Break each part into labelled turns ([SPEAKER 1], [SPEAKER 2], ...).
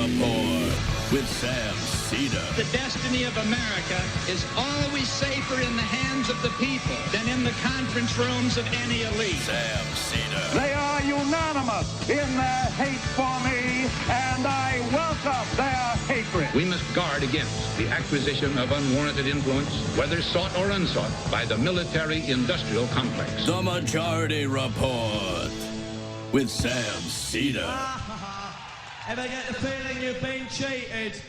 [SPEAKER 1] Report with Sam Seder.
[SPEAKER 2] The destiny of America is always safer in the hands of the people than in the conference rooms of any elite.
[SPEAKER 1] Sam Seder.
[SPEAKER 3] They are unanimous in their hate for me, and I welcome their hatred.
[SPEAKER 4] We must guard against the acquisition of unwarranted influence, whether sought or unsought, by the military-industrial complex.
[SPEAKER 1] The Majority Report with Sam Seder.
[SPEAKER 5] Ever get the feeling you've been cheated?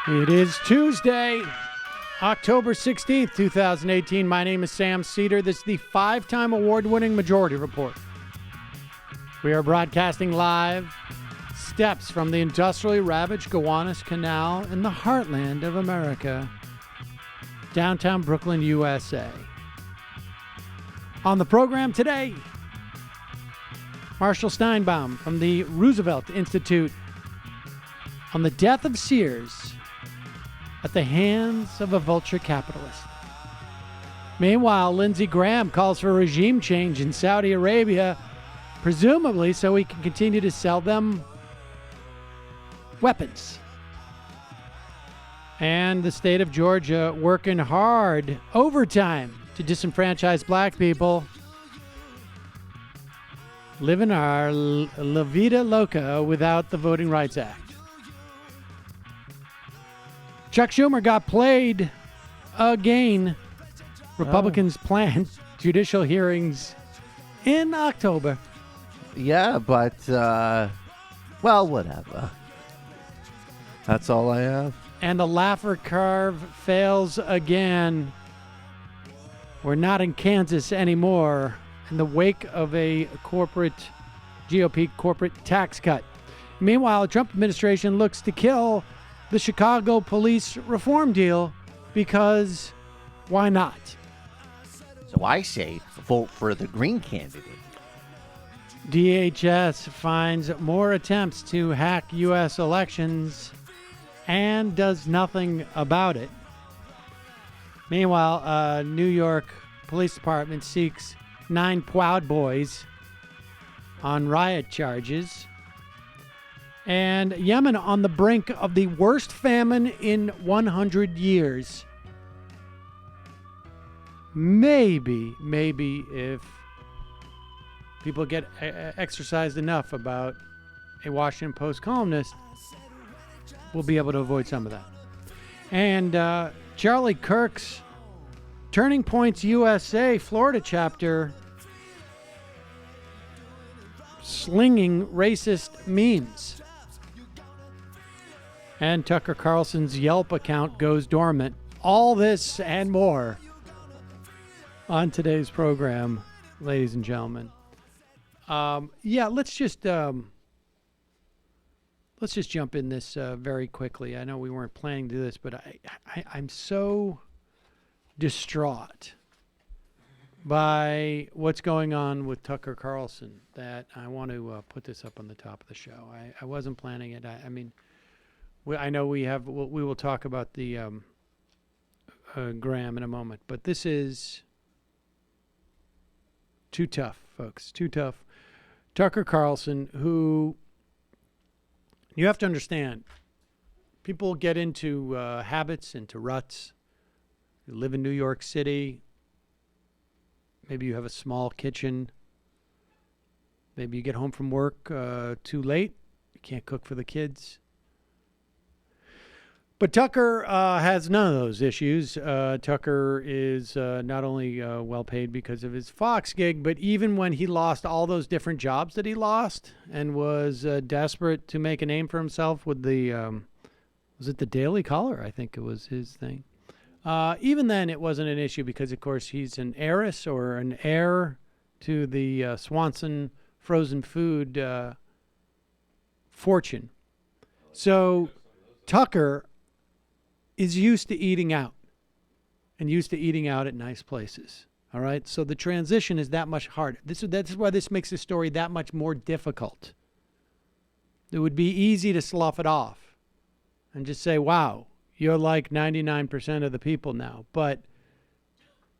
[SPEAKER 6] It is Tuesday, October 16th, 2018. My name is Sam Seder. This is the 5-time award-winning Majority Report. We are broadcasting live steps from the industrially ravaged Gowanus Canal in the heartland of America, downtown Brooklyn, USA. On the program today, Marshall Steinbaum from the Roosevelt Institute on the death of Sears at the hands of a vulture capitalist. Meanwhile, Lindsey Graham calls for regime change in Saudi Arabia, presumably so he can continue to sell them weapons. And the state of Georgia working hard, overtime, to disenfranchise black people, living our La Vida Loca without the Voting Rights Act. Chuck Schumer got played again. Republicans plan judicial hearings in October.
[SPEAKER 7] Yeah, but, well, whatever. That's all I have.
[SPEAKER 6] And the Laffer curve fails again. We're not in Kansas anymore in the wake of a GOP corporate tax cut. Meanwhile, the Trump administration looks to kill the Chicago police reform deal because why not?
[SPEAKER 7] So I say vote for the Green candidate.
[SPEAKER 6] DHS finds more attempts to hack U.S. elections and does nothing about it. Meanwhile, New York Police Department seeks 9 Proud Boys on riot charges. And Yemen on the brink of the worst famine in 100 years. Maybe if people get exercised enough about a Washington Post columnist, we'll be able to avoid some of that. And Charlie Kirk's Turning Points USA Florida chapter slinging racist memes. And Tucker Carlson's Yelp account goes dormant. All this and more on today's program, ladies and gentlemen. Let's just jump in this very quickly. I know we weren't planning to do this, but I'm so distraught by what's going on with Tucker Carlson that I want to put this up on the top of the show. I wasn't planning it. I know we will talk about the Graham in a moment, but this is too tough, folks. Too tough. Tucker Carlson, who you have to understand, people get into habits, into ruts. You live in New York City. Maybe you have a small kitchen. Maybe you get home from work too late. You can't cook for the kids. But Tucker has none of those issues. Tucker is not only well paid because of his Fox gig, but even when he lost all those different jobs that he lost and was desperate to make a name for himself with the, was it the Daily Caller? I think it was his thing. Even then, it wasn't an issue because, of course, he's an heiress or an heir to the Swanson frozen food fortune. So Tucker is used to eating out and used to eating out at nice places. All right. So the transition is that much harder. That's why this makes the story that much more difficult. It would be easy to slough it off and just say, wow, you're like 99% of the people now. But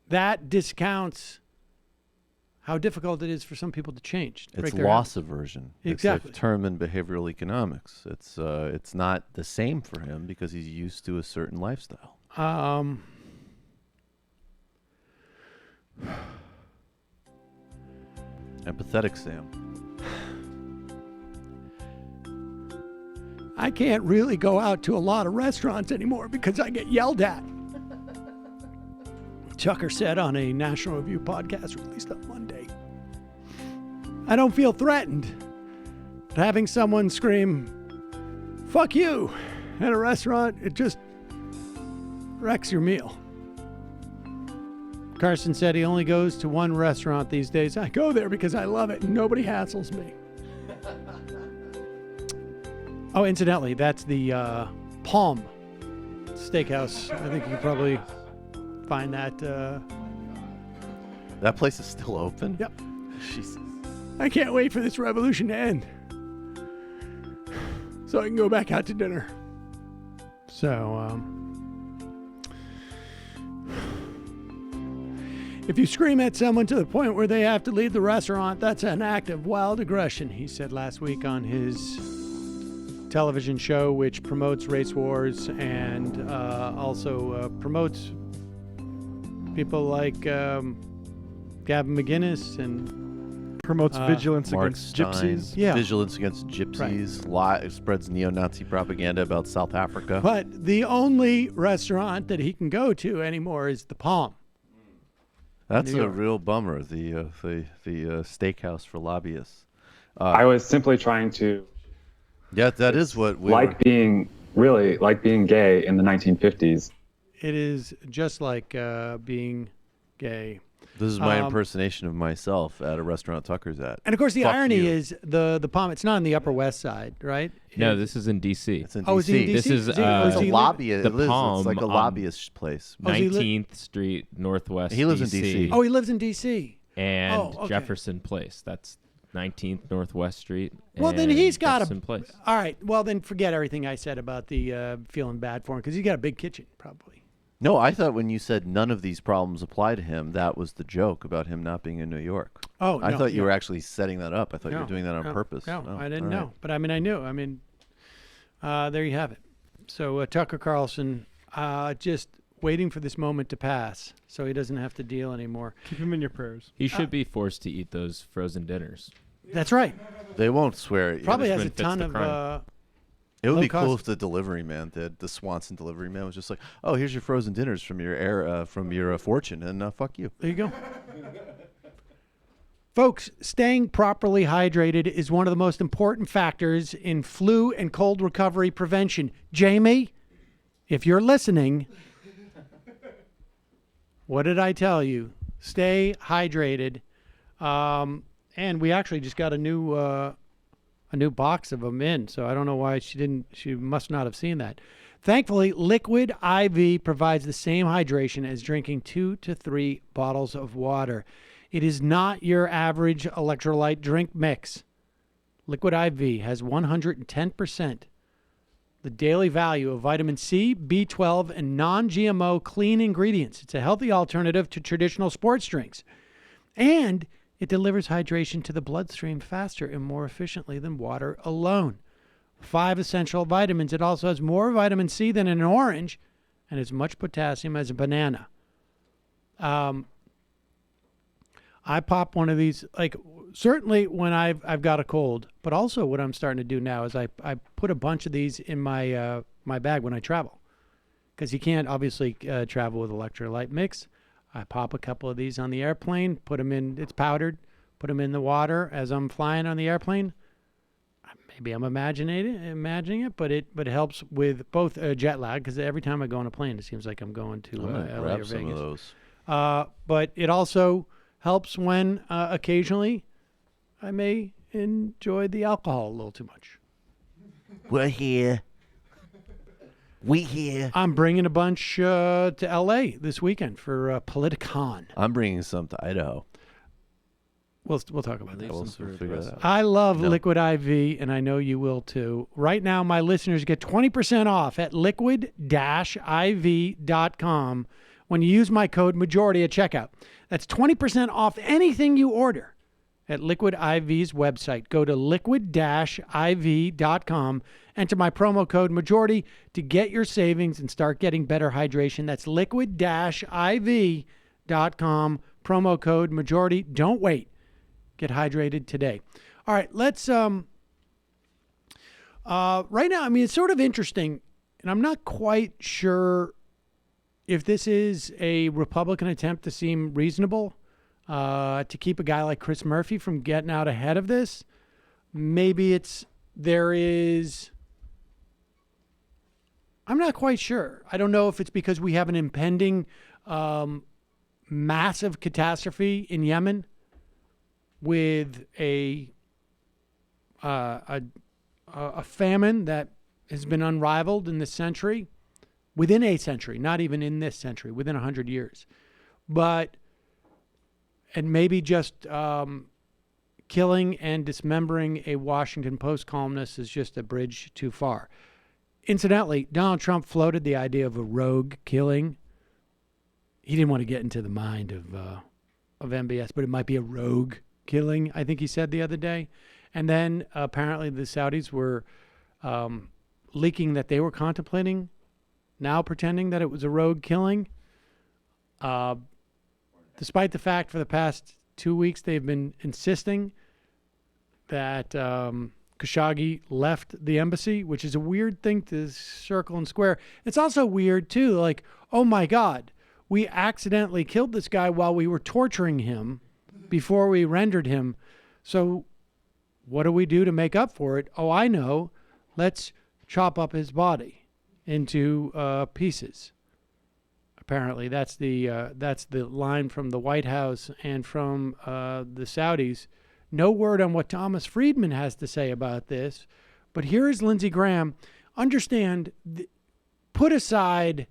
[SPEAKER 6] that discounts how difficult it is for some people to change. To
[SPEAKER 8] It's
[SPEAKER 6] break their
[SPEAKER 8] loss
[SPEAKER 6] habits.
[SPEAKER 8] aversion.
[SPEAKER 6] Exactly.
[SPEAKER 8] It's a term in behavioral economics. It's not the same for him because he's used to a certain lifestyle. Empathetic Sam.
[SPEAKER 6] I can't really go out to a lot of restaurants anymore because I get yelled at. Tucker said on a National Review podcast released on Monday. I don't feel threatened, but having someone scream, "Fuck you," at a restaurant, it just wrecks your meal. Carson said he only goes to one restaurant these days. I go there because I love it and nobody hassles me. Oh, incidentally, that's the Palm Steakhouse. I think you can probably find that.
[SPEAKER 8] That place is still open?
[SPEAKER 6] Yep.
[SPEAKER 8] Jesus.
[SPEAKER 6] I can't wait for this revolution to end so I can go back out to dinner. So, if you scream at someone to the point where they have to leave the restaurant, that's an act of wild aggression, he said last week on his television show, which promotes race wars and also promotes people like Gavin McGinnis and
[SPEAKER 9] promotes vigilance
[SPEAKER 8] Mark
[SPEAKER 9] against
[SPEAKER 8] Stein,
[SPEAKER 9] gypsies.
[SPEAKER 6] Yeah.
[SPEAKER 8] Vigilance against gypsies. Spreads neo-Nazi propaganda about South Africa.
[SPEAKER 6] But the only restaurant that he can go to anymore is the Palm.
[SPEAKER 8] That's
[SPEAKER 6] New
[SPEAKER 8] a
[SPEAKER 6] York.
[SPEAKER 8] real bummer. The steakhouse for lobbyists.
[SPEAKER 10] I was simply trying to
[SPEAKER 8] Yeah, that is what we
[SPEAKER 10] being gay in the 1950s.
[SPEAKER 6] It is just like being gay.
[SPEAKER 8] This is my impersonation of myself at a restaurant Tucker's at.
[SPEAKER 6] And of course, the
[SPEAKER 8] Fuck
[SPEAKER 6] irony
[SPEAKER 8] you.
[SPEAKER 6] is the Palm. It's not on the Upper West Side, right?
[SPEAKER 11] No, this is in D.C.
[SPEAKER 8] It's in
[SPEAKER 6] Oh, is he in
[SPEAKER 8] DC.
[SPEAKER 11] This
[SPEAKER 6] DC?
[SPEAKER 11] is
[SPEAKER 6] Is he-
[SPEAKER 11] uh,
[SPEAKER 6] is
[SPEAKER 8] It's
[SPEAKER 6] he
[SPEAKER 8] a
[SPEAKER 6] li-
[SPEAKER 8] lobby.
[SPEAKER 11] the
[SPEAKER 8] It is.
[SPEAKER 11] Palm
[SPEAKER 8] It's like a
[SPEAKER 11] on
[SPEAKER 8] lobbyist place.
[SPEAKER 6] Oh, is he
[SPEAKER 11] 19th Street Northwest.
[SPEAKER 8] He lives in
[SPEAKER 11] DC.
[SPEAKER 8] DC.
[SPEAKER 6] Oh, he lives in D.C.
[SPEAKER 11] And
[SPEAKER 6] Oh, okay.
[SPEAKER 11] Jefferson Place. That's 19th Northwest Street.
[SPEAKER 6] Well, then
[SPEAKER 11] and
[SPEAKER 6] he's got
[SPEAKER 11] Jefferson Place.
[SPEAKER 6] All right. Well, then forget everything I said about the feeling bad for him because he's got a big kitchen, probably.
[SPEAKER 8] No, I thought when you said none of these problems apply to him, that was the joke about him not being in New York.
[SPEAKER 6] Oh,
[SPEAKER 8] I
[SPEAKER 6] no,
[SPEAKER 8] thought you
[SPEAKER 6] no.
[SPEAKER 8] were actually setting that up. I thought you
[SPEAKER 6] No,
[SPEAKER 8] were doing that on
[SPEAKER 6] no,
[SPEAKER 8] purpose.
[SPEAKER 6] No,
[SPEAKER 8] Oh,
[SPEAKER 6] I didn't
[SPEAKER 8] all
[SPEAKER 6] know.
[SPEAKER 8] right.
[SPEAKER 6] But I mean, I knew. I mean, there you have it. So Tucker Carlson just waiting for this moment to pass so he doesn't have to deal anymore.
[SPEAKER 9] Keep him in your prayers.
[SPEAKER 11] He should be forced to eat those frozen dinners.
[SPEAKER 6] That's right.
[SPEAKER 8] They won't swear at you.
[SPEAKER 6] Probably has a
[SPEAKER 11] Punishment fits
[SPEAKER 6] ton
[SPEAKER 11] the
[SPEAKER 6] of.
[SPEAKER 11] crime.
[SPEAKER 8] It would
[SPEAKER 6] low
[SPEAKER 8] be cool
[SPEAKER 6] cost.
[SPEAKER 8] if the delivery man did. The Swanson delivery man was just like, "Oh, here's your frozen dinners from your fortune, and fuck you."
[SPEAKER 6] There you go. Folks, staying properly hydrated is one of the most important factors in flu and cold recovery prevention. Jamie, if you're listening, what did I tell you? Stay hydrated. And we actually just got a new box of them in, so I don't know why she must not have seen that. Thankfully, Liquid IV provides the same hydration as drinking 2 to 3 bottles of water. It is not your average electrolyte drink mix. Liquid IV has 110% the daily value of vitamin C, B12, and non-GMO clean ingredients. It's a healthy alternative to traditional sports drinks. And it delivers hydration to the bloodstream faster and more efficiently than water alone. 5 essential vitamins. It also has more vitamin C than an orange and as much potassium as a banana. I pop one of these, like, certainly when I've got a cold, but also what I'm starting to do now is I put a bunch of these in my my bag when I travel, because you can't obviously travel with electrolyte mix. I pop a couple of these on the airplane, put them in, it's powdered, put them in the water as I'm flying on the airplane. Maybe I'm imagining it, but it helps with both jet lag, because every time I go on a plane, it seems like I'm going to
[SPEAKER 8] I'm gonna
[SPEAKER 6] LA or
[SPEAKER 8] grab some
[SPEAKER 6] Vegas.
[SPEAKER 8] of those.
[SPEAKER 6] But it also helps when occasionally I may enjoy the alcohol a little too much.
[SPEAKER 7] We're here. We here.
[SPEAKER 6] I'm bringing a bunch to LA this weekend for Politicon.
[SPEAKER 8] I'm bringing some to Idaho.
[SPEAKER 6] We'll talk about that.
[SPEAKER 8] We'll figure that out.
[SPEAKER 6] I love
[SPEAKER 8] No.
[SPEAKER 6] Liquid IV, and I know you will too. Right now, my listeners get 20% off at liquid-iv.com when you use my code majority at checkout. That's 20% off anything you order at Liquid IV's website. Go to liquid-iv.com, enter my promo code majority to get your savings and start getting better hydration. That's liquid-iv.com, promo code majority. Don't wait. Get hydrated today. All right, let's right now, I mean, it's sort of interesting, and I'm not quite sure if this is a Republican attempt to seem reasonable, to keep a guy like Chris Murphy from getting out ahead of this. Maybe I'm not quite sure. I don't know if it's because we have an impending massive catastrophe in Yemen with a famine that has been unrivaled in this century, within a century, not even in this century, within 100 years. And maybe just killing and dismembering a Washington Post columnist is just a bridge too far. Incidentally, Donald Trump floated the idea of a rogue killing. He didn't want to get into the mind of MBS, but it might be a rogue killing, I think he said the other day. And then apparently the Saudis were leaking that they were contemplating now pretending that it was a rogue killing. Despite the fact for the past 2 weeks they've been insisting that Khashoggi left the embassy, which is a weird thing to circle and square. It's also weird, too, like, oh, my God, we accidentally killed this guy while we were torturing him before we rendered him. So what do we do to make up for it? Oh, I know. Let's chop up his body into pieces. Apparently, that's the line from the White House and from the Saudis. No word on what Thomas Friedman has to say about this, but here is Lindsey Graham. Understand, put aside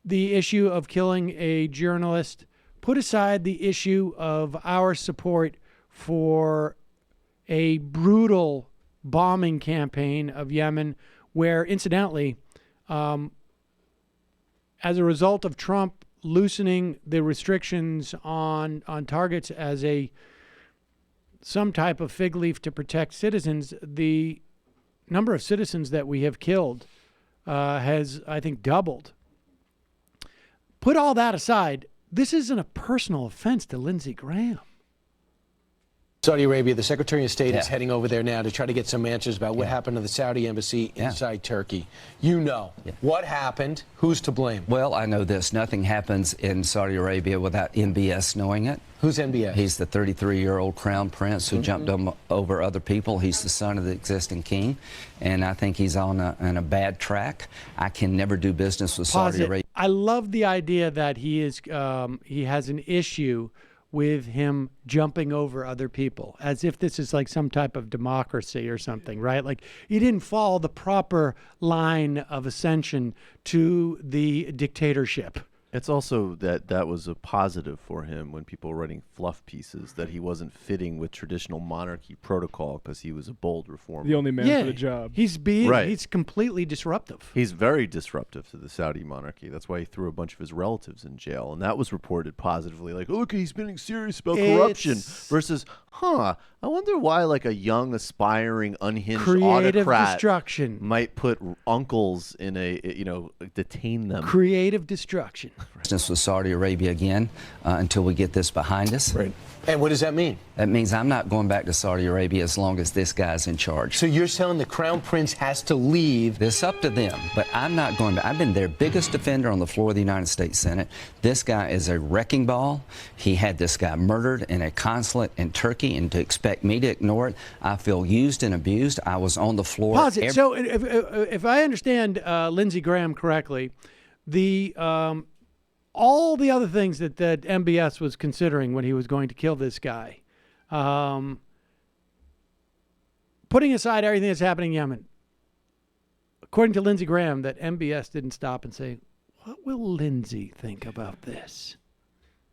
[SPEAKER 6] the issue of killing a journalist, put aside the issue of our support for a brutal bombing campaign of Yemen, where, incidentally, as a result of Trump loosening the restrictions on targets as some type of fig leaf to protect citizens, the number of citizens that we have killed has, I think, doubled. Put all that aside, this isn't a personal offense to Lindsey Graham.
[SPEAKER 9] Saudi Arabia, the Secretary of State is heading over there now to try to get some answers about what happened to the Saudi embassy inside Turkey. You know what happened, who's to blame?
[SPEAKER 12] Well, I know this. Nothing happens in Saudi Arabia without MBS knowing it.
[SPEAKER 9] Who's MBS?
[SPEAKER 12] He's the 33-year-old crown prince who jumped over other people. He's the son of the existing king, and I think he's on a bad track. I can never do business with Saudi Arabia.
[SPEAKER 6] I love the idea that he has an issue with him jumping over other people, as if this is like some type of democracy or something, right? Like he didn't follow the proper line of ascension to the dictatorship.
[SPEAKER 8] It's also that was a positive for him when people were writing fluff pieces, that he wasn't fitting with traditional monarchy protocol because he was a bold reformer.
[SPEAKER 13] The only man for the job.
[SPEAKER 6] He's completely disruptive.
[SPEAKER 8] He's very disruptive to the Saudi monarchy. That's why he threw a bunch of his relatives in jail, and that was reported positively. Like, look, he's being serious about corruption. Versus, I wonder why like a young, aspiring, unhinged
[SPEAKER 6] creative
[SPEAKER 8] autocrat
[SPEAKER 6] destruction
[SPEAKER 8] might put uncles in detain them.
[SPEAKER 6] Creative destruction.
[SPEAKER 12] Business with Saudi Arabia again until we get this behind us.
[SPEAKER 9] Right. And what does that mean?
[SPEAKER 12] That means I'm not going back to Saudi Arabia as long as this guy's in charge.
[SPEAKER 9] So you're saying the crown prince has to leave?
[SPEAKER 12] It's up to them, but I'm not going back. I've been their biggest defender on the floor of the United States Senate. This guy is a wrecking ball. He had this guy murdered in a consulate in Turkey, and to expect me to ignore it, I feel used and abused. I was on the floor.
[SPEAKER 6] Pause it. So if I understand Lindsey Graham correctly, all the other things that MBS was considering when he was going to kill this guy, putting aside everything that's happening in Yemen, according to Lindsey Graham, that MBS didn't stop and say, what will Lindsey think about this?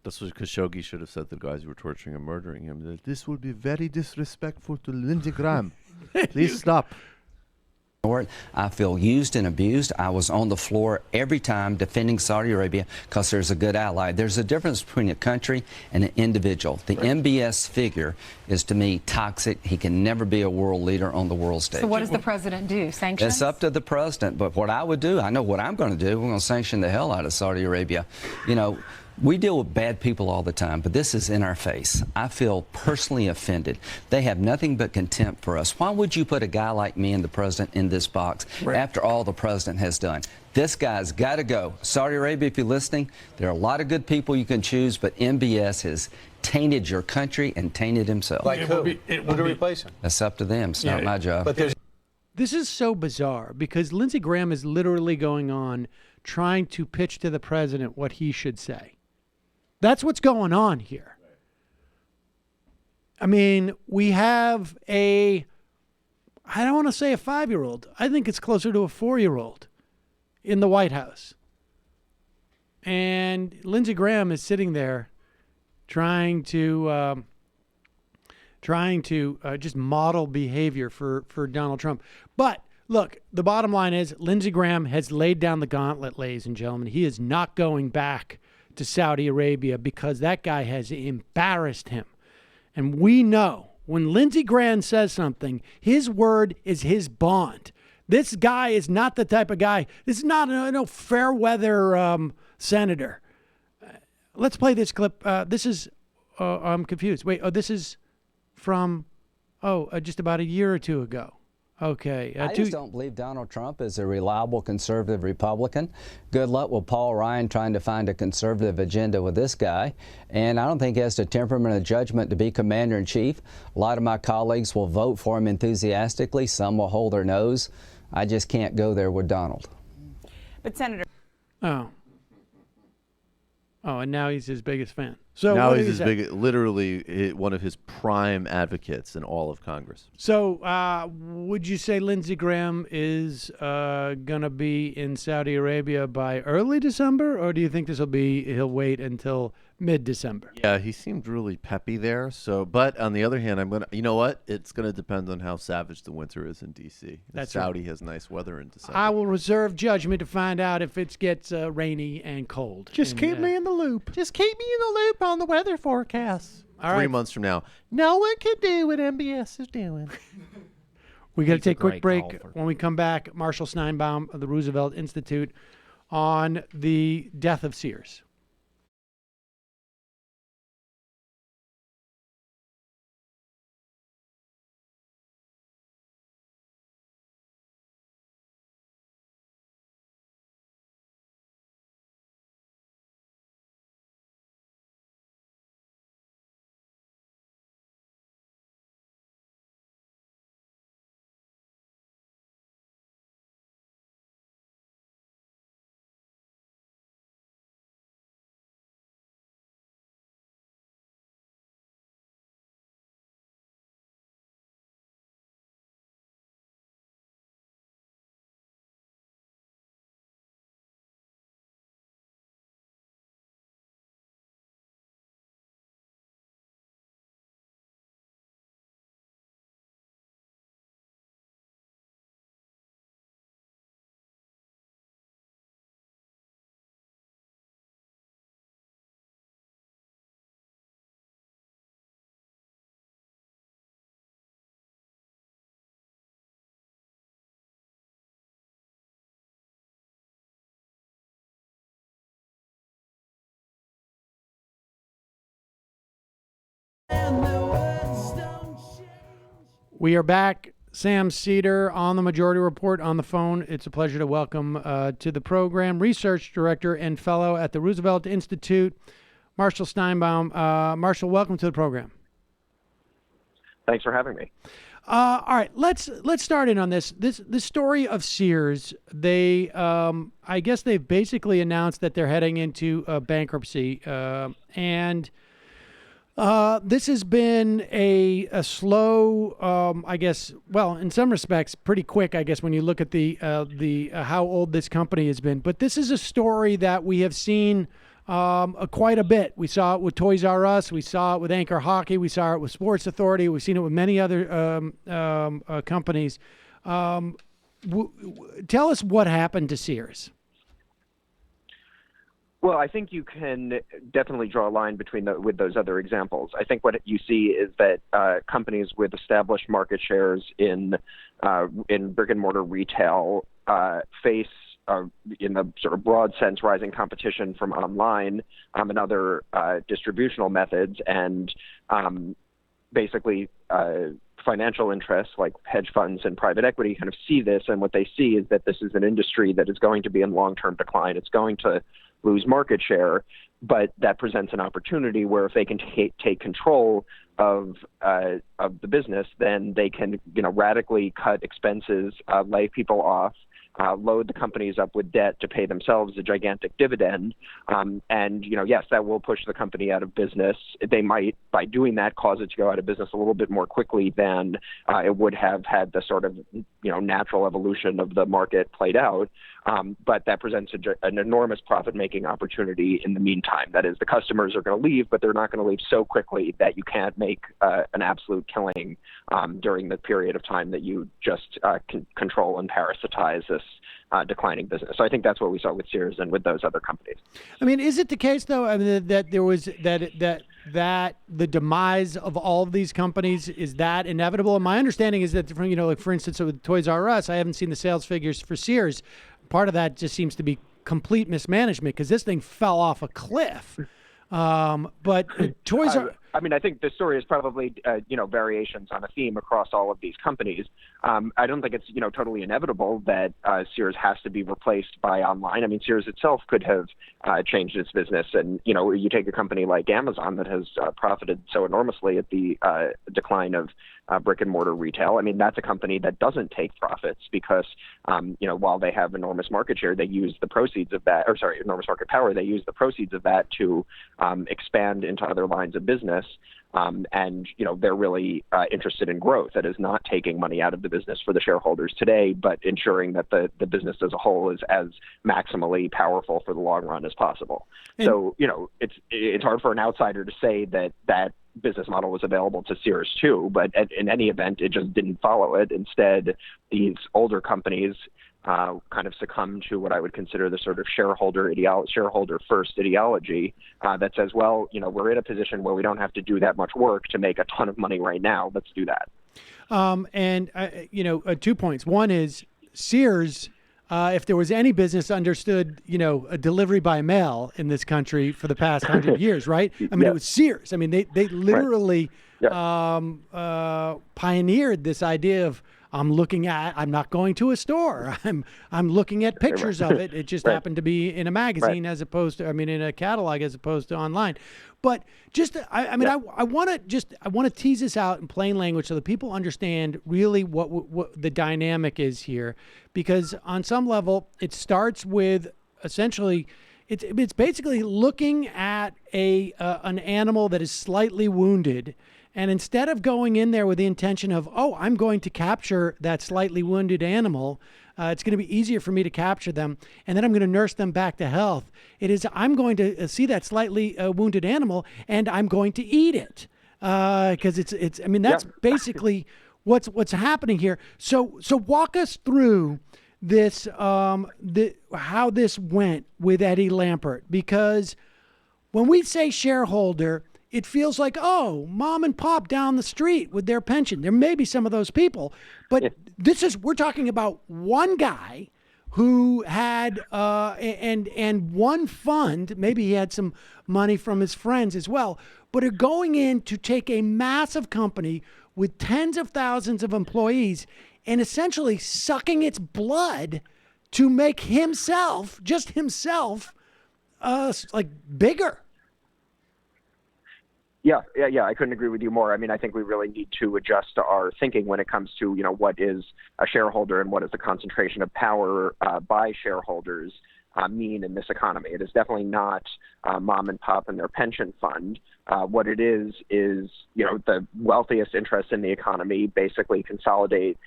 [SPEAKER 8] That's what Khashoggi should have said to the guys who were torturing and murdering him. That this would be very disrespectful to Lindsey Graham. Please stop.
[SPEAKER 12] I feel used and abused. I was on the floor every time defending Saudi Arabia because there's a good ally. There's a difference between a country and an individual. The MBS figure is, to me, toxic. He can never be a world leader on the world stage.
[SPEAKER 13] So what does the president do? Sanctions?
[SPEAKER 12] It's up to the president. But what I would do, I know what I'm going to do. We're going to sanction the hell out of Saudi Arabia. You know, we deal with bad people all the time, but this is in our face. I feel personally offended. They have nothing but contempt for us. Why would you put a guy like me and the president in this box after all the president has done? This guy's got to go. Saudi Arabia, if you're listening, there are a lot of good people you can choose, but MBS has tainted your country and tainted himself.
[SPEAKER 9] Like who? Who to replace him?
[SPEAKER 12] That's up to them. It's not my job.
[SPEAKER 9] But
[SPEAKER 6] This is so bizarre because Lindsey Graham is literally going on trying to pitch to the president what he should say. That's what's going on here. I mean, we have I don't want to say a 5-year-old. I think it's closer to a 4-year-old in the White House. And Lindsey Graham is sitting there trying to just model behavior for Donald Trump. But look, the bottom line is Lindsey Graham has laid down the gauntlet, ladies and gentlemen. He is not going back to Saudi Arabia because that guy has embarrassed him. And we know when Lindsey Graham says something, his word is his bond. This guy is not the type of guy. This is not no fair weather senator. Let's play this clip. This is, I'm confused. Wait, this is from, just about a year or two ago. Okay.
[SPEAKER 12] I just don't believe Donald Trump is a reliable conservative Republican. Good luck with Paul Ryan trying to find a conservative agenda with this guy. And I don't think he has the temperament and judgment to be commander-in-chief. A lot of my colleagues will vote for him enthusiastically. Some will hold their nose. I just can't go there with Donald.
[SPEAKER 13] But Senator.
[SPEAKER 6] Oh, and now he's his biggest fan. So
[SPEAKER 8] now he's his biggest, literally one of his prime advocates in all of Congress.
[SPEAKER 6] So would you say Lindsey Graham is going to be in Saudi Arabia by early December, or do you think he'll wait until mid-December?
[SPEAKER 8] Yeah, he seemed really peppy there. So, but on the other hand, you know what? It's going to depend on how savage the winter is in D.C.
[SPEAKER 6] That's
[SPEAKER 8] Saudi
[SPEAKER 6] right.
[SPEAKER 8] has nice weather in December.
[SPEAKER 6] I will reserve judgment to find out if it gets rainy and cold.
[SPEAKER 8] Just keep me in the loop. Just keep me in the loop on the weather forecast.
[SPEAKER 6] All right.
[SPEAKER 8] 3 months from now, no one can do what MBS is doing.
[SPEAKER 6] We got to take a quick break. When we come back, Marshall Steinbaum of the Roosevelt Institute on the death of Sears. We are back. Sam Seder on the Majority Report on the phone. It's a pleasure to welcome to the program Research Director and Fellow at the Roosevelt Institute, Marshall Steinbaum. Marshall, welcome to the program.
[SPEAKER 14] Thanks for having me.
[SPEAKER 6] All right, let's start in on this story of Sears. They, I guess they've basically announced that they're heading into bankruptcy, and this has been a slow, I guess. Well, in some respects, pretty quick, I guess, when you look at the how old this company has been. But this is a story that we have seen quite a bit. We saw it with Toys R Us. We saw it with Anchor Hockey. We saw it with Sports Authority. We've seen it with many other companies. tell us what happened to Sears.
[SPEAKER 14] Well, I think you can definitely draw a line with those other examples. I think what you see is that companies with established market shares in brick and mortar retail face, in the sort of broad sense, rising competition from online and other distributional methods, and basically financial interests like hedge funds and private equity kind of see this, and what they see is that this is an industry that is going to be in long-term decline. It's going to lose market share, but that presents an opportunity where if they can take control of the business, then they can radically cut expenses, lay people off, load the companies up with debt to pay themselves a gigantic dividend. And, yes, that will push the company out of business. They might, by doing that, cause it to go out of business a little bit more quickly than it would have had the sort of, natural evolution of the market played out. But that presents an enormous profit-making opportunity in the meantime. That is, the customers are going to leave, but they're not going to leave so quickly that you can't make an absolute killing during the period of time that you just control and parasitize this declining business. So I think that's what we saw with Sears and with those other companies.
[SPEAKER 6] I mean, is it the case though? I mean, that there was that the demise of all of these companies, is that inevitable? And my understanding is that from like for instance with Toys R Us, I haven't seen the sales figures for Sears. Part of that just seems to be complete mismanagement because this thing fell off a cliff. But Toys R.
[SPEAKER 14] I mean, I think the story is probably, variations on a theme across all of these companies. I don't think it's, totally inevitable that Sears has to be replaced by online. I mean, Sears itself could have changed its business. And, you take a company like Amazon that has profited so enormously at the decline of brick and mortar retail. I mean, that's a company that doesn't take profits because, while they have enormous market share, they use the proceeds of that, enormous market power, they use the proceeds of that to expand into other lines of business. And, they're really interested in growth. That is not taking money out of the business for the shareholders today, but ensuring that the business as a whole is as maximally powerful for the long run as possible. And so, it's hard for an outsider to say that business model was available to Sears too, but in any event, it just didn't follow it. Instead, these older companies kind of succumb to what I would consider the sort of shareholder first ideology that says, well, we're in a position where we don't have to do that much work to make a ton of money right now. Let's do that.
[SPEAKER 6] 2 points. One is Sears, if there was any business understood, a delivery by mail in this country for the past 100 years, right? I mean, It was Sears. I mean, they literally pioneered this idea of I'm not going to a store. I'm looking at pictures of it. It just happened to be in a magazine as opposed to, in a catalog as opposed to online. But I want to tease this out in plain language so that people understand really what the dynamic is here, because on some level it starts with essentially it's basically looking at an animal that is slightly wounded. And instead of going in there with the intention of, I'm going to capture that slightly wounded animal, it's going to be easier for me to capture them, and then I'm going to nurse them back to health. It is, I'm going to see that slightly wounded animal, and I'm going to eat it. Because that's basically what's happening here. So walk us through this, how this went with Eddie Lampert, because when we say shareholder, it feels like, mom and pop down the street with their pension. There may be some of those people, but we're talking about one guy who had, and one fund, maybe he had some money from his friends as well, but are going in to take a massive company with tens of thousands of employees and essentially sucking its blood to make himself, bigger.
[SPEAKER 14] Yeah, I couldn't agree with you more. I mean, I think we really need to adjust our thinking when it comes to, what is a shareholder and what is the concentration of power by shareholders mean in this economy. It is definitely not mom and pop and their pension fund. What it is, the wealthiest interests in the economy basically consolidate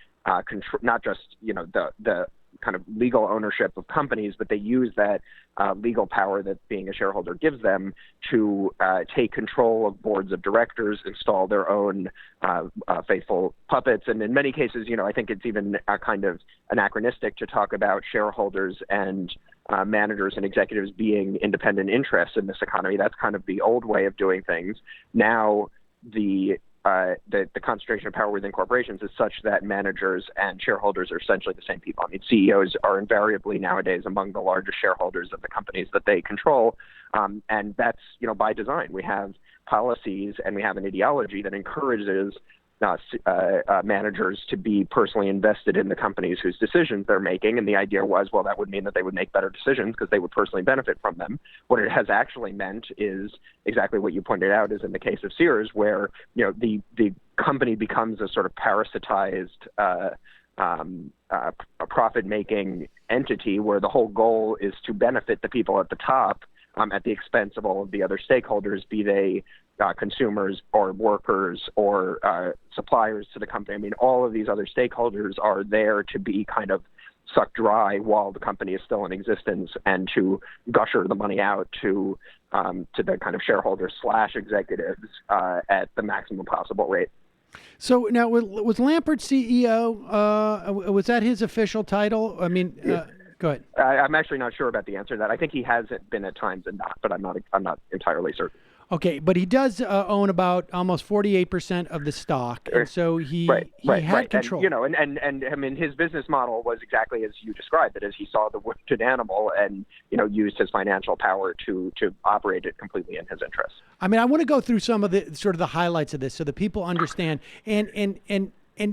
[SPEAKER 14] not just, the kind of legal ownership of companies, but they use that legal power that being a shareholder gives them to take control of boards of directors, install their own faithful puppets. And in many cases, I think it's even kind of anachronistic to talk about shareholders and managers and executives being independent interests in this economy. That's kind of the old way of doing things. Now, the concentration of power within corporations is such that managers and shareholders are essentially the same people. I mean, CEOs are invariably nowadays among the largest shareholders of the companies that they control, and that's by design. We have policies and we have an ideology that encourages managers to be personally invested in the companies whose decisions they're making. And the idea was, well, that would mean that they would make better decisions because they would personally benefit from them. What it has actually meant is exactly what you pointed out, is in the case of Sears, where the company becomes a sort of parasitized a profit-making entity where the whole goal is to benefit the people at the top at the expense of all of the other stakeholders, be they consumers or workers or suppliers to the company. I mean, all of these other stakeholders are there to be kind of sucked dry while the company is still in existence and to gusher the money out to the kind of shareholders / executives at the maximum possible rate.
[SPEAKER 6] So now, was Lampert CEO? Was that his official title? I mean, go ahead.
[SPEAKER 14] I'm actually not sure about the answer to that. I think he has been at times and not, but I'm not entirely certain.
[SPEAKER 6] Okay, but he does own about almost 48% of the stock, and so he had control.
[SPEAKER 14] And I mean, his business model was exactly as you described it, as he saw the wounded animal and used his financial power to operate it completely in his interest.
[SPEAKER 6] I mean, I want to go through some of the sort of the highlights of this so that people understand, and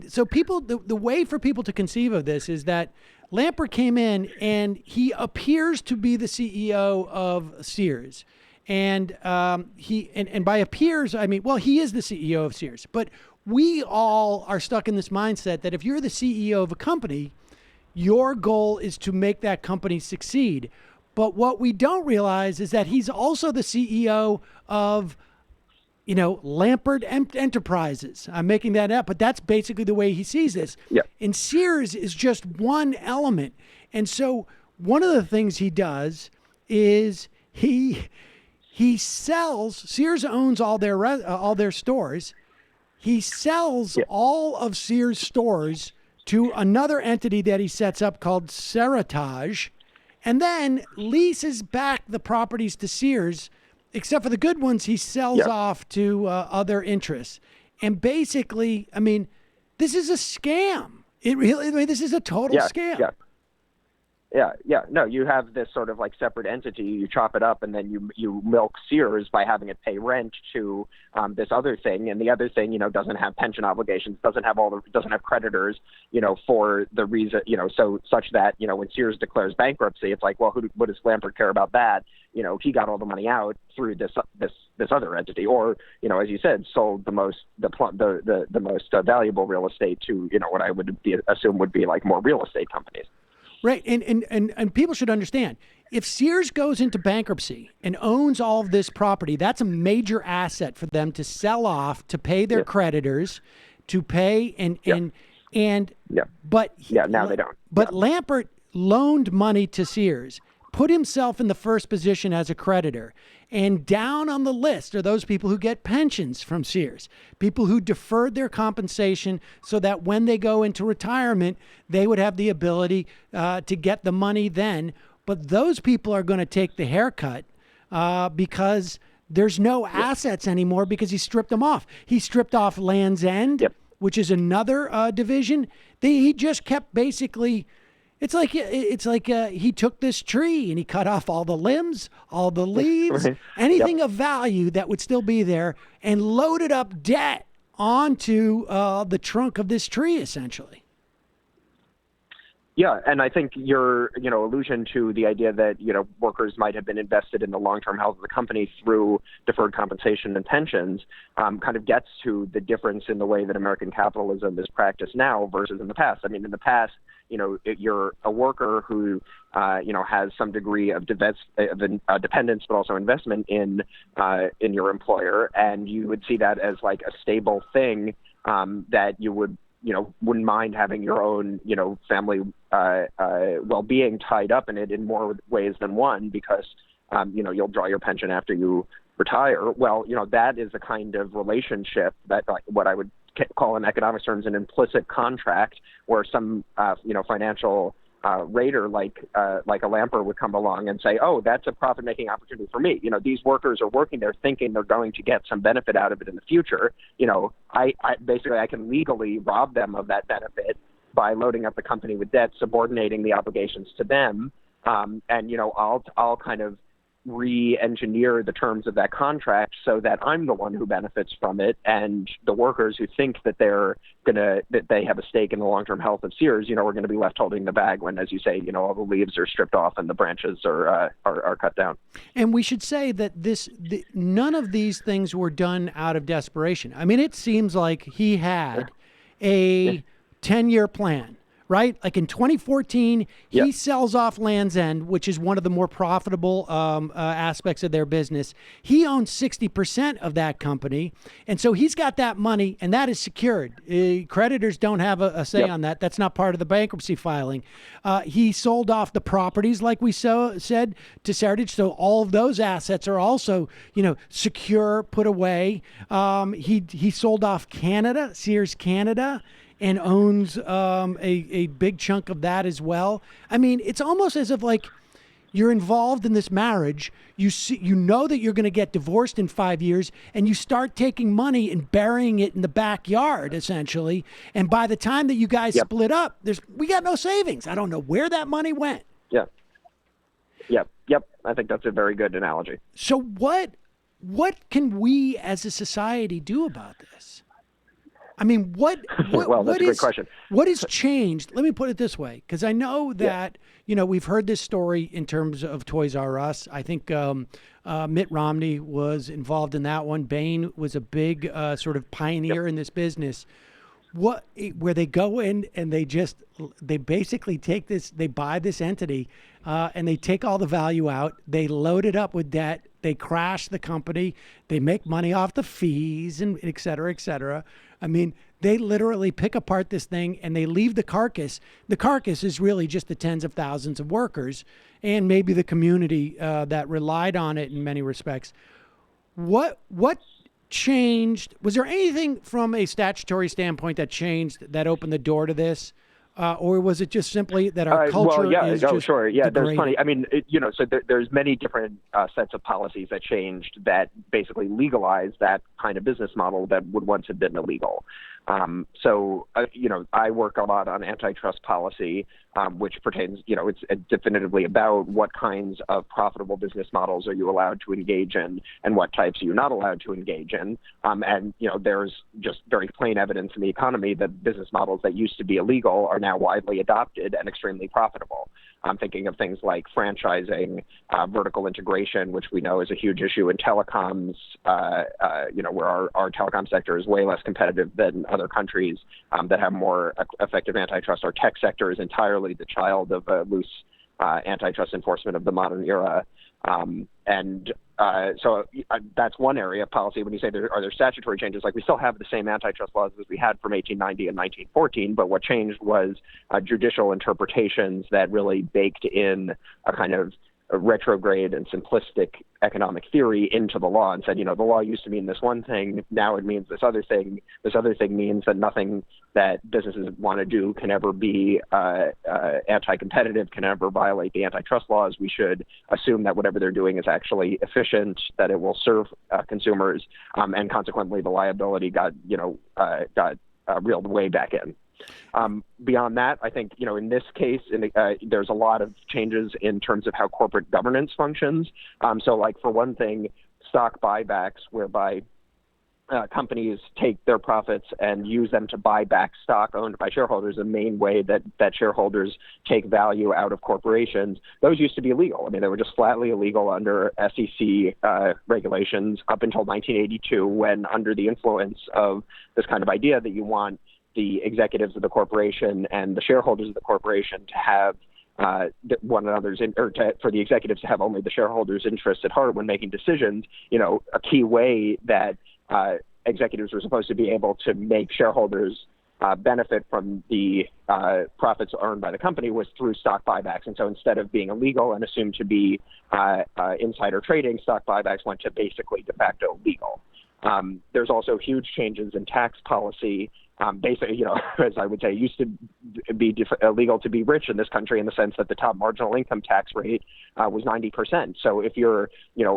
[SPEAKER 6] so people, the way for people to conceive of this is that Lampert came in and he appears to be the CEO of Sears. And and by appears, I mean, well, he is the CEO of Sears. But we all are stuck in this mindset that if you're the CEO of a company, your goal is to make that company succeed. But what we don't realize is that he's also the CEO of, Lampert Enterprises. I'm making that up, but that's basically the way he sees this.
[SPEAKER 14] Yeah.
[SPEAKER 6] And Sears is just one element. And so one of the things he does is he sells. Sears owns all their stores. He sells all of Sears stores to another entity that he sets up called Seritage, and then leases back the properties to Sears, except for the good ones he sells off to other interests. And basically, I mean, this is a scam. This is a total scam.
[SPEAKER 14] Yeah. No, you have this sort of like separate entity. You chop it up, and then you milk Sears by having it pay rent to this other thing, and the other thing, doesn't have pension obligations, doesn't have creditors, for the reason, so such that when Sears declares bankruptcy, it's like, well, what does Lampert care about that? He got all the money out through this other entity, or as you said, sold the most valuable real estate to what I would assume would be like more real estate companies.
[SPEAKER 6] Right, and people should understand, if Sears goes into bankruptcy and owns all of this property, that's a major asset for them to sell off, to pay their creditors, to pay but
[SPEAKER 14] now they don't.
[SPEAKER 6] But Lampert loaned money to Sears, put himself in the first position as a creditor, and down on the list are those people who get pensions from Sears, people who deferred their compensation so that when they go into retirement, they would have the ability to get the money then. But those people are going to take the haircut because there's no assets anymore because he stripped them off. He stripped off Land's End, which is another division. He just kept basically... It's like he took this tree and he cut off all the limbs, all the leaves, anything of value that would still be there, and loaded up debt onto the trunk of this tree, essentially.
[SPEAKER 14] Yeah, and I think your allusion to the idea that workers might have been invested in the long-term health of the company through deferred compensation and pensions kind of gets to the difference in the way that American capitalism is practiced now versus in the past. I mean, in the past, you're a worker who has some degree of dependence, but also investment in your employer, and you would see that as like a stable thing that you would wouldn't mind having your own, family well-being tied up in it in more ways than one because, you'll draw your pension after you retire. Well, that is a kind of relationship that what I would call in economic terms an implicit contract where some, financial raider like a Lamper would come along and say, oh, that's a profit-making opportunity for me. These workers are working there thinking they're going to get some benefit out of it in the future. I can legally rob them of that benefit by loading up the company with debt, subordinating the obligations to them. And I'll kind of re-engineer the terms of that contract so that I'm the one who benefits from it, and the workers who think that that they have a stake in the long-term health of Sears, are going to be left holding the bag when, as you say, all the leaves are stripped off and the branches are cut down.
[SPEAKER 6] And we should say that none of these things were done out of desperation. I mean, it seems like he had a 10-year plan. Right? Like in 2014, he sells off Land's End, which is one of the more profitable aspects of their business. He owns 60% of that company. And so he's got that money, and that is secured. Creditors don't have a say on that. That's not part of the bankruptcy filing. He sold off the properties, like we said, to Seritage. So all of those assets are also, secure, put away. He sold off Canada, Sears Canada, and owns a big chunk of that as well. I mean, it's almost as if like you're involved in this marriage. You know that you're going to get divorced in 5 years, and you start taking money and burying it in the backyard, essentially. And by the time that you guys split up, we got no savings. I don't know where that money went.
[SPEAKER 14] Yep. I think that's a very good analogy.
[SPEAKER 6] So what can we as a society do about this? I mean, well,
[SPEAKER 14] that's a great question.
[SPEAKER 6] What has changed? Let me put it this way, because I know that, we've heard this story in terms of Toys R Us. I think Mitt Romney was involved in that one. Bain was a big sort of pioneer in this business. Where they go in and they basically take this, they buy this entity and they take all the value out. They load it up with debt. They crash the company. They make money off the fees and et cetera, et cetera. I mean, they literally pick apart this thing and they leave the carcass. The carcass is really just the tens of thousands of workers and maybe the community that relied on it in many respects. What changed? Was there anything from a statutory standpoint that changed, that opened the door to this? Or was it just simply that our culture is just
[SPEAKER 14] There's
[SPEAKER 6] degraded?
[SPEAKER 14] plenty. I mean, there's many different sets of policies that changed that basically legalized that kind of business model that would once have been illegal. I work a lot on antitrust policy, which pertains, it's definitively about what kinds of profitable business models are you allowed to engage in and what types are you not allowed to engage in. There's just very plain evidence in the economy that business models that used to be illegal are now widely adopted and extremely profitable. I'm thinking of things like franchising, vertical integration, which we know is a huge issue in telecoms, where our telecom sector is way less competitive than other countries that have more effective antitrust. Our tech sector is entirely the child of a loose antitrust enforcement of the modern era. So that's one area of policy. When you say are there statutory changes, like we still have the same antitrust laws as we had from 1890 and 1914, but what changed was judicial interpretations that really baked in a kind of a retrograde and simplistic economic theory into the law and said, the law used to mean this one thing, now it means this other thing. This other thing means that nothing that businesses want to do can ever be anti-competitive, can ever violate the antitrust laws. We should assume that whatever they're doing is actually efficient, that it will serve consumers, and consequently the liability got reeled way back in. Beyond that, I think, in this case, there's a lot of changes in terms of how corporate governance functions. For one thing, stock buybacks, whereby companies take their profits and use them to buy back stock owned by shareholders, the main way that shareholders take value out of corporations. Those used to be illegal. I mean, they were just flatly illegal under SEC regulations up until 1982, when under the influence of this kind of idea that you want the executives of the corporation and the shareholders of the corporation to have one another's for the executives to have only the shareholders' interests at heart when making decisions. A key way that executives were supposed to be able to make shareholders benefit from the profits earned by the company was through stock buybacks. And so instead of being illegal and assumed to be insider trading, stock buybacks went to basically de facto legal. There's also huge changes in tax policy. Basically, as I would say, it used to be illegal to be rich in this country in the sense that the top marginal income tax rate was 90%. So if you're,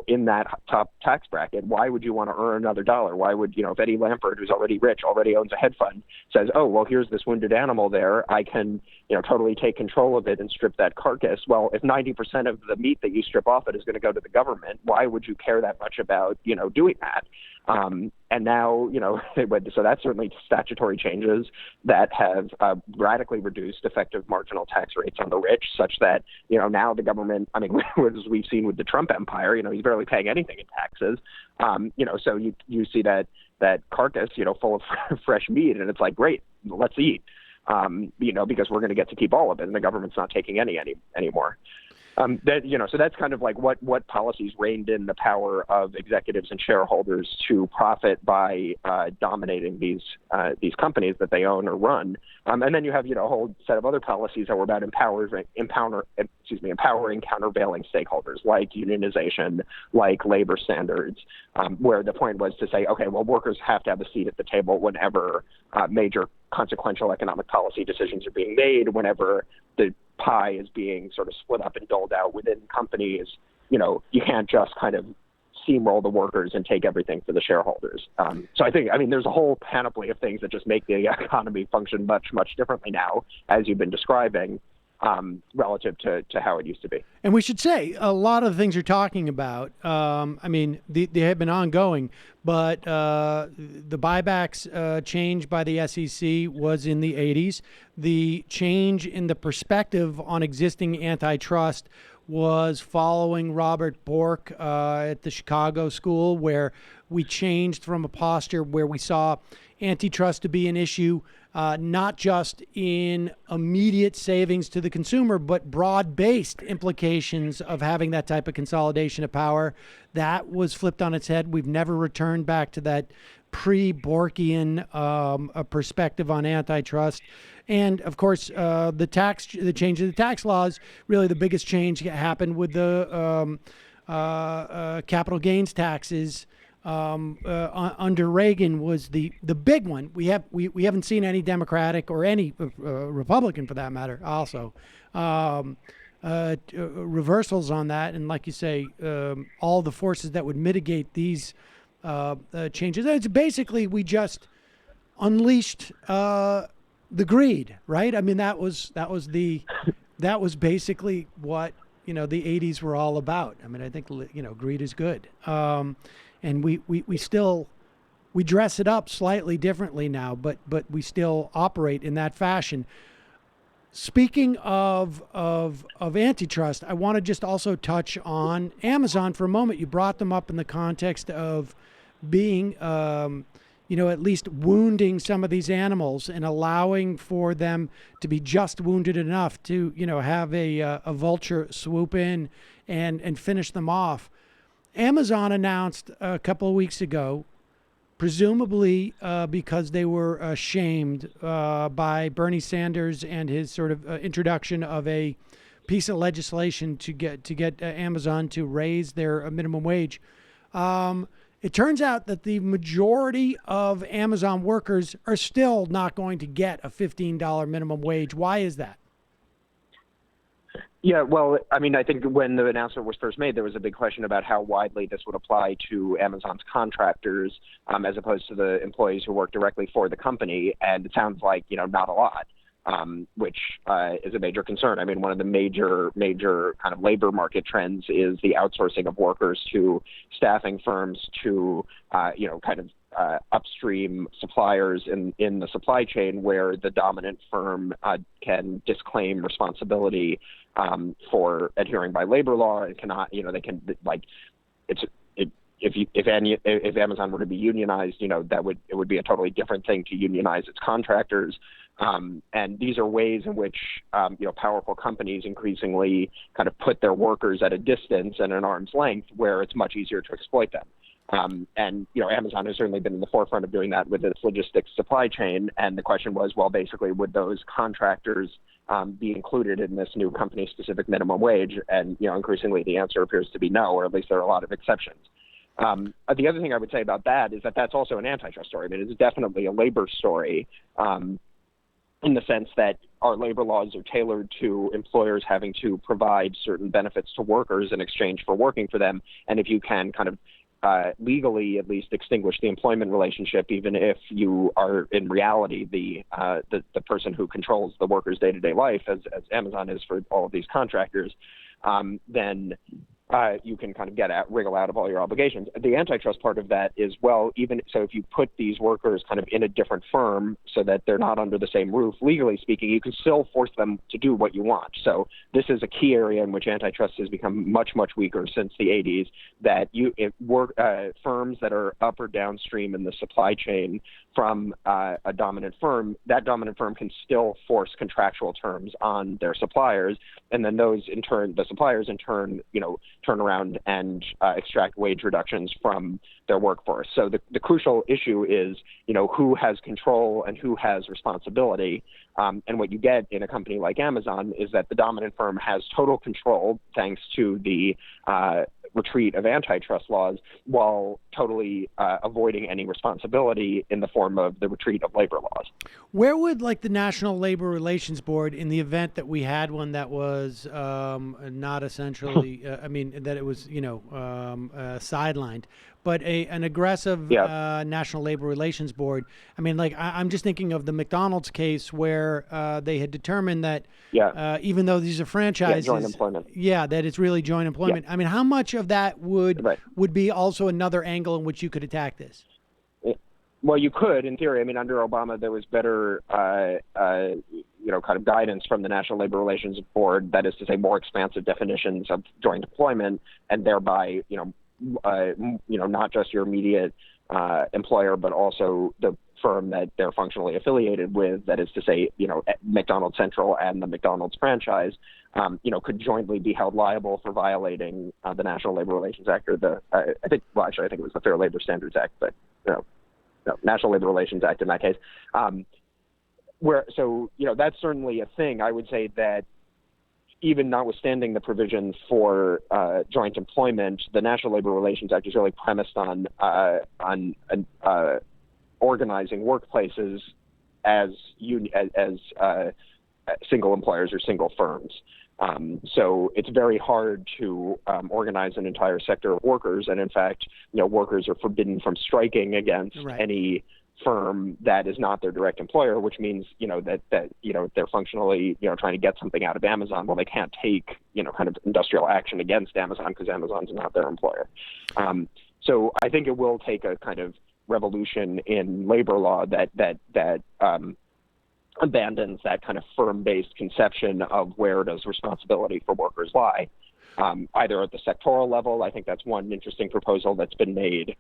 [SPEAKER 14] in that top tax bracket, why would you want to earn another dollar? Why would, if Eddie Lampert, who's already rich, already owns a hedge fund, says, oh, well, here's this wounded animal there. I can, totally take control of it and strip that carcass. Well, if 90% of the meat that you strip off it is going to go to the government, why would you care that much about, doing that? And now, so that's certainly statutory changes that have radically reduced effective marginal tax rates on the rich, such that, now the government, as we've seen with the Trump empire, he's barely paying anything in taxes. So you see that carcass, full of fresh meat, and it's like, great, let's eat, because we're going to get to keep all of it, and the government's not taking any anymore. So that's kind of like what policies reined in the power of executives and shareholders to profit by dominating these companies that they own or run. And then you have, a whole set of other policies that were about empowering countervailing stakeholders like unionization, like labor standards, where the point was to say, okay, well, workers have to have a seat at the table whenever major consequential economic policy decisions are being made, whenever the pie is being sort of split up and doled out within companies. You can't just kind of steamroll the workers and take everything for the shareholders. So I think, there's a whole panoply of things that just make the economy function much, much differently now, as you've been describing, relative to how it used to be.
[SPEAKER 6] And we should say a lot of the things you're talking about, they have been ongoing, but the buybacks change by the SEC was in the 80s. The change in the perspective on existing antitrust was following Robert Bork at the Chicago School, where we changed from a posture where we saw antitrust to be an issue not just in immediate savings to the consumer, but broad-based implications of having that type of consolidation of power. That was flipped on its head. We've never returned back to that pre-Borkian perspective on antitrust. And of course, the change of the tax laws, really the biggest change happened with the capital gains taxes under Reagan was the big one. We haven't seen any Democratic or any Republican, for that matter, also reversals on that. And like you say, all the forces that would mitigate these changes. It's basically we just unleashed the greed, right? That was basically what the 80s were all about. I think greed is good. And we still dress it up slightly differently now, but we still operate in that fashion. Speaking of antitrust, I want to just also touch on Amazon for a moment. You brought them up in the context of being, at least wounding some of these animals and allowing for them to be just wounded enough to, have a vulture swoop in and finish them off. Amazon announced a couple of weeks ago, presumably because they were shamed by Bernie Sanders and his sort of introduction of a piece of legislation to get Amazon to raise their minimum wage. It turns out that the majority of Amazon workers are still not going to get a $15 minimum wage. Why is that?
[SPEAKER 14] Yeah, well, I think when the announcement was first made, there was a big question about how widely this would apply to Amazon's contractors as opposed to the employees who work directly for the company. And it sounds like, not a lot, which is a major concern. One of the major kind of labor market trends is the outsourcing of workers to staffing firms to, upstream suppliers in the supply chain, where the dominant firm can disclaim responsibility for adhering by labor law and cannot, they can if Amazon were to be unionized, it would be a totally different thing to unionize its contractors. And these are ways in which, powerful companies increasingly kind of put their workers at a distance and an arm's length where it's much easier to exploit them. And Amazon has certainly been in the forefront of doing that with its logistics supply chain. And the question was, well, basically, would those contractors be included in this new company-specific minimum wage? And increasingly, the answer appears to be no, or at least there are a lot of exceptions. The other thing I would say about that is that that's also an antitrust story. I mean, it's definitely a labor story in the sense that our labor laws are tailored to employers having to provide certain benefits to workers in exchange for working for them. And if you can kind of legally at least extinguish the employment relationship, even if you are in reality the person who controls the worker's day-to-day life, as Amazon is for all of these contractors, then you can kind of wriggle out of all your obligations. The antitrust part of that is, well, even so, if you put these workers kind of in a different firm so that they're not under the same roof, legally speaking, you can still force them to do what you want. So this is a key area in which antitrust has become much, much weaker since the 80s, that firms that are up or downstream in the supply chain from a dominant firm, that dominant firm can still force contractual terms on their suppliers. And then those in turn, the suppliers in turn, turn around and extract wage reductions from their workforce. So the crucial issue is, who has control and who has responsibility. And what you get in a company like Amazon is that the dominant firm has total control thanks to the retreat of antitrust laws, while totally avoiding any responsibility in the form of the retreat of labor laws.
[SPEAKER 6] Where would the National Labor Relations Board, in the event that we had one that was not essentially, that it was sidelined, but an aggressive National Labor Relations Board? I'm just thinking of the McDonald's case where they had determined that even though these are franchises,
[SPEAKER 14] joint employment.
[SPEAKER 6] That it's really joint employment.
[SPEAKER 14] Yeah.
[SPEAKER 6] How much of that would be also another angle in which you could attack this?
[SPEAKER 14] Well, you could, in theory. Under Obama, there was better, kind of guidance from the National Labor Relations Board. That is to say, more expansive definitions of joint employment, and thereby, not just your immediate employer, but also the firm that they're functionally affiliated with. That is to say, McDonald's Central and the McDonald's franchise, could jointly be held liable for violating the National Labor Relations Act, or I think it was the Fair Labor Standards Act, but National Labor Relations Act in that case. That's certainly a thing. I would say that even notwithstanding the provisions for joint employment, the National Labor Relations Act is really premised on organizing workplaces as single employers or single firms. So it's very hard to organize an entire sector of workers, and in fact, workers are forbidden from striking against any firm that is not their direct employer, which means that they're functionally trying to get something out of Amazon. Well, they can't take kind of industrial action against Amazon because Amazon's not their employer. So I think it will take a kind of revolution in labor law that abandons that kind of firm-based conception of where does responsibility for workers lie. Either at the sectoral level, I think that's one interesting proposal that's been made,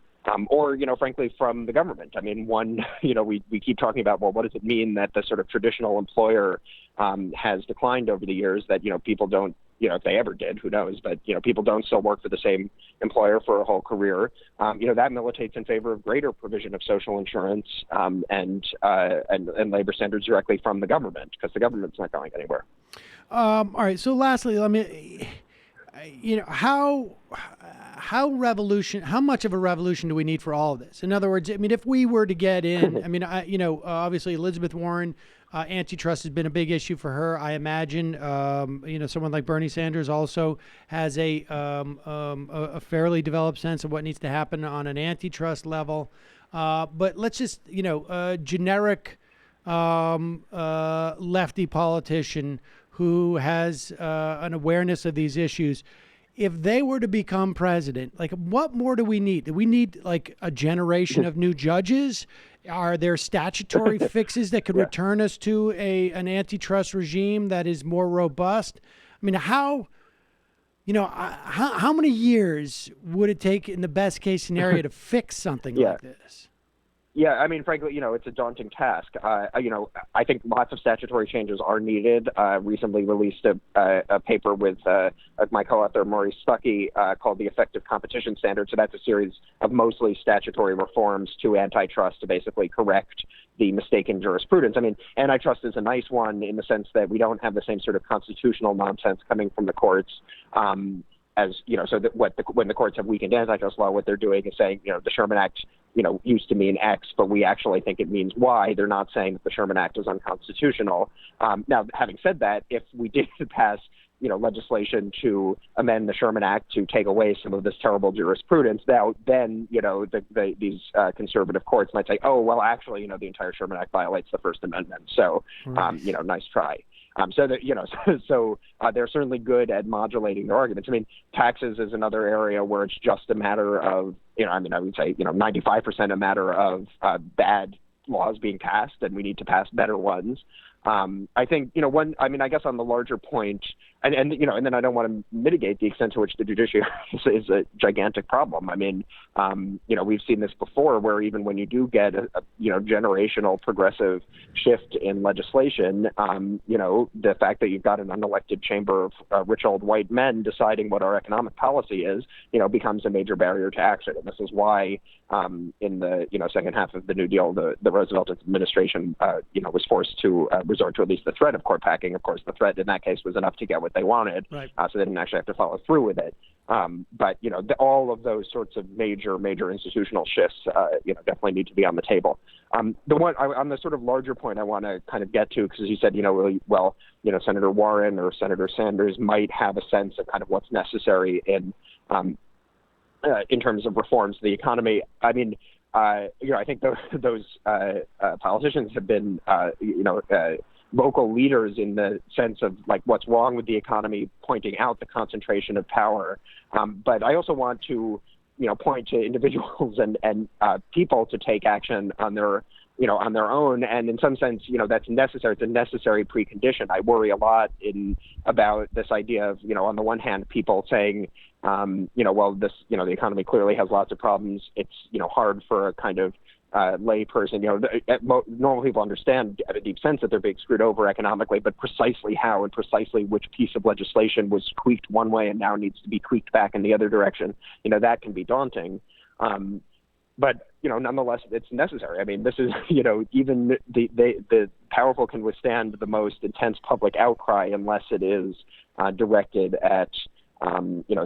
[SPEAKER 14] or, frankly, from the government. We keep talking about, well, what does it mean that the sort of traditional employer has declined over the years, that, people don't, if they ever did, who knows, but, people don't still work for the same employer for a whole career. That militates in favor of greater provision of social insurance and labor standards directly from the government, because the government's not going anywhere.
[SPEAKER 6] All right. So lastly, how much of a revolution do we need for all of this? In other words, if we were to get in, obviously Elizabeth Warren, antitrust has been a big issue for her. I imagine, someone like Bernie Sanders also has a fairly developed sense of what needs to happen on an antitrust level. But let's just, generic lefty politician who has an awareness of these issues, if they were to become president, what more do we need? Do we need a generation of new judges? Are there statutory fixes that could return us to an antitrust regime that is more robust? How many years would it take in the best case scenario to fix something like this?
[SPEAKER 14] Yeah, I mean, frankly, it's a daunting task. I think lots of statutory changes are needed. Recently released a paper with my co-author Maurice Stuckey called "The Effective Competition Standard." So that's a series of mostly statutory reforms to antitrust to basically correct the mistaken jurisprudence. I mean, antitrust is a nice one in the sense that we don't have the same sort of constitutional nonsense coming from the courts. So that when the courts have weakened antitrust law, what they're doing is saying, the Sherman Act, used to mean X, but we actually think it means Y. They're not saying that the Sherman Act is unconstitutional. Now, having said that, if we did pass, legislation to amend the Sherman Act to take away some of this terrible jurisprudence, then these conservative courts might say, oh, well, actually, the entire Sherman Act violates the First Amendment. So, nice try. They're certainly good at modulating their arguments. I mean, taxes is another area where it's just a matter of, I would say, 95% a matter of bad laws being passed, and we need to pass better ones. I think, I guess on the larger point, and then I don't want to mitigate the extent to which the judiciary is a gigantic problem. I mean, we've seen this before where even when you do get a generational progressive shift in legislation, the fact that you've got an unelected chamber of rich old white men deciding what our economic policy is, becomes a major barrier to action. And this is why in the, second half of the New Deal, the Roosevelt administration, was forced to resort to at least the threat of court packing. Of course, the threat in that case was enough to get what they wanted,
[SPEAKER 6] right.
[SPEAKER 14] So they didn't actually have to follow through with it. But all of those sorts of major institutional shifts, definitely need to be on the table. The one on the sort of larger point I want to kind of get to, because you said, Senator Warren or Senator Sanders might have a sense of kind of what's necessary in terms of reforms to the economy. I mean, I think those politicians have been, vocal leaders in the sense of like what's wrong with the economy, pointing out the concentration of power. But I also want to, point to individuals and people to take action on their own. And in some sense, that's necessary. It's a necessary precondition. I worry a lot about this idea of, on the one hand, people saying, the economy clearly has lots of problems. It's, hard for a kind of lay person, normal people understand at a deep sense that they're being screwed over economically, but precisely how and precisely which piece of legislation was tweaked one way and now needs to be tweaked back in the other direction, that can be daunting. But, nonetheless, it's necessary. I mean, this is, even the powerful can withstand the most intense public outcry unless it is directed at,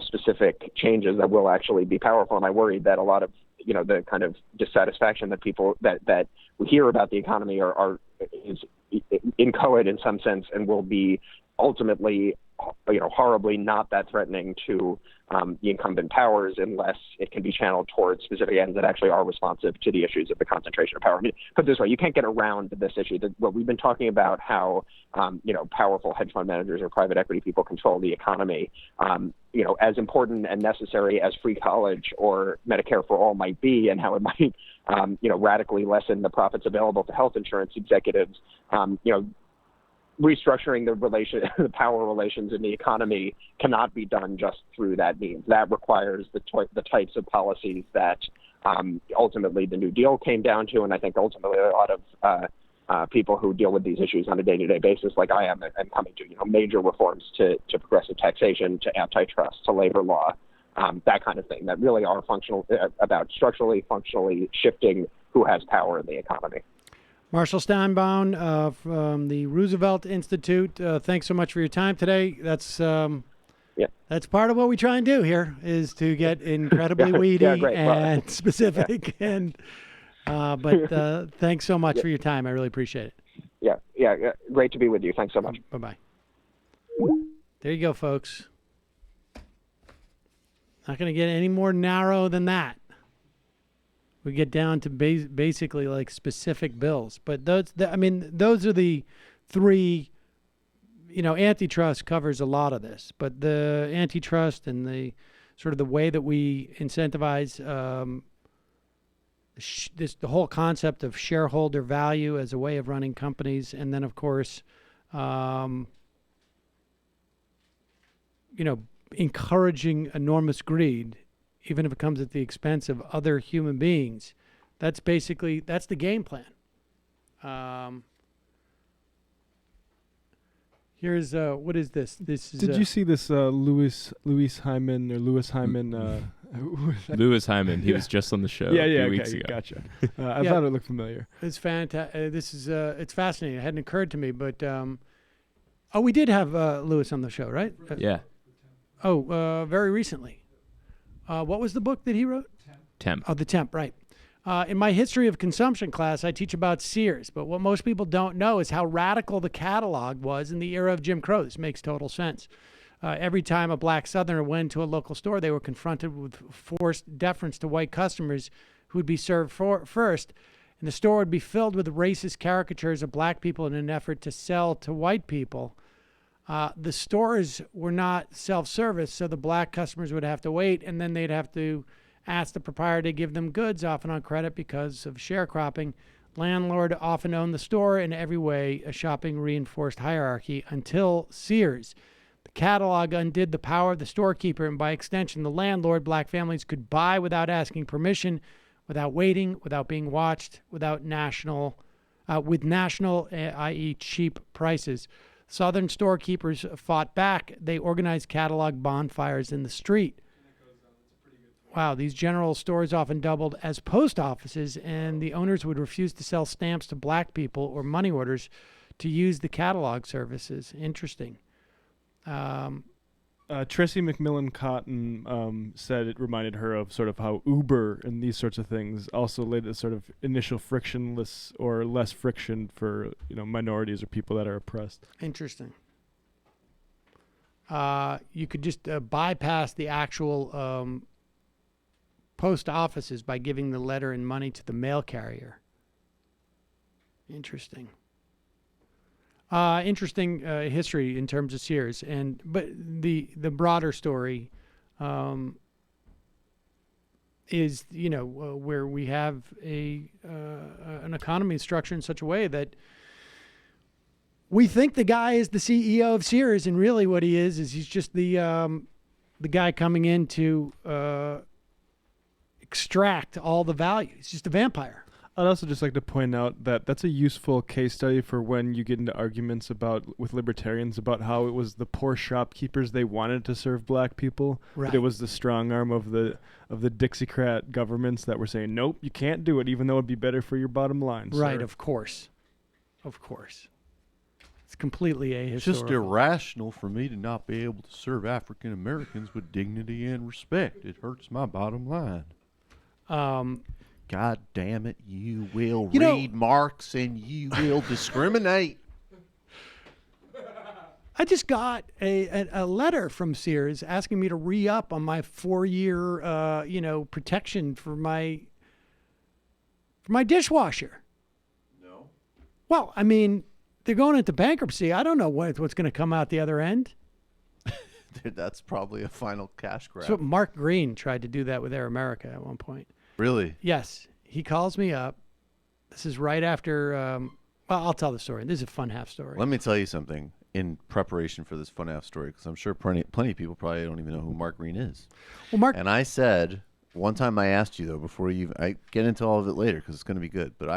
[SPEAKER 14] specific changes that will actually be powerful. And I worry that a lot of, the kind of dissatisfaction that people that we hear about the economy is inchoate in some sense and will be ultimately, horribly not that threatening to the incumbent powers unless it can be channeled towards specific ends that actually are responsive to the issues of the concentration of power. I mean, put it this way, you can't get around this issue. What we've been talking about how, powerful hedge fund managers or private equity people control the economy, as important and necessary as free college or Medicare for all might be, and how it might, radically lessen the profits available to health insurance executives, restructuring the power relations in the economy cannot be done just through that means. That requires the types of policies that ultimately the New Deal came down to, and I think ultimately a lot of people who deal with these issues on a day-to-day basis, like I am, and coming to major reforms to progressive taxation, to antitrust, to labor law, that kind of thing, that really are functional about structurally, functionally shifting who has power in the economy.
[SPEAKER 6] Marshall Steinbaum from the Roosevelt Institute. Thanks so much for your time today. That's that's part of what we try and do here, is to get incredibly weedy and specific. And but thanks so much for your time. I really appreciate it.
[SPEAKER 14] Yeah. Great to be with you. Thanks so much.
[SPEAKER 6] Bye-bye. There you go, folks. Not going to get any more narrow than that. We get down to basically like specific bills, but those are the three. Antitrust covers a lot of this, but the antitrust and the sort of the way that we incentivize the whole concept of shareholder value as a way of running companies, and then of course, encouraging enormous greed, even if it comes at the expense of other human beings, That's the game plan. Here's what is this? This is.
[SPEAKER 15] Did you see this Louis Hyman or Lewis Hyman?
[SPEAKER 11] Lewis Hyman. He was just on the show a few weeks ago.
[SPEAKER 15] Gotcha. I thought it looked familiar.
[SPEAKER 6] It's fantastic. This is it's fascinating. It hadn't occurred to me, but we did have Lewis on the show, right?
[SPEAKER 11] Yeah.
[SPEAKER 6] Very recently. What was the book that he wrote?
[SPEAKER 11] Temp.
[SPEAKER 6] Oh, The Temp, right. In my history of consumption class, I teach about Sears, but what most people don't know is how radical the catalog was in the era of Jim Crow. This makes total sense. Every time a black Southerner went to a local store, they were confronted with forced deference to white customers who would be served first, and the store would be filled with racist caricatures of black people in an effort to sell to white people. The stores were not self-service, so the black customers would have to wait, and then they'd have to ask the proprietor to give them goods, often on credit because of sharecropping. Landlord often owned the store. In every way, a shopping reinforced hierarchy until Sears. The catalog undid the power of the storekeeper, and by extension, the landlord. Black families could buy without asking permission, without waiting, without being watched, with national, i.e. cheap prices. Southern storekeepers fought back. They organized catalog bonfires in the street. Wow, these general stores often doubled as post offices, and the owners would refuse to sell stamps to black people or money orders to use the catalog services. Interesting.
[SPEAKER 15] Tracy McMillan Cotton said it reminded her of sort of how Uber and these sorts of things also laid a sort of initial frictionless or less friction for minorities or people that are oppressed.
[SPEAKER 6] Interesting. You could just bypass the actual post offices by giving the letter and money to the mail carrier. Interesting. Interesting history in terms of Sears, but the broader story is where we have an economy structured in such a way that we think the guy is the CEO of Sears, and really what he is he's just the guy coming in to extract all the value. He's just a vampire.
[SPEAKER 15] I'd also just like to point out that that's a useful case study for when you get into arguments with libertarians about how it was the poor shopkeepers they wanted to serve black people.
[SPEAKER 6] Right.
[SPEAKER 15] But it was the strong arm of the Dixiecrat governments that were saying, nope, you can't do it, even though it'd be better for your bottom line.
[SPEAKER 6] Right,
[SPEAKER 15] sir.
[SPEAKER 6] of course. It's completely ahistorical.
[SPEAKER 8] It's just irrational for me to not be able to serve African Americans with dignity and respect. It hurts my bottom line. God damn it, you will read Marx and you will discriminate.
[SPEAKER 6] I just got a letter from Sears asking me to re-up on my 4-year protection for my dishwasher.
[SPEAKER 8] No.
[SPEAKER 6] Well, I mean, they're going into bankruptcy. I don't know what's going to come out the other end.
[SPEAKER 8] Dude, that's probably a final cash grab.
[SPEAKER 6] So Mark Green tried to do that with Air America at one point.
[SPEAKER 8] Really?
[SPEAKER 6] Yes. He calls me up. This is right after, I'll tell the story. This is a fun half story.
[SPEAKER 8] Let me tell you something in preparation for this fun half story, because I'm sure plenty of people probably don't even know who Mark Green is.
[SPEAKER 6] Well,
[SPEAKER 8] and I said, one time I asked you, though, before I get into all of it later, because it's going to be good, but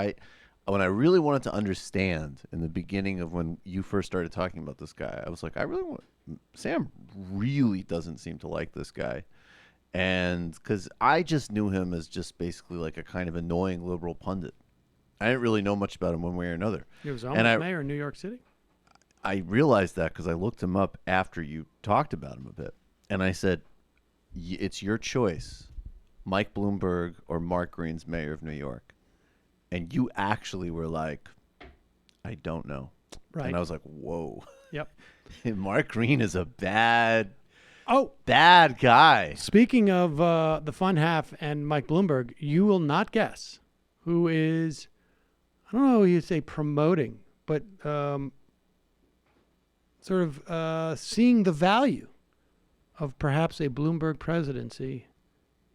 [SPEAKER 8] when I really wanted to understand in the beginning of when you first started talking about this guy, I was like, Sam really doesn't seem to like this guy. And because I just knew him as just basically like a kind of annoying liberal pundit. I didn't really know much about him one way or another.
[SPEAKER 6] He was almost mayor in New York City.
[SPEAKER 8] I realized that because I looked him up after you talked about him a bit. And I said, it's your choice, Mike Bloomberg or Mark Green's mayor of New York. And you actually were like, I don't know.
[SPEAKER 6] Right.
[SPEAKER 8] And I was like, whoa.
[SPEAKER 6] Yep.
[SPEAKER 8] Mark Green is a bad guy.
[SPEAKER 6] Speaking of the fun half and Mike Bloomberg, you will not guess who is, I don't know who you say promoting, but sort of seeing the value of perhaps a Bloomberg presidency.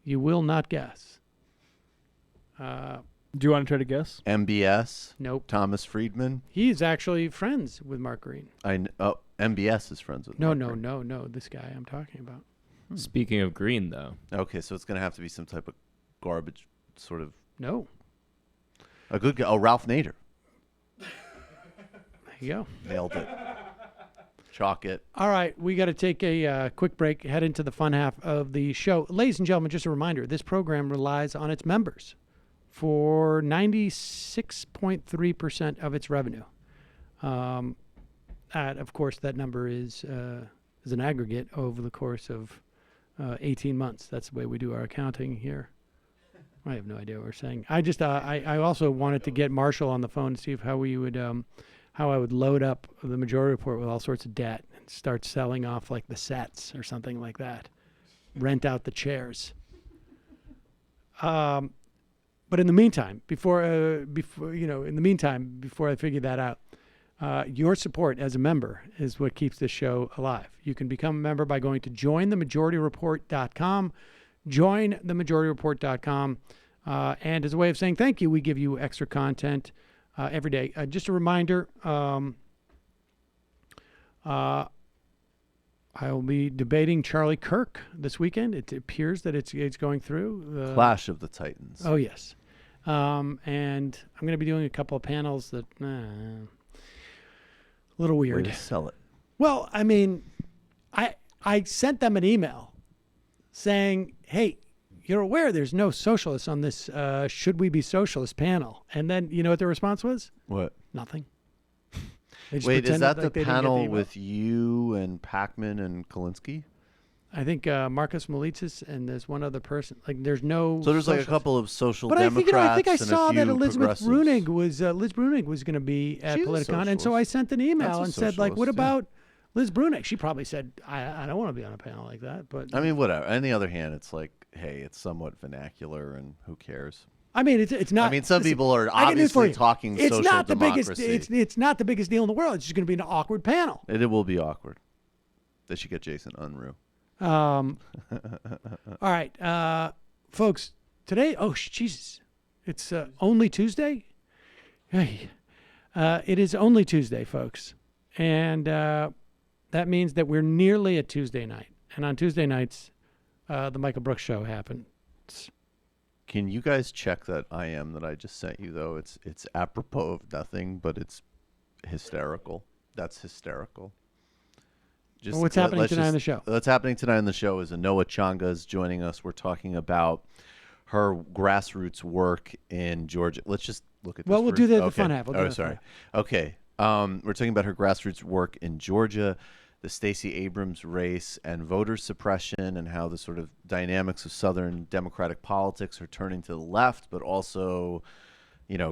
[SPEAKER 6] You will not guess.
[SPEAKER 15] Do you want to try to guess?
[SPEAKER 8] MBS?
[SPEAKER 6] Nope.
[SPEAKER 8] Thomas Friedman?
[SPEAKER 6] He's actually friends with Mark Green.
[SPEAKER 8] MBS is friends with Mark Green.
[SPEAKER 6] No. This guy I'm talking about.
[SPEAKER 11] Speaking of Green, though.
[SPEAKER 8] Okay, so it's going to have to be some type of garbage sort of...
[SPEAKER 6] No.
[SPEAKER 8] A good guy. Oh, Ralph Nader.
[SPEAKER 6] There you go.
[SPEAKER 8] Nailed it. Chalk it.
[SPEAKER 6] All right, we got to take a quick break, head into the fun half of the show. Ladies and gentlemen, just a reminder, this program relies on its members for 96.3% of its revenue. Of course, that number is an aggregate over the course of 18 months. That's the way we do our accounting here. I have no idea what we're saying. I also wanted to get Marshall on the phone to see how we would... how I would load up the Majority Report with all sorts of debt and start selling off like the sets or something like that. Rent out the chairs. But in the meantime, before I figure that out, your support as a member is what keeps this show alive. You can become a member by going to jointhemajorityreport.com. Jointhemajorityreport.com. And as a way of saying thank you, we give you extra content every day. Just a reminder, I will be debating Charlie Kirk this weekend. It appears that it's going through.
[SPEAKER 8] Clash of the Titans.
[SPEAKER 6] Oh, yes. And I'm going to be doing a couple of panels that a little weird.
[SPEAKER 8] Way to sell it.
[SPEAKER 6] Well, I mean, I sent them an email saying, hey, you're aware there's no socialists on this Should We Be Socialist panel. And then, you know what their response was?
[SPEAKER 8] What?
[SPEAKER 6] Nothing.
[SPEAKER 8] Wait, is that the panel with you and Pacman and Kalinsky?
[SPEAKER 6] I think Marcus Malitzis and there's one other person. Like, there's no...
[SPEAKER 8] So there's
[SPEAKER 6] socialists.
[SPEAKER 8] Like a couple of social
[SPEAKER 6] but
[SPEAKER 8] Democrats
[SPEAKER 6] I think I saw
[SPEAKER 8] and a few
[SPEAKER 6] that Elizabeth
[SPEAKER 8] progressives.
[SPEAKER 6] Liz Brunig was going to be at
[SPEAKER 8] She's a
[SPEAKER 6] Politicon. And so I sent an email and said, like, what
[SPEAKER 8] socialist,
[SPEAKER 6] about Liz Brunig? She probably said, I don't want to be on a panel like that. But
[SPEAKER 8] I mean, whatever. On the other hand, it's like, hey, it's somewhat vernacular, and who cares?
[SPEAKER 6] I mean, it's not.
[SPEAKER 8] I mean, some people are
[SPEAKER 6] I can do it for
[SPEAKER 8] obviously
[SPEAKER 6] you.
[SPEAKER 8] talking
[SPEAKER 6] it's
[SPEAKER 8] social
[SPEAKER 6] not the
[SPEAKER 8] democracy.
[SPEAKER 6] biggest. It's not the biggest deal in the world. It's just going to be an awkward panel.
[SPEAKER 8] It will be awkward. They should get Jason Unruh.
[SPEAKER 6] All right, folks. Today, Jesus, it's only Tuesday. Hey, it is only Tuesday, folks, and that means that we're nearly at Tuesday night. And on Tuesday nights, the Michael Brooks Show happens.
[SPEAKER 8] Can you guys check that IM that I just sent you, though? It's apropos of nothing, but it's hysterical. That's hysterical.
[SPEAKER 6] Well, what's happening tonight on the show?
[SPEAKER 8] What's happening tonight on the show is Anoa Changa is joining us. We're talking about her grassroots work in Georgia. Let's just look at this.
[SPEAKER 6] Well, we'll do the fun half.
[SPEAKER 8] Sorry. Okay. We're talking about her grassroots work in Georgia, the Stacey Abrams race, and voter suppression, and how the sort of dynamics of Southern Democratic politics are turning to the left, but also,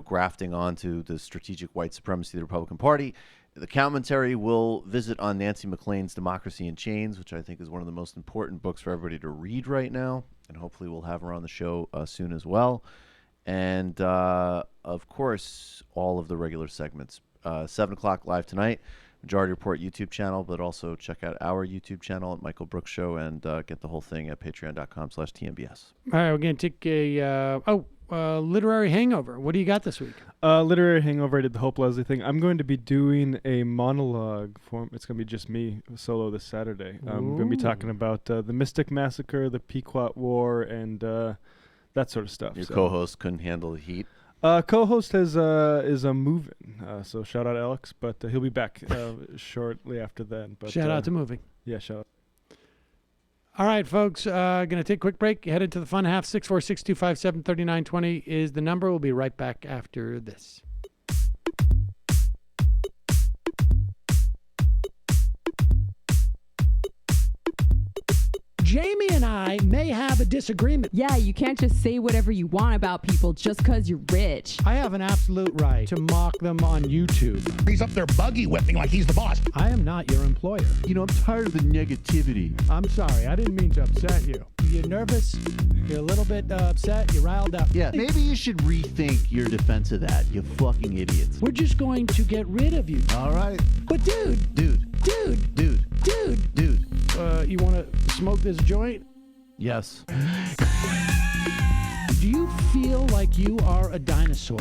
[SPEAKER 8] grafting onto the strategic white supremacy of the Republican Party. The commentary will visit on Nancy McLean's Democracy in Chains, which I think is one of the most important books for everybody to read right now, and hopefully we'll have her on the show soon as well. And, of course, all of the regular segments. 7 o'clock live tonight. Majority Report YouTube channel, but also check out our YouTube channel at Michael Brooks Show and get the whole thing at patreon.com/TMBS.
[SPEAKER 6] All right, we're going to take a literary hangover. What do you got this week?
[SPEAKER 15] Literary hangover. I did the Hope Leslie thing. I'm going to be doing a monologue form. It's going to be just me solo this Saturday. I'm going to be talking about the Mystic Massacre, the Pequot War, and that sort of stuff.
[SPEAKER 8] Your co-host couldn't handle the heat.
[SPEAKER 15] Co-host is moving, so shout out Alex, but he'll be back shortly after then. But
[SPEAKER 6] shout out to moving.
[SPEAKER 15] Yeah, shout out.
[SPEAKER 6] All right, folks, going to take a quick break. Head into the fun half. 646-257-3920 is the number. We'll be right back after this. Jamie and I may have a disagreement.
[SPEAKER 16] Yeah, you can't just say whatever you want about people just because you're rich.
[SPEAKER 6] I have an absolute right to mock them on YouTube.
[SPEAKER 17] He's up there buggy whipping like he's the boss.
[SPEAKER 6] I am not your employer.
[SPEAKER 17] I'm tired of the negativity.
[SPEAKER 6] I'm sorry. I didn't mean to upset you. You're nervous. You're a little bit upset. You're riled up.
[SPEAKER 17] Yeah, maybe you should rethink your defense of that, you fucking idiots.
[SPEAKER 6] We're just going to get rid of you.
[SPEAKER 17] All right.
[SPEAKER 6] But dude. You want to smoke this joint?
[SPEAKER 8] Yes.
[SPEAKER 6] Do you feel like you are a dinosaur?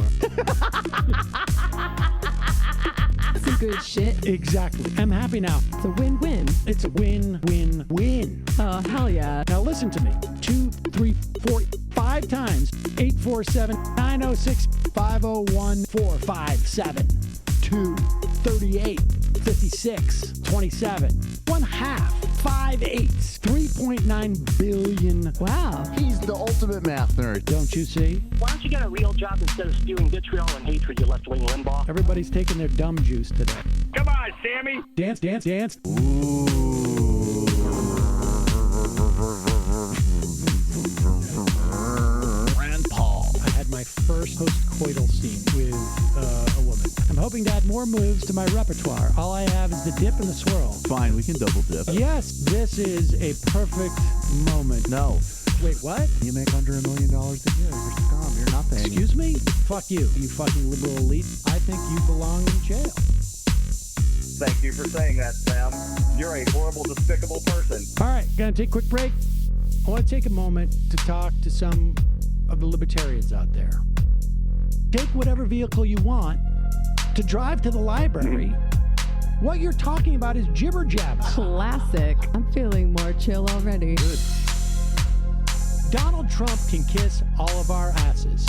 [SPEAKER 16] Some good shit.
[SPEAKER 6] Exactly. I'm happy now.
[SPEAKER 16] It's a win-win.
[SPEAKER 6] It's a win-win-win.
[SPEAKER 16] Oh, hell yeah.
[SPEAKER 6] Now listen to me. 2, 3, 4, 5 times. 847-906. 501-457-238-56-27. 1/2. 5 eighths. 3.9 billion.
[SPEAKER 16] Wow.
[SPEAKER 17] He's the ultimate math nerd.
[SPEAKER 6] Don't you see?
[SPEAKER 18] Why don't you get a real job instead of spewing vitriol and hatred, you left-wing Limbaugh?
[SPEAKER 6] Everybody's taking their dumb juice today.
[SPEAKER 18] Come on, Sammy!
[SPEAKER 6] Dance, dance, dance. Rand Paul. I had my first post-coital scene with a woman. I'm hoping to add more moves to my repertoire. All I have is the dip and the swirl.
[SPEAKER 17] Fine, we can double dip.
[SPEAKER 6] Yes, this is a perfect moment.
[SPEAKER 17] No.
[SPEAKER 6] Wait, what?
[SPEAKER 17] You make under $1 million a year. You're scum. You're nothing.
[SPEAKER 6] Excuse me? Fuck you, you fucking liberal elite. I think you belong in jail.
[SPEAKER 3] Thank you for saying that, Sam. You're a horrible, despicable person.
[SPEAKER 6] All right, gonna take a quick break. I want to take a moment to talk to some of the libertarians out there. Take whatever vehicle you want to drive to the library. What you're talking about is jibber jabber.
[SPEAKER 16] Classic. I'm feeling more chill already.
[SPEAKER 6] Good. Donald Trump can kiss all of our asses.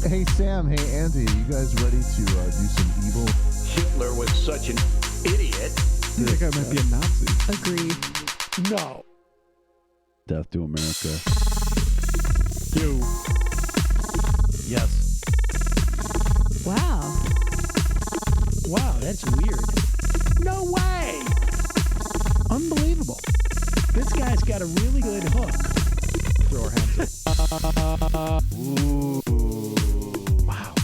[SPEAKER 17] Hey, Sam. Hey, Andy. You guys ready to do some evil?
[SPEAKER 18] Hitler was such an idiot.
[SPEAKER 17] That guy might be a Nazi.
[SPEAKER 16] Agreed.
[SPEAKER 6] No.
[SPEAKER 17] Death to America.
[SPEAKER 6] You.
[SPEAKER 17] Yes.
[SPEAKER 16] Wow.
[SPEAKER 6] Wow, that's weird. No way! Unbelievable. This guy's got a really good hook. Throw our hands up. Ooh. Wow.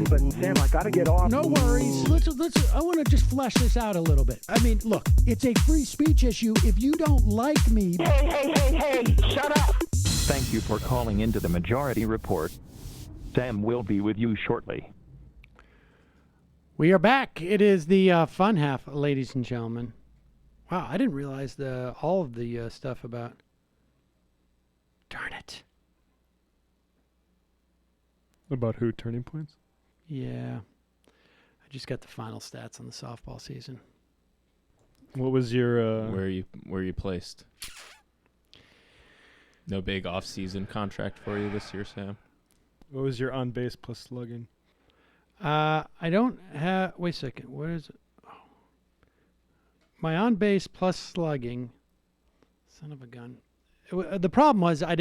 [SPEAKER 3] But Sam, I gotta get off.
[SPEAKER 6] No worries. Let's. I want to just flesh this out a little bit. I mean, look, it's a free speech issue. If you don't like me,
[SPEAKER 18] Hey, shut up!
[SPEAKER 19] Thank you for calling into the Majority Report. Sam will be with you shortly.
[SPEAKER 6] we are back. It is the fun half, ladies and gentlemen. Wow, I didn't realize all of the stuff about. Darn it.
[SPEAKER 15] About who? Turning points?
[SPEAKER 6] Yeah. I just got the final stats on the softball season.
[SPEAKER 15] What was your
[SPEAKER 11] where you placed? No big off-season contract for you this year, Sam?
[SPEAKER 15] What was your on base plus slugging?
[SPEAKER 6] I don't have. Wait a second. What is it? Oh. My on base plus slugging. Son of a gun. The problem was I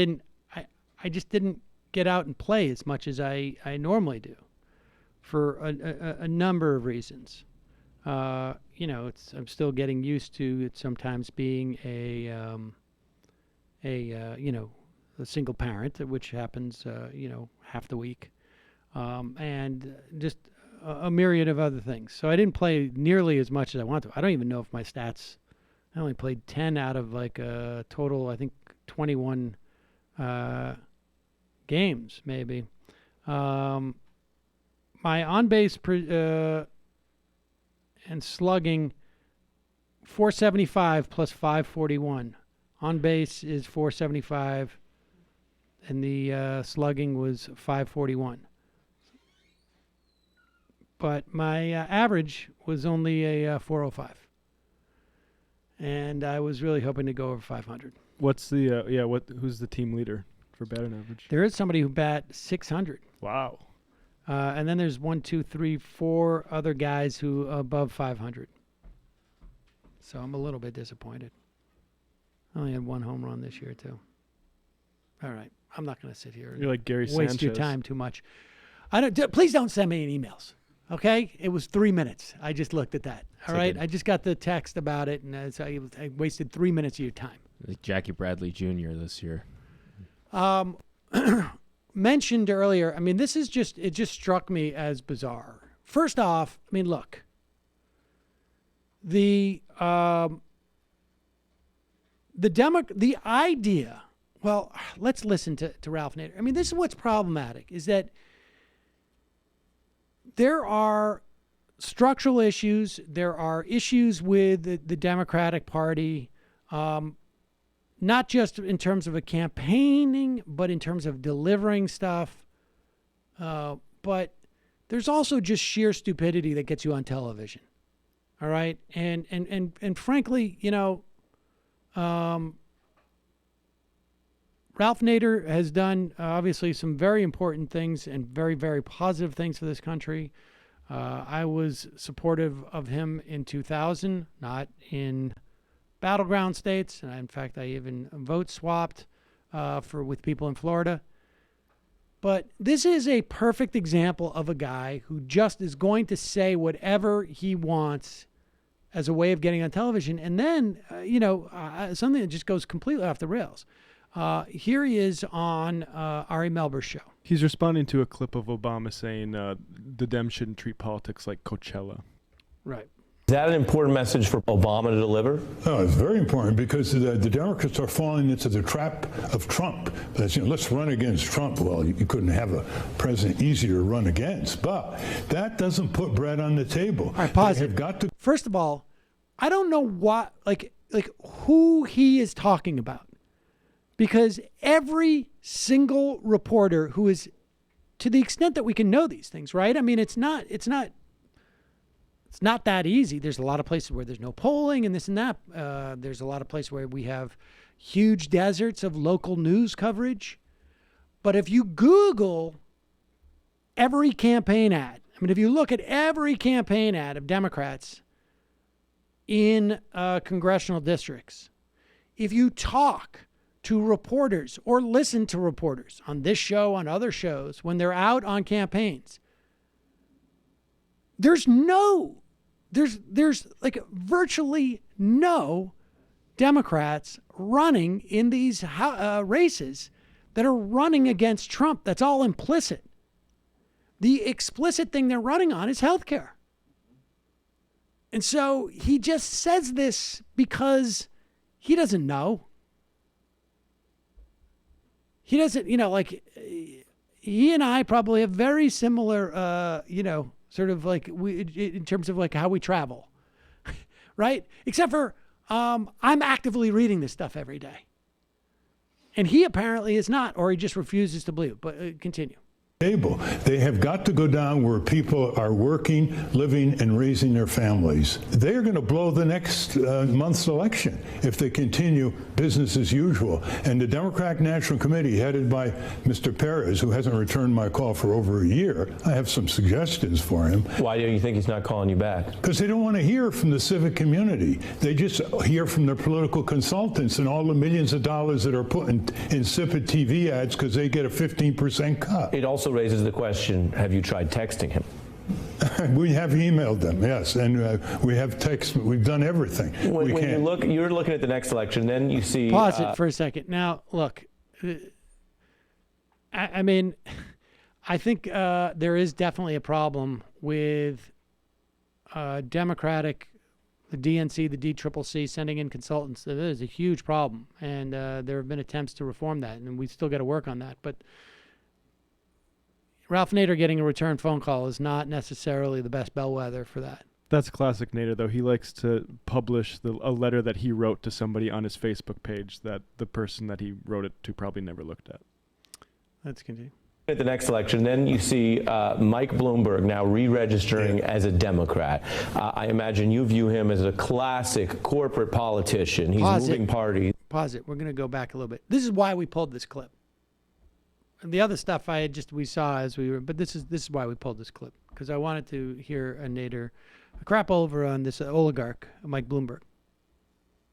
[SPEAKER 6] just didn't get out and play as much as I normally do, for a number of reasons. I'm still getting used to it sometimes being a single parent, which happens, half the week, and just a myriad of other things. So I didn't play nearly as much as I want to. I don't even know if my stats. I only played 10 out of like a total, I think, 21 games, maybe. My on base and slugging 475 plus 541. On base is 475, and the slugging was 541. But my average was only a 405, and I was really hoping to go over 500.
[SPEAKER 15] What's the who's the team leader for batting average?
[SPEAKER 6] There is somebody who bat 600.
[SPEAKER 15] Wow.
[SPEAKER 6] And then there's 1, 2, 3, 4 other guys who above 500. So I'm a little bit disappointed. I only had 1 home run this year too. All right, I'm not going to sit here.
[SPEAKER 15] You're like Gary
[SPEAKER 6] waste your
[SPEAKER 15] Sanchez.
[SPEAKER 6] time too much. Please don't send me any emails. Okay, it was 3 minutes. I just looked at that. All right, I just got the text about it, and so I wasted 3 minutes of your time.
[SPEAKER 11] Like Jackie Bradley Jr. this year.
[SPEAKER 6] Mentioned earlier, I mean, it just struck me as bizarre. First off, I mean, look, the idea, well, let's listen to Ralph Nader. I mean, this is what's problematic, is that there are structural issues, there are issues with the Democratic Party, not just in terms of a campaigning, but in terms of delivering stuff. But there's also just sheer stupidity that gets you on television. All right? And frankly, Ralph Nader has done obviously some very important things and very, very positive things for this country. I was supportive of him in 2000, not in battleground states. And in fact, I even vote swapped with people in Florida. But this is a perfect example of a guy who just is going to say whatever he wants as a way of getting on television. And then, something that just goes completely off the rails. Here he is on Ari Melber's show.
[SPEAKER 15] He's responding to a clip of Obama saying the Dems shouldn't treat politics like Coachella.
[SPEAKER 6] Right.
[SPEAKER 20] Is that an important message for Obama to deliver?
[SPEAKER 21] Oh, it's very important because the Democrats are falling into the trap of Trump. That's, let's run against Trump. Well, you couldn't have a president easier to run against, but that doesn't put bread on the table.
[SPEAKER 6] All right, pause it. First of all, I don't know what, like who he is talking about, because every single reporter who is, to the extent that we can know these things, right? I mean, it's not that easy. There's a lot of places where there's no polling and this and that. There's a lot of places where we have huge deserts of local news coverage. But if you Google every campaign ad, I mean, if you look at every campaign ad of Democrats in congressional districts, if you talk to reporters or listen to reporters on this show, on other shows, when they're out on campaigns, there's like virtually no Democrats running in these races that are running against Trump. That's all implicit. The explicit thing they're running on is healthcare. And so he just says this because he doesn't know. He doesn't, he and I probably have very similar, sort of like in terms of like how we travel, right? Except for I'm actively reading this stuff every day. And he apparently is not, or he just refuses to believe it. But continue.
[SPEAKER 21] They have got to go down where people are working, living, and raising their families. They're going to blow the next month's election if they continue business as usual. And the Democratic National Committee, headed by Mr. Perez, who hasn't returned my call for over a year, I have some suggestions for him.
[SPEAKER 20] Why do you think he's not calling you back?
[SPEAKER 21] Because they don't want to hear from the civic community. They just hear from their political consultants and all the millions of dollars that are put in insipid TV ads because they get a 15% cut.
[SPEAKER 20] It also raises the question, have you tried texting him?
[SPEAKER 21] We have emailed them, yes, and we have text. We've done everything.
[SPEAKER 20] When you're looking at the next election, then you see.
[SPEAKER 6] Pause it for a second. Now, look, I mean, I think there is definitely a problem with Democratic, the DNC, the DCCC sending in consultants. That is a huge problem, and there have been attempts to reform that, and we still got to work on that. But Ralph Nader getting a return phone call is not necessarily the best bellwether for that.
[SPEAKER 15] That's classic Nader, though. He likes to publish a letter that he wrote to somebody on his Facebook page that the person that he wrote it to probably never looked at.
[SPEAKER 6] Let's continue.
[SPEAKER 20] At the next election, then you see Mike Bloomberg now re-registering as a Democrat. I imagine you view him as a classic corporate politician. He's moving parties.
[SPEAKER 6] Pause it. We're going to go back a little bit. This is why we pulled this clip. And the other stuff we saw as we were, but this is why we pulled this clip, because I wanted to hear a Nader crap over on this oligarch, Mike Bloomberg.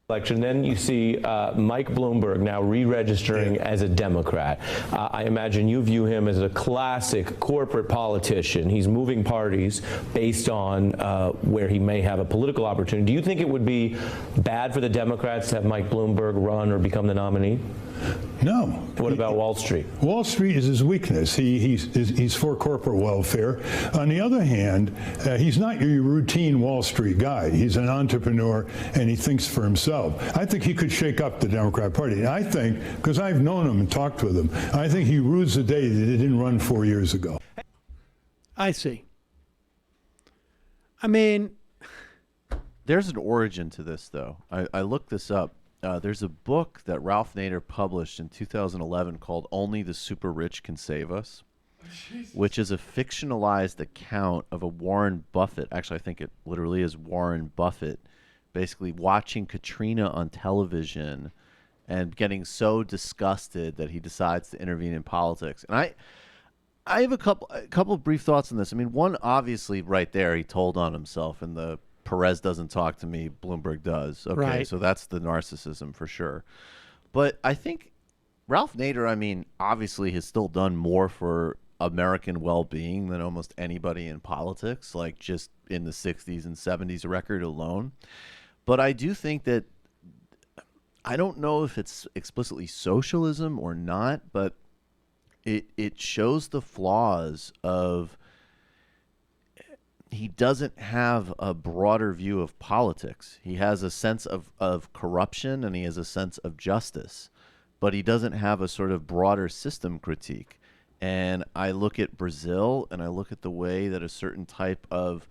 [SPEAKER 20] Election, then you see Mike Bloomberg now re-registering as a Democrat. I imagine you view him as a classic corporate politician. He's moving parties based on where he may have a political opportunity. Do you think it would be bad for the Democrats to have Mike Bloomberg run or become the nominee?
[SPEAKER 21] No.
[SPEAKER 20] What about Wall Street?
[SPEAKER 21] Wall Street is his weakness. He's for corporate welfare. On the other hand, he's not your routine Wall Street guy. He's an entrepreneur, and he thinks for himself. I think he could shake up the Democrat Party. And I think, because I've known him and talked with him, I think he rues the day that he didn't run 4 years ago.
[SPEAKER 6] I see. I mean,
[SPEAKER 8] there's an origin to this, though. I looked this up. There's a book that Ralph Nader published in 2011 called Only the Super Rich Can Save Us, which is a fictionalized account of a Warren Buffett. Actually, I think it literally is Warren Buffett basically watching Katrina on television and getting so disgusted that he decides to intervene in politics. And I have a couple of brief thoughts on this. I mean, one, obviously, right there, he told on himself, and the Perez doesn't talk to me, Bloomberg does. Okay,
[SPEAKER 6] Right.
[SPEAKER 8] so that's the narcissism for sure. But I think Ralph Nader, I mean, obviously has still done more for American well-being than almost anybody in politics, like just in the 60s and 70s record alone. But I do think that, I don't know if it's explicitly socialism or not, but it shows the flaws of, he doesn't have a broader view of politics. He has a sense of corruption, and he has a sense of justice, but he doesn't have a sort of broader system critique. And I look at Brazil, and I look at the way that a certain type of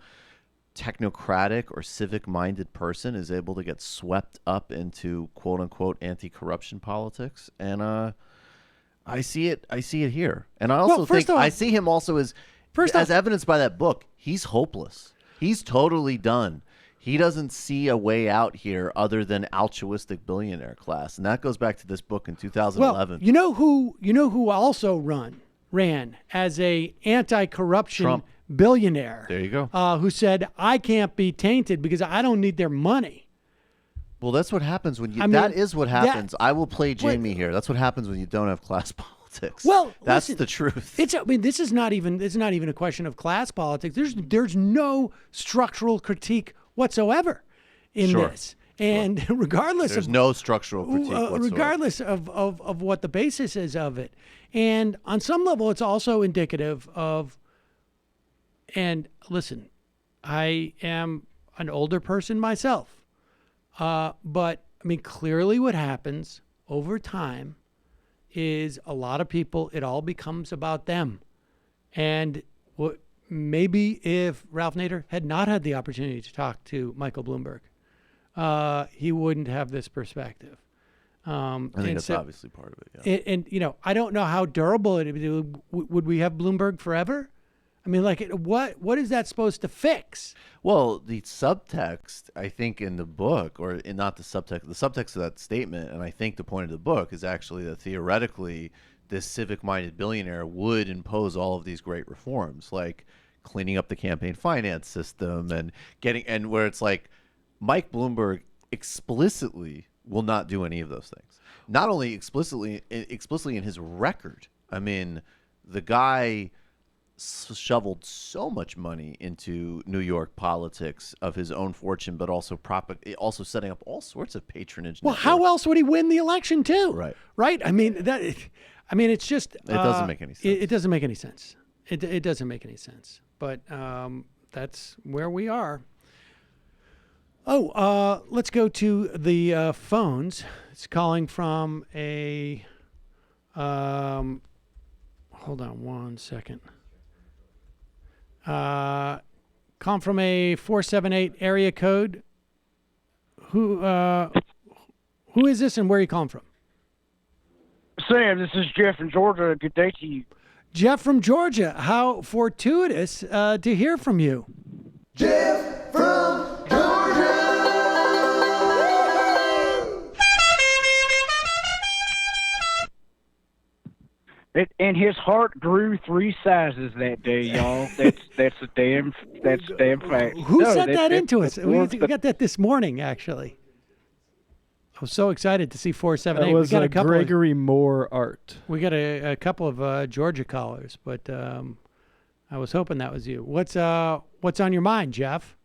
[SPEAKER 8] technocratic or civic-minded person is able to get swept up into quote-unquote anti-corruption politics, and I see it here. And I also think I see him also as evidenced by that book. He's hopeless. He's totally done. He doesn't see a way out here other than altruistic billionaire class, and that goes back to this book in 2011.
[SPEAKER 6] Well, you know who also ran as a anti-corruption
[SPEAKER 8] Trump.
[SPEAKER 6] billionaire.
[SPEAKER 8] There you go.
[SPEAKER 6] Who said, I can't be tainted because I don't need their money.
[SPEAKER 8] Well, that's what happens when you.
[SPEAKER 6] I
[SPEAKER 8] Is what happens. I will play Jamie here. That's what happens when you don't have class politics.
[SPEAKER 6] Well,
[SPEAKER 8] that's
[SPEAKER 6] listen,
[SPEAKER 8] the truth.
[SPEAKER 6] This is not even a question of class politics. There's no structural critique whatsoever in this. And regardless
[SPEAKER 8] There's no structural critique whatsoever.
[SPEAKER 6] Regardless of what the basis is of it. And on some level, it's also indicative of, and listen, I am an older person myself, but I mean, clearly what happens over time is a lot of people, it all becomes about them. And maybe if Ralph Nader had not had the opportunity to talk to Michael Bloomberg, he wouldn't have this perspective.
[SPEAKER 8] I think that's obviously part of it. Yeah.
[SPEAKER 6] And you know, I don't know how durable it would. Would we have Bloomberg forever? I mean, like, what is that supposed to fix?
[SPEAKER 8] Well, the subtext, I think, in the book, or not the subtext of that statement, and I think the point of the book is actually that theoretically, this civic-minded billionaire would impose all of these great reforms, like cleaning up the campaign finance system and where it's like Mike Bloomberg explicitly will not do any of those things. Not only explicitly in his record. I mean, the guy shoveled so much money into New York politics of his own fortune, but also setting up all sorts of patronage.
[SPEAKER 6] Well, how else would he win the election too?
[SPEAKER 8] Right.
[SPEAKER 6] Right. I mean, it's just
[SPEAKER 8] it doesn't make any sense.
[SPEAKER 6] It doesn't make any sense. It doesn't make any sense. But that's where we are. Oh, let's go to the phones. It's calling from a. Hold on one second. Calling from a 478 area code. Who is this and where are you calling from?
[SPEAKER 2] Sam, this is Jeff from Georgia. Good day to you.
[SPEAKER 6] Jeff from Georgia. How fortuitous to hear from you.
[SPEAKER 22] Jeff from Georgia.
[SPEAKER 2] And his heart grew 3 sizes that day, y'all. That's a damn fact.
[SPEAKER 6] Who sent that into us? We got that this morning, actually. I was so excited to see 478.
[SPEAKER 15] That was
[SPEAKER 6] we got a couple
[SPEAKER 15] Gregory Moore art.
[SPEAKER 6] We got a couple of Georgia callers, but I was hoping that was you. What's on your mind, Jeff?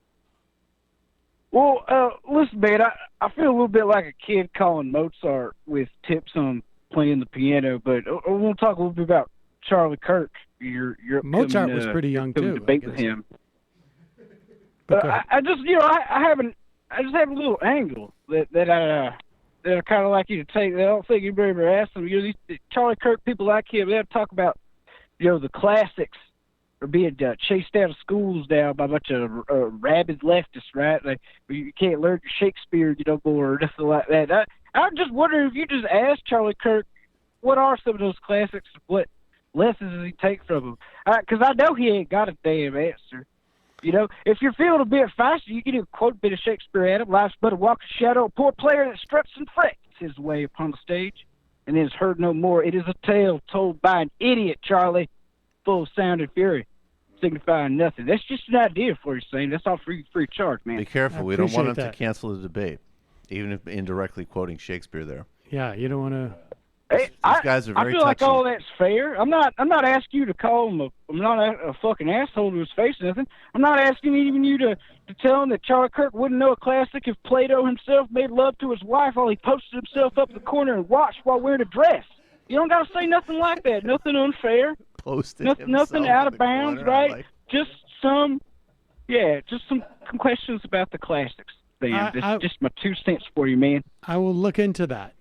[SPEAKER 2] Well, listen, man, I feel a little bit like a kid calling Mozart with tips on playing the piano, but I want to talk a little bit about Charlie Kirk. Your
[SPEAKER 6] Mozart was pretty young too.
[SPEAKER 2] Debate with him. But I just, I just have a little angle that I kind of like you to take. I don't think anybody ever asked them. These Charlie Kirk people like him, they talk about, the classics are being chased out of schools now by a bunch of rabid leftists, right? Like, you can't learn Shakespeare, more, or nothing like that. I just wonder if you just ask Charlie Kirk, what are some of those classics? What lessons does he take from them? Because I know he ain't got a damn answer. If you're feeling a bit feisty, you can even quote a bit of Shakespeare at him. Life's but a walk of shadow, a poor player that struts and frets. his way upon the stage, and is heard no more. It is a tale told by an idiot, Charlie, full of sound and fury, signifying nothing. That's just an idea for you, Sam. That's all free charge, man.
[SPEAKER 8] Be careful. We don't want him to cancel the debate, even if indirectly quoting Shakespeare there.
[SPEAKER 6] Yeah, you don't want to.
[SPEAKER 2] Hey,
[SPEAKER 8] These guys are very
[SPEAKER 2] I feel like
[SPEAKER 8] touchy.
[SPEAKER 2] all that's fair. I'm not asking you to call him I'm not a fucking asshole to his face or nothing. I'm not asking even you to tell him that Charlie Kirk wouldn't know a classic if Plato himself made love to his wife while he posted himself up in the corner and watched while wearing a dress. You don't got to say nothing like that. Nothing unfair.
[SPEAKER 8] Posted
[SPEAKER 2] nothing out of bounds,
[SPEAKER 8] corner,
[SPEAKER 2] right?
[SPEAKER 8] like...
[SPEAKER 2] Just some questions about the classics. Just my 2 cents for you, man.
[SPEAKER 6] I will look into that.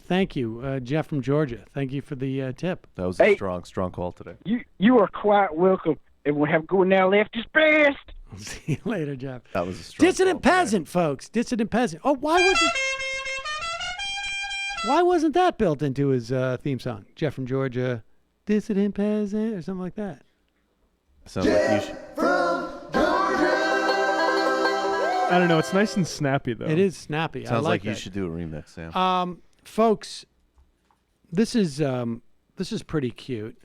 [SPEAKER 6] Thank you, Jeff from Georgia. Thank you for the tip.
[SPEAKER 8] That was a strong call today.
[SPEAKER 2] You are quite welcome. Everyone have a good one now. Left is best.
[SPEAKER 6] See you later, Jeff.
[SPEAKER 8] That was a strong
[SPEAKER 6] Dissident Peasant, folks. Dissident Peasant. Oh, why wasn't that built into his theme song? Jeff from Georgia, Dissident Peasant, or something like that.
[SPEAKER 8] Sounds like you should.
[SPEAKER 15] I don't know. It's nice and snappy, though.
[SPEAKER 6] It is snappy.
[SPEAKER 8] Sounds
[SPEAKER 6] I like
[SPEAKER 8] you
[SPEAKER 6] that.
[SPEAKER 8] should do a remix, Sam.
[SPEAKER 6] Folks, this is pretty cute.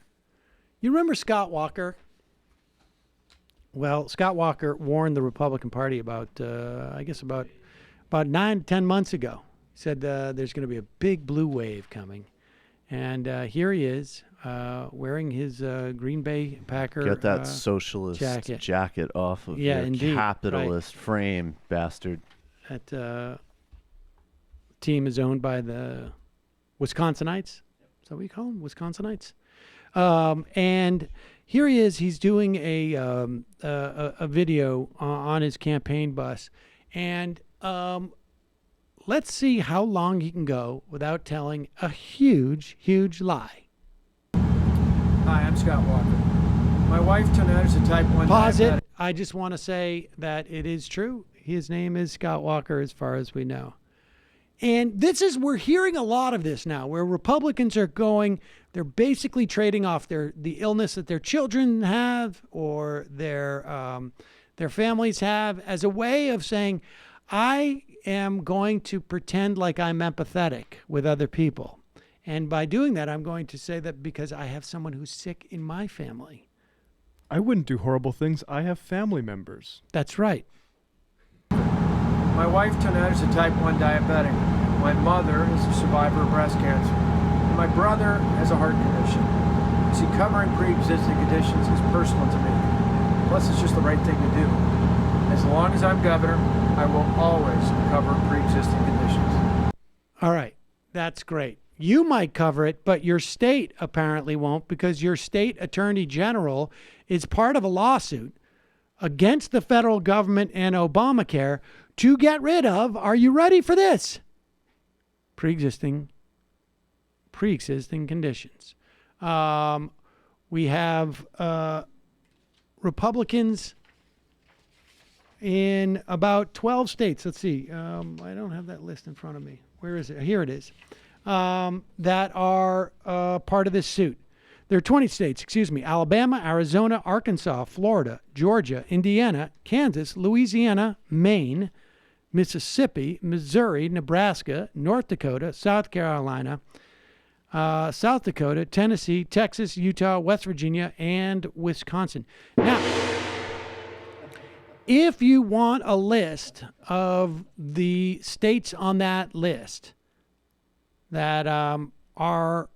[SPEAKER 6] You remember Scott Walker? Well, Scott Walker warned the Republican Party about 9-10 months ago. He said there's going to be a big blue wave coming, and here he is wearing his Green Bay Packer.
[SPEAKER 8] Get that socialist jacket off of your capitalist frame, bastard.
[SPEAKER 6] That team is owned by the Wisconsinites. Is that what you call them? Wisconsinites? And here he is. He's doing a video on his campaign bus. And let's see how long he can go without telling a huge, huge lie.
[SPEAKER 1] Hi, I'm Scott Walker. My wife turned out as a type 1
[SPEAKER 6] Pause
[SPEAKER 1] diabetic.
[SPEAKER 6] it. I just want to say that it is true. His name is Scott Walker, as far as we know. And we're hearing a lot of this now, where Republicans are going, they're basically trading off the illness that their children have or their families have as a way of saying, I am going to pretend like I'm empathetic with other people. And by doing that, I'm going to say that because I have someone who's sick in my family.
[SPEAKER 15] I wouldn't do horrible things. I have family members.
[SPEAKER 6] That's right.
[SPEAKER 1] My wife turned out as a type 1 diabetic. My mother is a survivor of breast cancer. And my brother has a heart condition. See, covering pre-existing conditions is personal to me. Plus, it's just the right thing to do. As long as I'm governor, I will always cover pre-existing conditions.
[SPEAKER 6] All right. That's great. You might cover it, but your state apparently won't, because your state attorney general is part of a lawsuit against the federal government and Obamacare to get rid of, are you ready for this? Pre-existing conditions. We have Republicans in about 12 states. Let's see. I don't have that list in front of me. Where is it? Here it is. That are part of this suit. There are 20 states, Alabama, Arizona, Arkansas, Florida, Georgia, Indiana, Kansas, Louisiana, Maine, Mississippi, Missouri, Nebraska, North Dakota, South Carolina, South Dakota, Tennessee, Texas, Utah, West Virginia, and Wisconsin. Now, if you want a list of the states on that list that are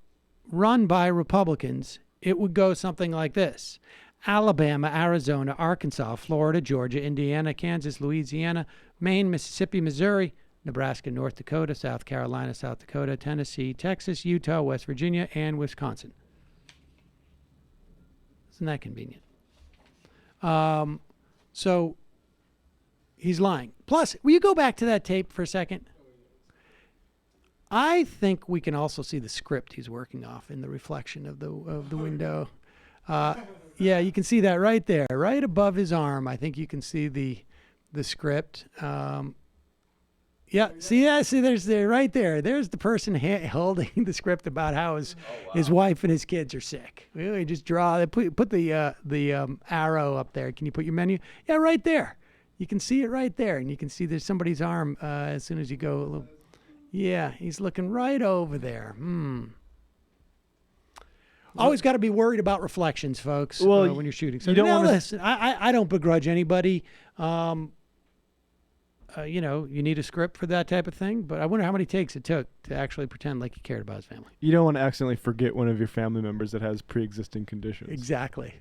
[SPEAKER 6] run by Republicans, it would go something like this: Alabama, Arizona, Arkansas, Florida, Georgia, Indiana, Kansas, Louisiana, Maine, Mississippi, Missouri, Nebraska, North Dakota, South Carolina, South Dakota, Tennessee, Texas, Utah, West Virginia, and Wisconsin. Isn't that convenient? So he's lying. Plus, will you go back to that tape for a second? I think we can also see the script he's working off in the reflection of the window. Yeah, you can see that right there, right above his arm. I think you can see the script. See, there's right there. There's the person holding the script about how his wife and his kids are sick. Really, just draw. Put the arrow up there. Can you put your menu? Yeah, right there. You can see it right there, and you can see there's somebody's arm as soon as you go a little. Yeah, he's looking right over there. Always got to be worried about reflections, folks, when you're shooting. So
[SPEAKER 15] you don't
[SPEAKER 6] now
[SPEAKER 15] wanna...
[SPEAKER 6] listen, I don't begrudge anybody. You know, you need a script for that type of thing, but I wonder how many takes it took to actually pretend like you cared about his family.
[SPEAKER 15] You don't want to accidentally forget one of your family members that has pre-existing conditions.
[SPEAKER 6] Exactly.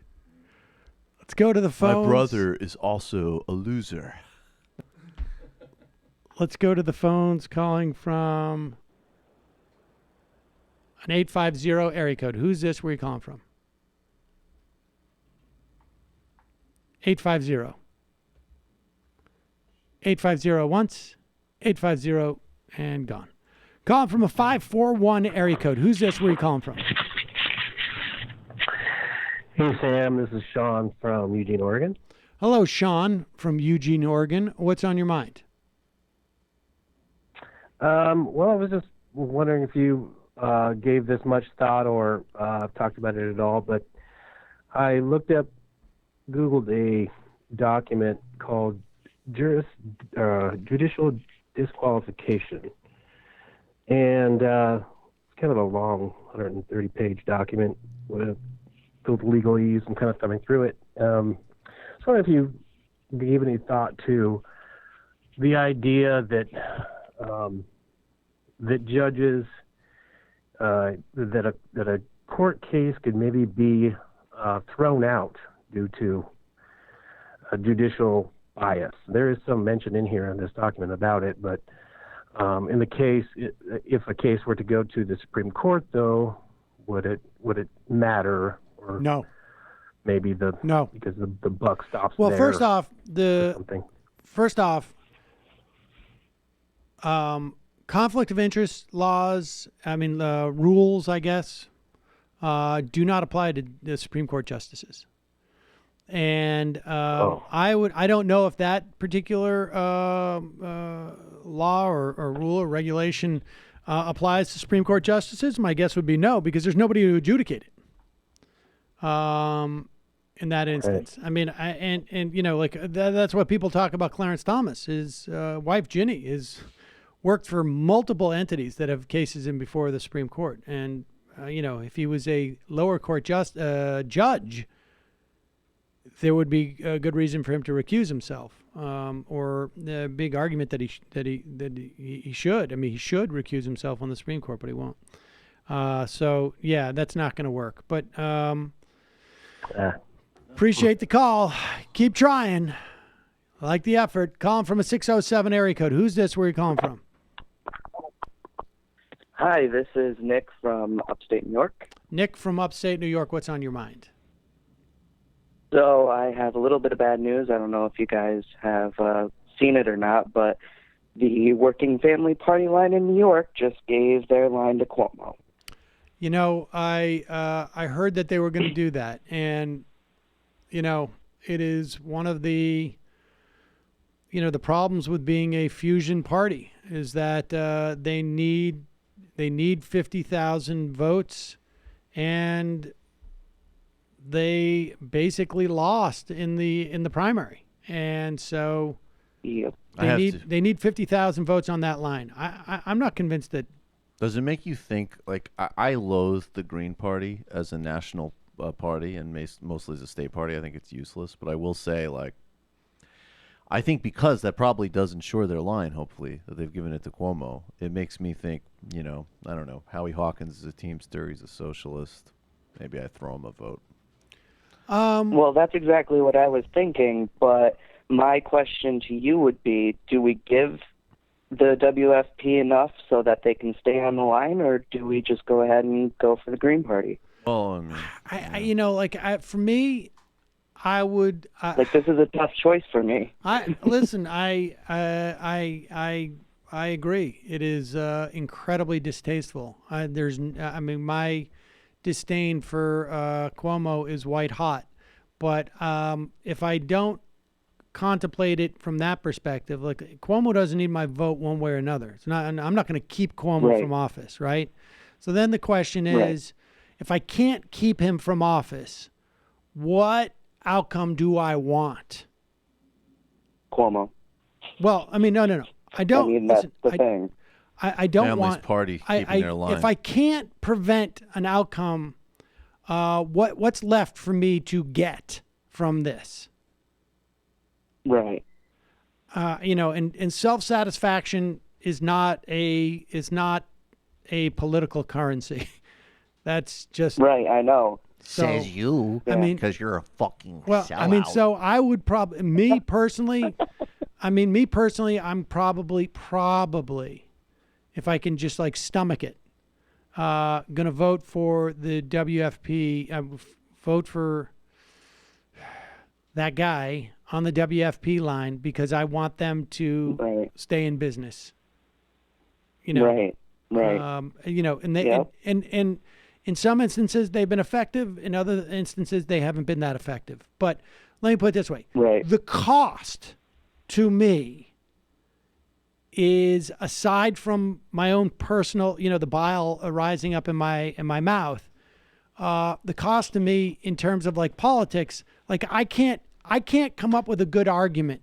[SPEAKER 6] Let's go to the phones.
[SPEAKER 8] My brother is also a loser.
[SPEAKER 6] Let's go to the phones calling from an 850 area code. Who's this? Where are you calling from? 850. 850 once, 850 and gone. Calling from a 541 area code. Who's this? Where are you calling from?
[SPEAKER 4] Hey, Sam. This is Sean from Eugene, Oregon.
[SPEAKER 6] Hello, Sean from Eugene, Oregon. What's on your mind?
[SPEAKER 4] Well, I was just wondering if you gave this much thought or talked about it at all, but I Googled a document called judicial disqualification, and it's kind of a long 130-page document with the legalese and kind of thumbing through it. I was wondering if you gave any thought to the idea that that judges that a court case could maybe be thrown out due to a judicial bias. There is some mention in here in this document about it, but in the case, if a case were to go to the Supreme Court, though, would it matter? Or
[SPEAKER 6] no.
[SPEAKER 4] Maybe because the buck stops there.
[SPEAKER 6] Well, first off, conflict of interest laws, rules, I guess, do not apply to the Supreme Court justices. And I don't know if that particular law or rule or regulation applies to Supreme Court justices. My guess would be no, because there's nobody to adjudicate it. In that instance, right. That's what people talk about. Clarence Thomas, his wife Ginny, is worked for multiple entities that have cases in before the Supreme Court, and if he was a lower court judge, there would be a good reason for him to recuse himself, or the big argument that he should. I mean, he should recuse himself on the Supreme Court, but he won't. So yeah, that's not going to work. But appreciate the call. Keep trying. I like the effort. Calling from a 607 area code. Who's this? Where are you calling from?
[SPEAKER 5] Hi, this is Nick from upstate New York.
[SPEAKER 6] Nick from upstate New York. What's on your mind?
[SPEAKER 5] So I have a little bit of bad news. I don't know if you guys have seen it or not, but the Working Family Party line in New York just gave their line to Cuomo.
[SPEAKER 6] I heard that they were going to do that, and it is one of the the problems with being a fusion party is that they need 50,000 votes, and they basically lost in the primary, and so they need 50,000 votes on that line. I'm not convinced that.
[SPEAKER 8] Does it make you think, like, I loathe the Green Party as a national party and mostly as a state party. I think it's useless. But I will say, like, I think because that probably does ensure their line, hopefully, that they've given it to Cuomo, it makes me think, I don't know, Howie Hawkins is a Teamster, he's a socialist. Maybe I throw him a vote.
[SPEAKER 5] Well, that's exactly what I was thinking, but my question to you would be, do we give the WFP enough so that they can stay on the line, or do we just go ahead and go for the Green Party?
[SPEAKER 8] Well,
[SPEAKER 6] for me, I would
[SPEAKER 5] this is a tough choice for me.
[SPEAKER 6] I agree. It is incredibly distasteful. My disdain for Cuomo is white hot, but if I don't contemplate it from that perspective, like, Cuomo doesn't need my vote one way or another. It's not. I'm not going to keep Cuomo from office, right? So then the question is, if I can't keep him from office, what outcome do I want?
[SPEAKER 5] Cuomo.
[SPEAKER 6] Well, no. I don't.
[SPEAKER 5] That's the thing.
[SPEAKER 6] I don't
[SPEAKER 8] Family's
[SPEAKER 6] want
[SPEAKER 8] party keeping their line.
[SPEAKER 6] If I can't prevent an outcome, what's left for me to get from this?
[SPEAKER 5] Right.
[SPEAKER 6] And self-satisfaction is not a political currency. That's just
[SPEAKER 5] right. I know.
[SPEAKER 6] So,
[SPEAKER 8] Says you.
[SPEAKER 6] I mean,
[SPEAKER 8] because you're a fucking
[SPEAKER 6] well,
[SPEAKER 8] sellout.
[SPEAKER 6] I mean, so I would probably, me personally, I'm probably, if I can just like stomach it, gonna vote for the WFP. Vote for that guy on the WFP line because I want them to stay in business.
[SPEAKER 5] Right.
[SPEAKER 6] And they and in some instances they've been effective. In other instances they haven't been that effective. But let me put it this way: the cost to me is, aside from my own personal, the bile rising up in my mouth, the cost to me in terms of like politics, like I can't come up with a good argument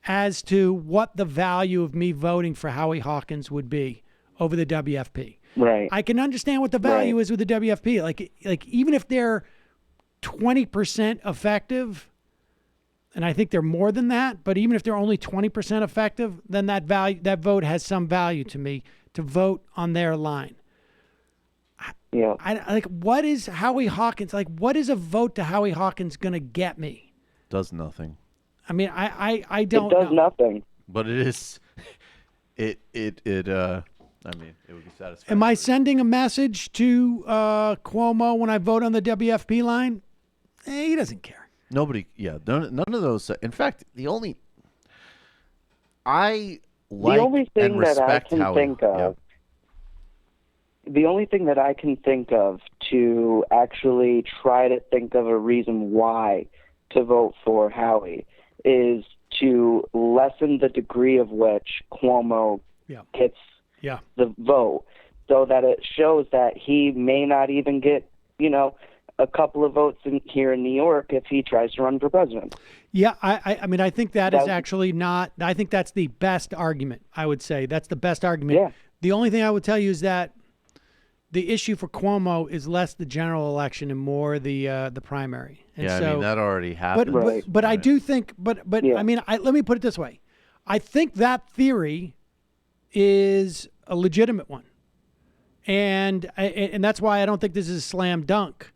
[SPEAKER 6] as to what the value of me voting for Howie Hawkins would be over the WFP.
[SPEAKER 5] Right.
[SPEAKER 6] I can understand what the value is with the WFP. Like even if they're 20% effective, and I think they're more than that, but even if they're only 20% effective, then that vote has some value to me to vote on their line.
[SPEAKER 5] Yeah.
[SPEAKER 6] What is Howie Hawkins, what is a vote to Howie Hawkins going to get me?
[SPEAKER 8] Does nothing.
[SPEAKER 6] I mean, I don't
[SPEAKER 5] know. It does nothing.
[SPEAKER 8] But it is, I mean, it would be satisfying.
[SPEAKER 6] Am I sending a message to Cuomo when I vote on the WFP line? He doesn't care.
[SPEAKER 8] Nobody, none of those. In fact, the only thing
[SPEAKER 5] that I can think of, the only thing that I can think of to actually try to think of a reason why to vote for Howie is to lessen the degree of which Cuomo gets the vote, so that it shows that he may not even get, a couple of votes here in New York if he tries to run for president.
[SPEAKER 6] Yeah, I mean, I think that is actually not. I think that's the best argument. I would say that's the best argument.
[SPEAKER 5] Yeah.
[SPEAKER 6] The only thing I would tell you is that the issue for Cuomo is less the general election and more the primary. And
[SPEAKER 8] I
[SPEAKER 6] so,
[SPEAKER 8] mean, that already happened.
[SPEAKER 6] But I do think. I mean, let me put it this way: I think that theory is a legitimate one, and that's why I don't think this is a slam dunk.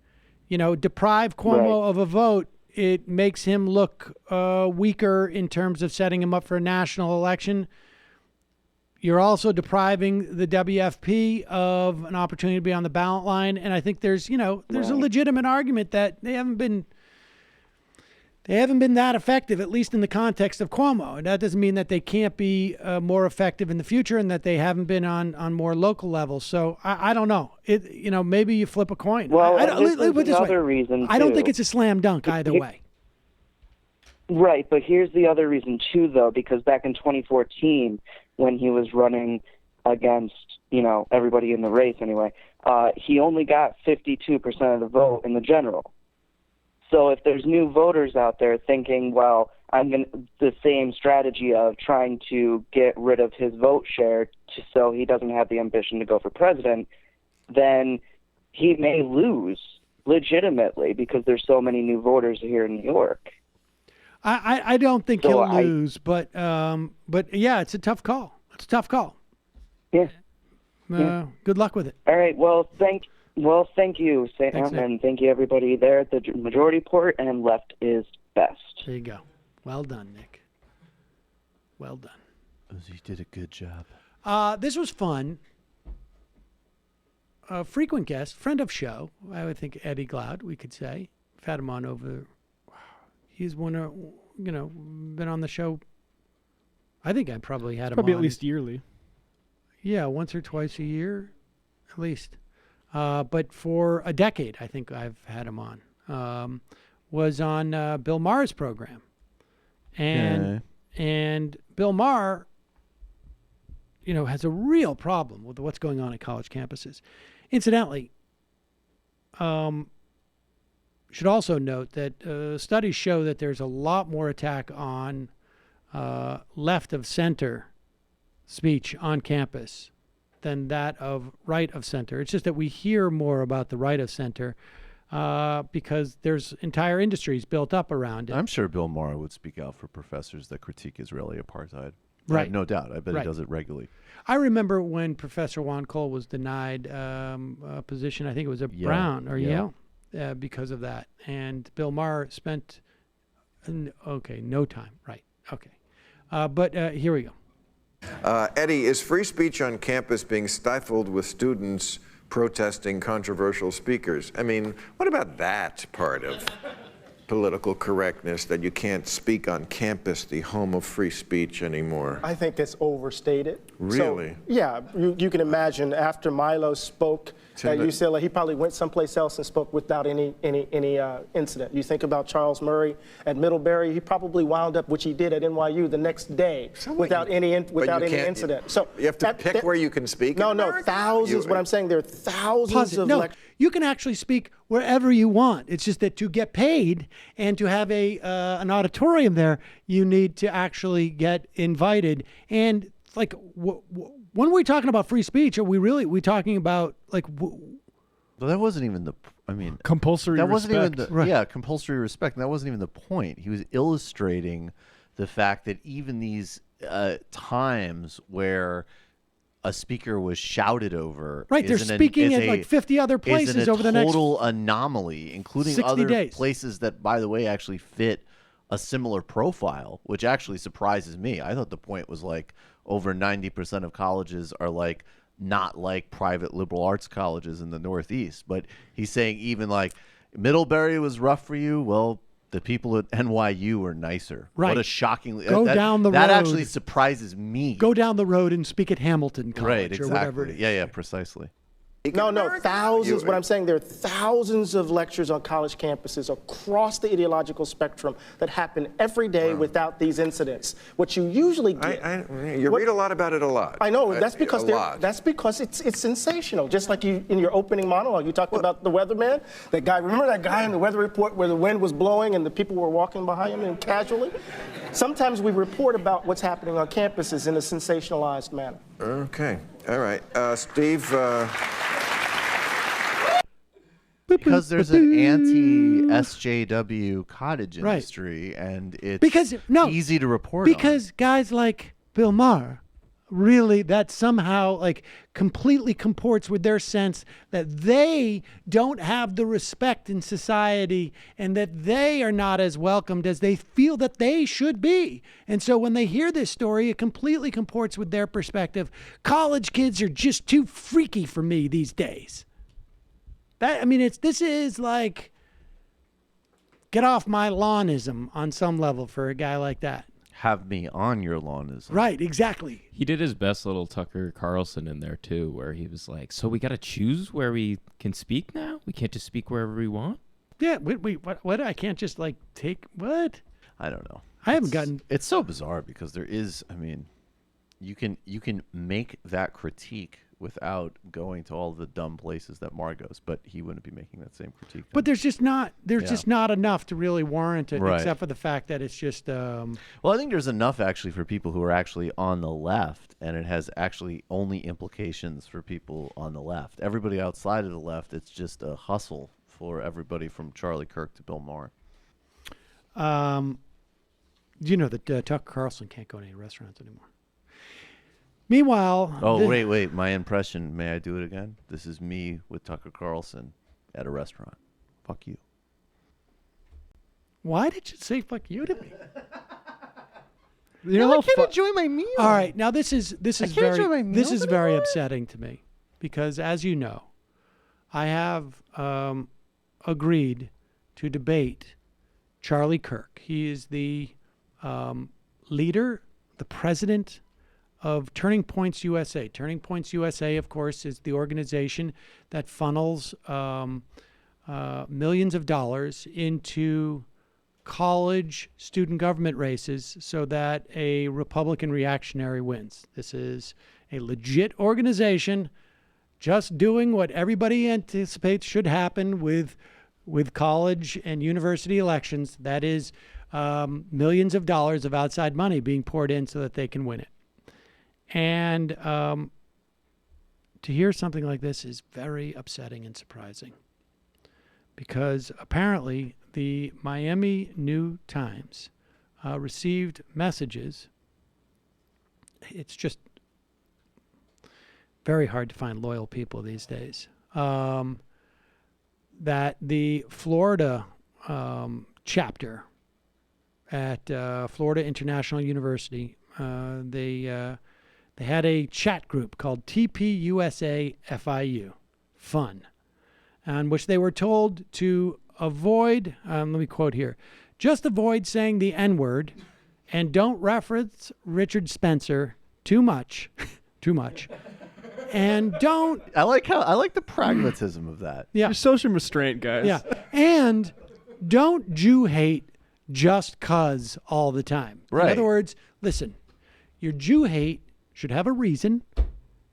[SPEAKER 6] Deprive Cuomo of a vote, it makes him look weaker in terms of setting him up for a national election. You're also depriving the WFP of an opportunity to be on the ballot line, and I think there's a legitimate argument that they haven't been that effective, at least in the context of Cuomo. And that doesn't mean that they can't be more effective in the future, and that they haven't been on more local levels. So I don't know. Maybe you flip a coin.
[SPEAKER 5] Well,
[SPEAKER 6] this
[SPEAKER 5] another reason.
[SPEAKER 6] I don't think it's a slam dunk either way.
[SPEAKER 5] Right, but here's the other reason too, though, because back in 2014, when he was running against everybody in the race anyway, he only got 52% of the vote in the general. So if there's new voters out there thinking, well, the same strategy of trying to get rid of his vote share so he doesn't have the ambition to go for president, then he may lose legitimately because there's so many new voters here in New York.
[SPEAKER 6] I don't think he'll lose, but yeah, it's a tough call. It's a tough call.
[SPEAKER 5] Yeah.
[SPEAKER 6] Good luck with it.
[SPEAKER 5] All right. Well, thank you, Sam, and thank you everybody there at the Majority Report, and left is best.
[SPEAKER 6] There you go. Well done, Nick. Well done.
[SPEAKER 8] You did a good job.
[SPEAKER 6] This was fun. A frequent guest, friend of show, I would think Eddie Glaude, we could say. We've had him on over. He's been on the show. I think I probably had him
[SPEAKER 15] probably
[SPEAKER 6] on.
[SPEAKER 15] At least yearly.
[SPEAKER 6] Yeah, once or twice a year, at least. But for a decade, I think I've had him on. Was on Bill Maher's program, and Bill Maher, has a real problem with what's going on at college campuses. Incidentally, should also note that studies show that there's a lot more attack on left of center speech on campus than that of right of center. It's just that we hear more about the right of center because there's entire industries built up around it.
[SPEAKER 8] I'm sure Bill Maher would speak out for professors that critique Israeli apartheid.
[SPEAKER 6] Right.
[SPEAKER 8] I have no doubt. I bet
[SPEAKER 6] Right.
[SPEAKER 8] he does it regularly.
[SPEAKER 6] I remember when Professor Juan Cole was denied a position, I think it was at Brown or Yale, because of that. And Bill Maher spent, no time. Right. Okay. But here we go.
[SPEAKER 7] Eddie, is free speech on campus being stifled with students protesting controversial speakers? I mean, what about that part of political correctness, that you can't speak on campus, the home of free speech, anymore?
[SPEAKER 10] I think it's overstated.
[SPEAKER 7] Really?
[SPEAKER 10] So, yeah, you can imagine after Milo spoke at UCLA, he probably went someplace else and spoke without any incident. You think about Charles Murray at Middlebury, he probably wound up, which he did at NYU the next day, without any incident. So
[SPEAKER 7] you have to pick where you can speak.
[SPEAKER 10] No, thousands. What I'm saying, there are thousands of lectures.
[SPEAKER 6] You can actually speak wherever you want. It's just that to get paid and to have an auditorium there, you need to actually get invited. And like, when we're talking about free speech, are we talking about like?
[SPEAKER 8] Well, that wasn't even the. I mean,
[SPEAKER 15] compulsory.
[SPEAKER 8] That
[SPEAKER 15] respect.
[SPEAKER 8] wasn't even the. Yeah, compulsory respect. And that wasn't even the point. He was illustrating the fact that even these times where a speaker was shouted over.
[SPEAKER 6] Right, they're speaking in like 50 other places over the next
[SPEAKER 8] total anomaly, including
[SPEAKER 6] 60
[SPEAKER 8] other
[SPEAKER 6] days.
[SPEAKER 8] places that, by the way, actually fit a similar profile, which actually surprises me. I thought the point was like over 90% of colleges are like not like private liberal arts colleges in the Northeast. But he's saying even like Middlebury was rough for you. Well, the people at NYU are nicer.
[SPEAKER 6] Right.
[SPEAKER 8] What a shockingly
[SPEAKER 6] Go down the road.
[SPEAKER 8] That actually surprises me.
[SPEAKER 6] Go down the road and speak at Hamilton College
[SPEAKER 8] Right, exactly.
[SPEAKER 6] or whatever it is.
[SPEAKER 8] Yeah, precisely.
[SPEAKER 10] No, thousands. What I'm saying, there are thousands of lectures on college campuses across the ideological spectrum that happen every day without these incidents. What you usually get.
[SPEAKER 7] You read a lot about it a lot.
[SPEAKER 10] I know. That's because
[SPEAKER 7] that's
[SPEAKER 10] because it's sensational. Just like you in your opening monologue, you talked about the weatherman. That guy. Remember that guy in the weather report where the wind was blowing and the people were walking behind him and casually. Sometimes we report about what's happening on campuses in a sensationalized manner.
[SPEAKER 7] Okay. All right. Steve.
[SPEAKER 8] Because there's an anti-SJW cottage industry, and it's easy to report on.
[SPEAKER 6] Because guys like Bill Maher, really, that somehow like completely comports with their sense that they don't have the respect in society and that they are not as welcomed as they feel that they should be. And so when they hear this story, it completely comports with their perspective. College kids are just too freaky for me these days. This is like get off my lawnism on some level for a guy like that.
[SPEAKER 8] Have me on your lawnism.
[SPEAKER 6] Right, exactly.
[SPEAKER 11] He did his best little Tucker Carlson in there too, where he was like, so we got to choose where we can speak now? We can't just speak wherever we want?
[SPEAKER 6] Yeah, wait, what? I can't just like take, what?
[SPEAKER 8] I don't know.
[SPEAKER 6] I haven't gotten.
[SPEAKER 8] It's so bizarre because there is, you can make that critique without going to all the dumb places that Maher goes, but he wouldn't be making that same critique.
[SPEAKER 6] But there's just not enough to really warrant it,
[SPEAKER 8] Right.
[SPEAKER 6] except for the fact that it's just.
[SPEAKER 8] Well, I think there's enough actually for people who are actually on the left, and it has actually only implications for people on the left. Everybody outside of the left, it's just a hustle for everybody from Charlie Kirk to Bill Maher.
[SPEAKER 6] You know that Tucker Carlson can't go to any restaurants anymore. Meanwhile...
[SPEAKER 8] Oh, wait. My impression, may I do it again? This is me with Tucker Carlson at a restaurant. Fuck you.
[SPEAKER 6] Why did you say fuck you to me?
[SPEAKER 8] I can't enjoy my meal.
[SPEAKER 6] All right, now this is very upsetting to me because, as you know, I have agreed to debate Charlie Kirk. He is the leader, the president of Turning Points USA. Turning Points USA, of course, is the organization that funnels millions of dollars into college student government races so that a Republican reactionary wins. This is a legit organization just doing what everybody anticipates should happen with college and university elections. That is millions of dollars of outside money being poured in so that they can win it. And to hear something like this is very upsetting and surprising, because apparently the Miami New Times received messages. It's just very hard to find loyal people these days. That the Florida chapter at Florida International University, they had a chat group called TPUSA FIU, fun, on which they were told to avoid, let me quote here, just avoid saying the N-word and don't reference Richard Spencer too much, and don't.
[SPEAKER 8] I like the pragmatism of that.
[SPEAKER 6] Yeah.
[SPEAKER 15] You're social restraint, guys.
[SPEAKER 6] Yeah. And don't Jew hate just 'cause all the time.
[SPEAKER 8] Right.
[SPEAKER 6] In other words, listen, your Jew hate should have a reason,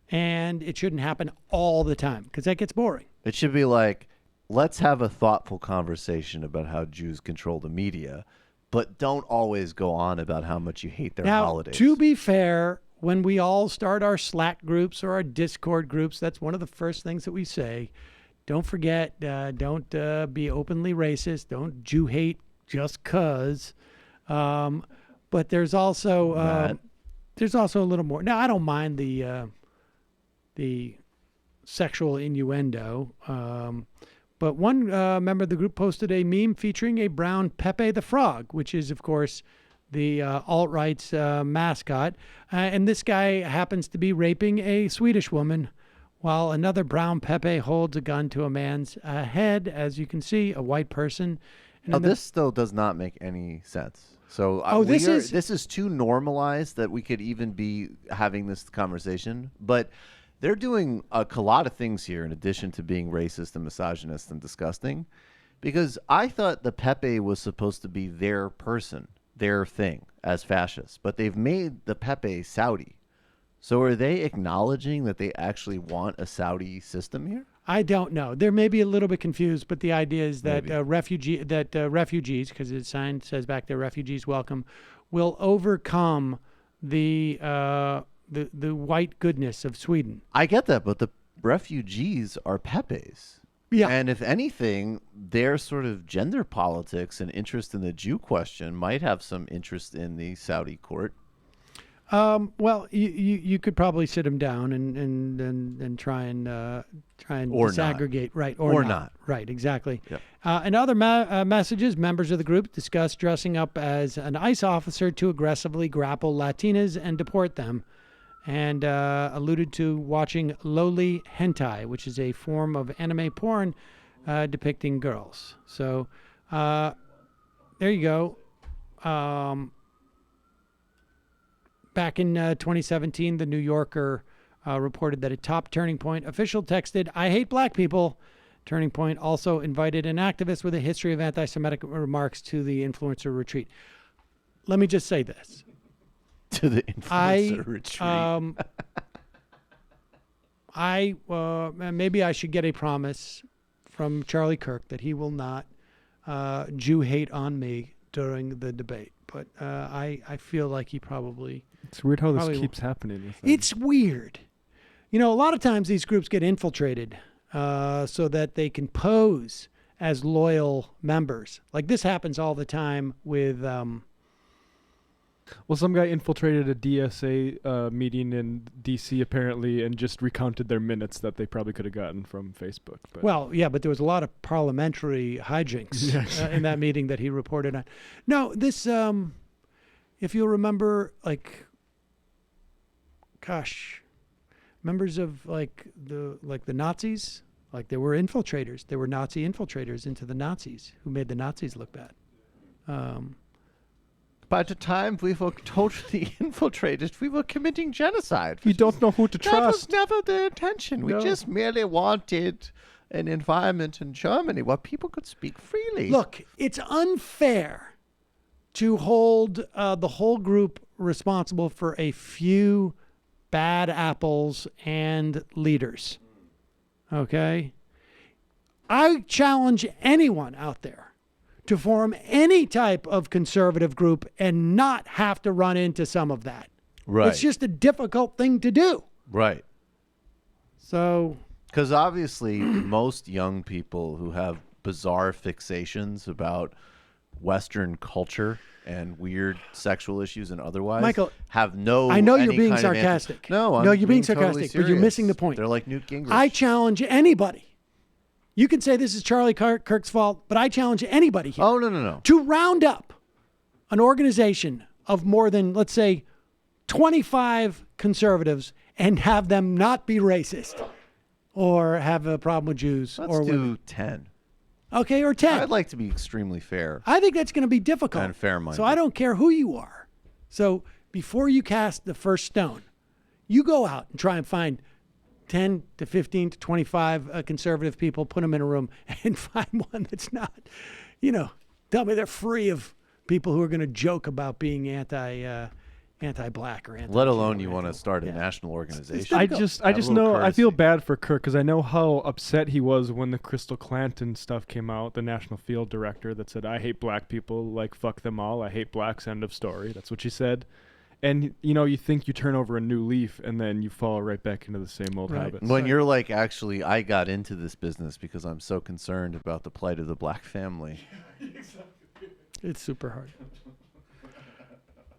[SPEAKER 6] and it shouldn't happen all the time, because that gets boring.
[SPEAKER 8] It should be like, let's have a thoughtful conversation about how Jews control the media, but don't always go on about how much you hate their
[SPEAKER 6] Now,
[SPEAKER 8] holidays.
[SPEAKER 6] to be fair, when we all start our Slack groups or our Discord groups, that's one of the first things that we say. Don't forget, don't be openly racist. Don't Jew hate just 'cause. But there's also a little more. Now, I don't mind the sexual innuendo. But one member of the group posted a meme featuring a brown Pepe the Frog, which is, of course, the alt-right's mascot. And this guy happens to be raping a Swedish woman, while another brown Pepe holds a gun to a man's head, as you can see, a white person. And
[SPEAKER 8] this still does not make any sense. So this is too normalized that we could even be having this conversation. But they're doing a lot of things here in addition to being racist and misogynist and disgusting, because I thought the Pepe was supposed to be their person, their thing as fascists, but they've made the Pepe Saudi. So are they acknowledging that they actually want a Saudi system here?
[SPEAKER 6] I don't know. They may be a little bit confused, but the idea is that refugees, because the sign says back there, refugees welcome, will overcome the white goodness of Sweden.
[SPEAKER 8] I get that, but the refugees are Pepes.
[SPEAKER 6] Yeah.
[SPEAKER 8] And if anything, their sort of gender politics and interest in the Jew question might have some interest in the Saudi court.
[SPEAKER 6] Well, you could probably sit them down and try and
[SPEAKER 8] or
[SPEAKER 6] disaggregate,
[SPEAKER 8] not.
[SPEAKER 6] right?
[SPEAKER 8] Or not.
[SPEAKER 6] Right, exactly.
[SPEAKER 8] Yep.
[SPEAKER 6] In other messages, members of the group discussed dressing up as an ICE officer to aggressively grapple Latinas and deport them, and alluded to watching lowly hentai, which is a form of anime porn depicting girls. So there you go. Back in 2017, the New Yorker reported that a top Turning Point official texted, "I hate black people." Turning Point also invited an activist with a history of anti-Semitic remarks to the influencer retreat. Let me just say this.
[SPEAKER 8] To the influencer retreat.
[SPEAKER 6] Maybe I should get a promise from Charlie Kirk that he will not Jew hate on me during the debate. But I feel like he probably...
[SPEAKER 15] It's weird how this keeps happening. With them.
[SPEAKER 6] It's weird. You know, a lot of times these groups get infiltrated so that they can pose as loyal members. Like this happens all the time with...
[SPEAKER 15] Well, some guy infiltrated a DSA meeting in D.C. apparently and just recounted their minutes that they probably could have gotten from Facebook. But.
[SPEAKER 6] Well, yeah, but there was a lot of parliamentary hijinks in that meeting that he reported on. No, this, if you'll remember, like, gosh, members of the Nazis, like they were infiltrators. They were Nazi infiltrators into the Nazis who made the Nazis look bad.
[SPEAKER 8] By the time we were totally infiltrated, we were committing genocide.
[SPEAKER 15] You don't know who to trust.
[SPEAKER 8] That was never the intention. We just merely wanted an environment in Germany where people could speak freely.
[SPEAKER 6] Look, it's unfair to hold the whole group responsible for a few bad apples and leaders. Okay? I challenge anyone out there to form any type of conservative group and not have to run into some of that.
[SPEAKER 8] Right.
[SPEAKER 6] It's just a difficult thing to do.
[SPEAKER 8] Right.
[SPEAKER 6] So,
[SPEAKER 8] because obviously most young people who have bizarre fixations about Western culture and weird sexual issues and otherwise,
[SPEAKER 6] Michael,
[SPEAKER 8] have no.
[SPEAKER 6] I know
[SPEAKER 8] any
[SPEAKER 6] you're being
[SPEAKER 8] kind of
[SPEAKER 6] sarcastic.
[SPEAKER 8] No,
[SPEAKER 6] you're being
[SPEAKER 8] totally
[SPEAKER 6] sarcastic, but you're missing the point.
[SPEAKER 8] They're like Newt Gingrich.
[SPEAKER 6] I challenge anybody. You can say this is Charlie Kirk's fault, but I challenge anybody here.
[SPEAKER 8] Oh, no.
[SPEAKER 6] To round up an organization of more than, let's say, 25 conservatives and have them not be racist or have a problem with Jews.
[SPEAKER 8] Let's
[SPEAKER 6] or
[SPEAKER 8] do
[SPEAKER 6] women.
[SPEAKER 8] 10.
[SPEAKER 6] Okay, or 10.
[SPEAKER 8] I'd like to be extremely fair.
[SPEAKER 6] I think that's going to be difficult.
[SPEAKER 8] And fair-minded.
[SPEAKER 6] So I don't care who you are. So before you cast the first stone, you go out and try and find 10 to 15 to 25 conservative people, put them in a room, and find one that's not, tell me they're free of people who are going to joke about being anti-black or anti.
[SPEAKER 8] Let alone you want to start a national organization.
[SPEAKER 15] I just know I feel bad for Kirk because I know how upset he was when the Crystal Clanton stuff came out. The National Field Director that said, "I hate black people, like fuck them all. I hate blacks." End of story. That's what she said. And you think you turn over a new leaf and then you fall right back into the same old habits.
[SPEAKER 8] When you're like, actually, I got into this business because I'm so concerned about the plight of the black family.
[SPEAKER 6] It's super hard.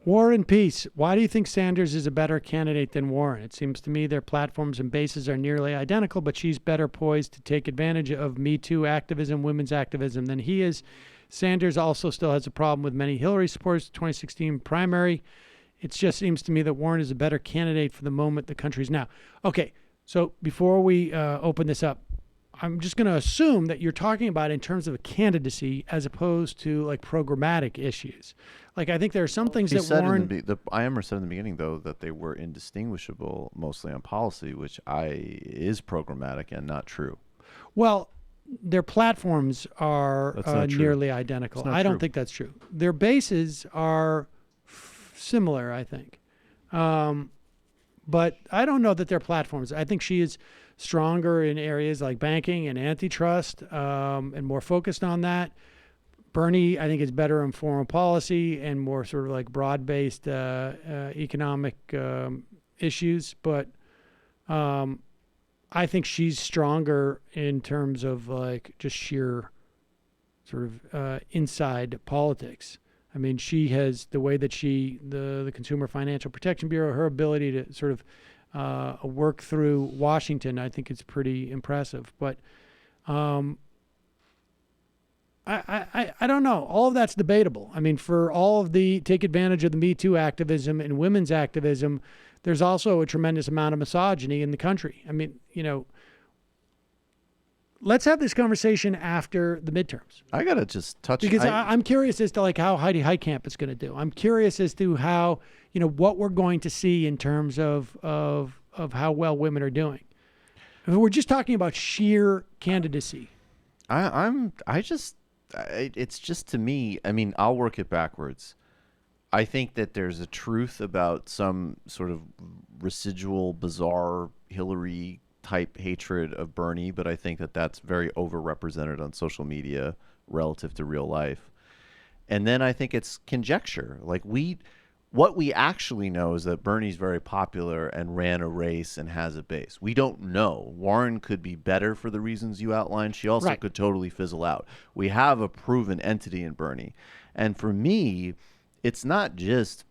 [SPEAKER 6] War and Peace. Why do you think Sanders is a better candidate than Warren? It seems to me their platforms and bases are nearly identical, but she's better poised to take advantage of Me Too activism, women's activism than he is. Sanders also still has a problem with many Hillary supporters. 2016 primary. It just seems to me that Warren is a better candidate for the moment the country's now. Okay, so before we open this up, I'm just going to assume that you're talking about in terms of a candidacy as opposed to like programmatic issues. Like I think there are some things that Warren.
[SPEAKER 8] IMR said in the beginning, though, that they were indistinguishable mostly on policy, which is programmatic and not true.
[SPEAKER 6] Well, their platforms are nearly identical. I don't think that's true. Their bases are similar, I think. But I don't know that their platforms. I think she is stronger in areas like banking and antitrust and more focused on that. Bernie, I think, is better in foreign policy and more sort of like broad-based economic issues. But I think she's stronger in terms of like just sheer sort of inside politics. I mean, she has the way that the Consumer Financial Protection Bureau, her ability to sort of work through Washington, I think it's pretty impressive. But I don't know. All of that's debatable. I mean, for all of the take advantage of the Me Too activism and women's activism, there's also a tremendous amount of misogyny in the country. I mean, let's have this conversation after the midterms.
[SPEAKER 8] I got to just touch...
[SPEAKER 6] Because I'm curious as to like how Heidi Heitkamp is going to do. I'm curious as to how, what we're going to see in terms of how well women are doing. I mean, we're just talking about sheer candidacy.
[SPEAKER 8] It's just to me, I mean, I'll work it backwards. I think that there's a truth about some sort of residual, bizarre Hillary type hatred of Bernie, but I think that that's very overrepresented on social media relative to real life. And then I think it's conjecture. Like what we actually know is that Bernie's very popular and ran a race and has a base. We don't know. Warren could be better for the reasons you outlined. She also could totally fizzle out. We have a proven entity in Bernie. And for me, it's not just,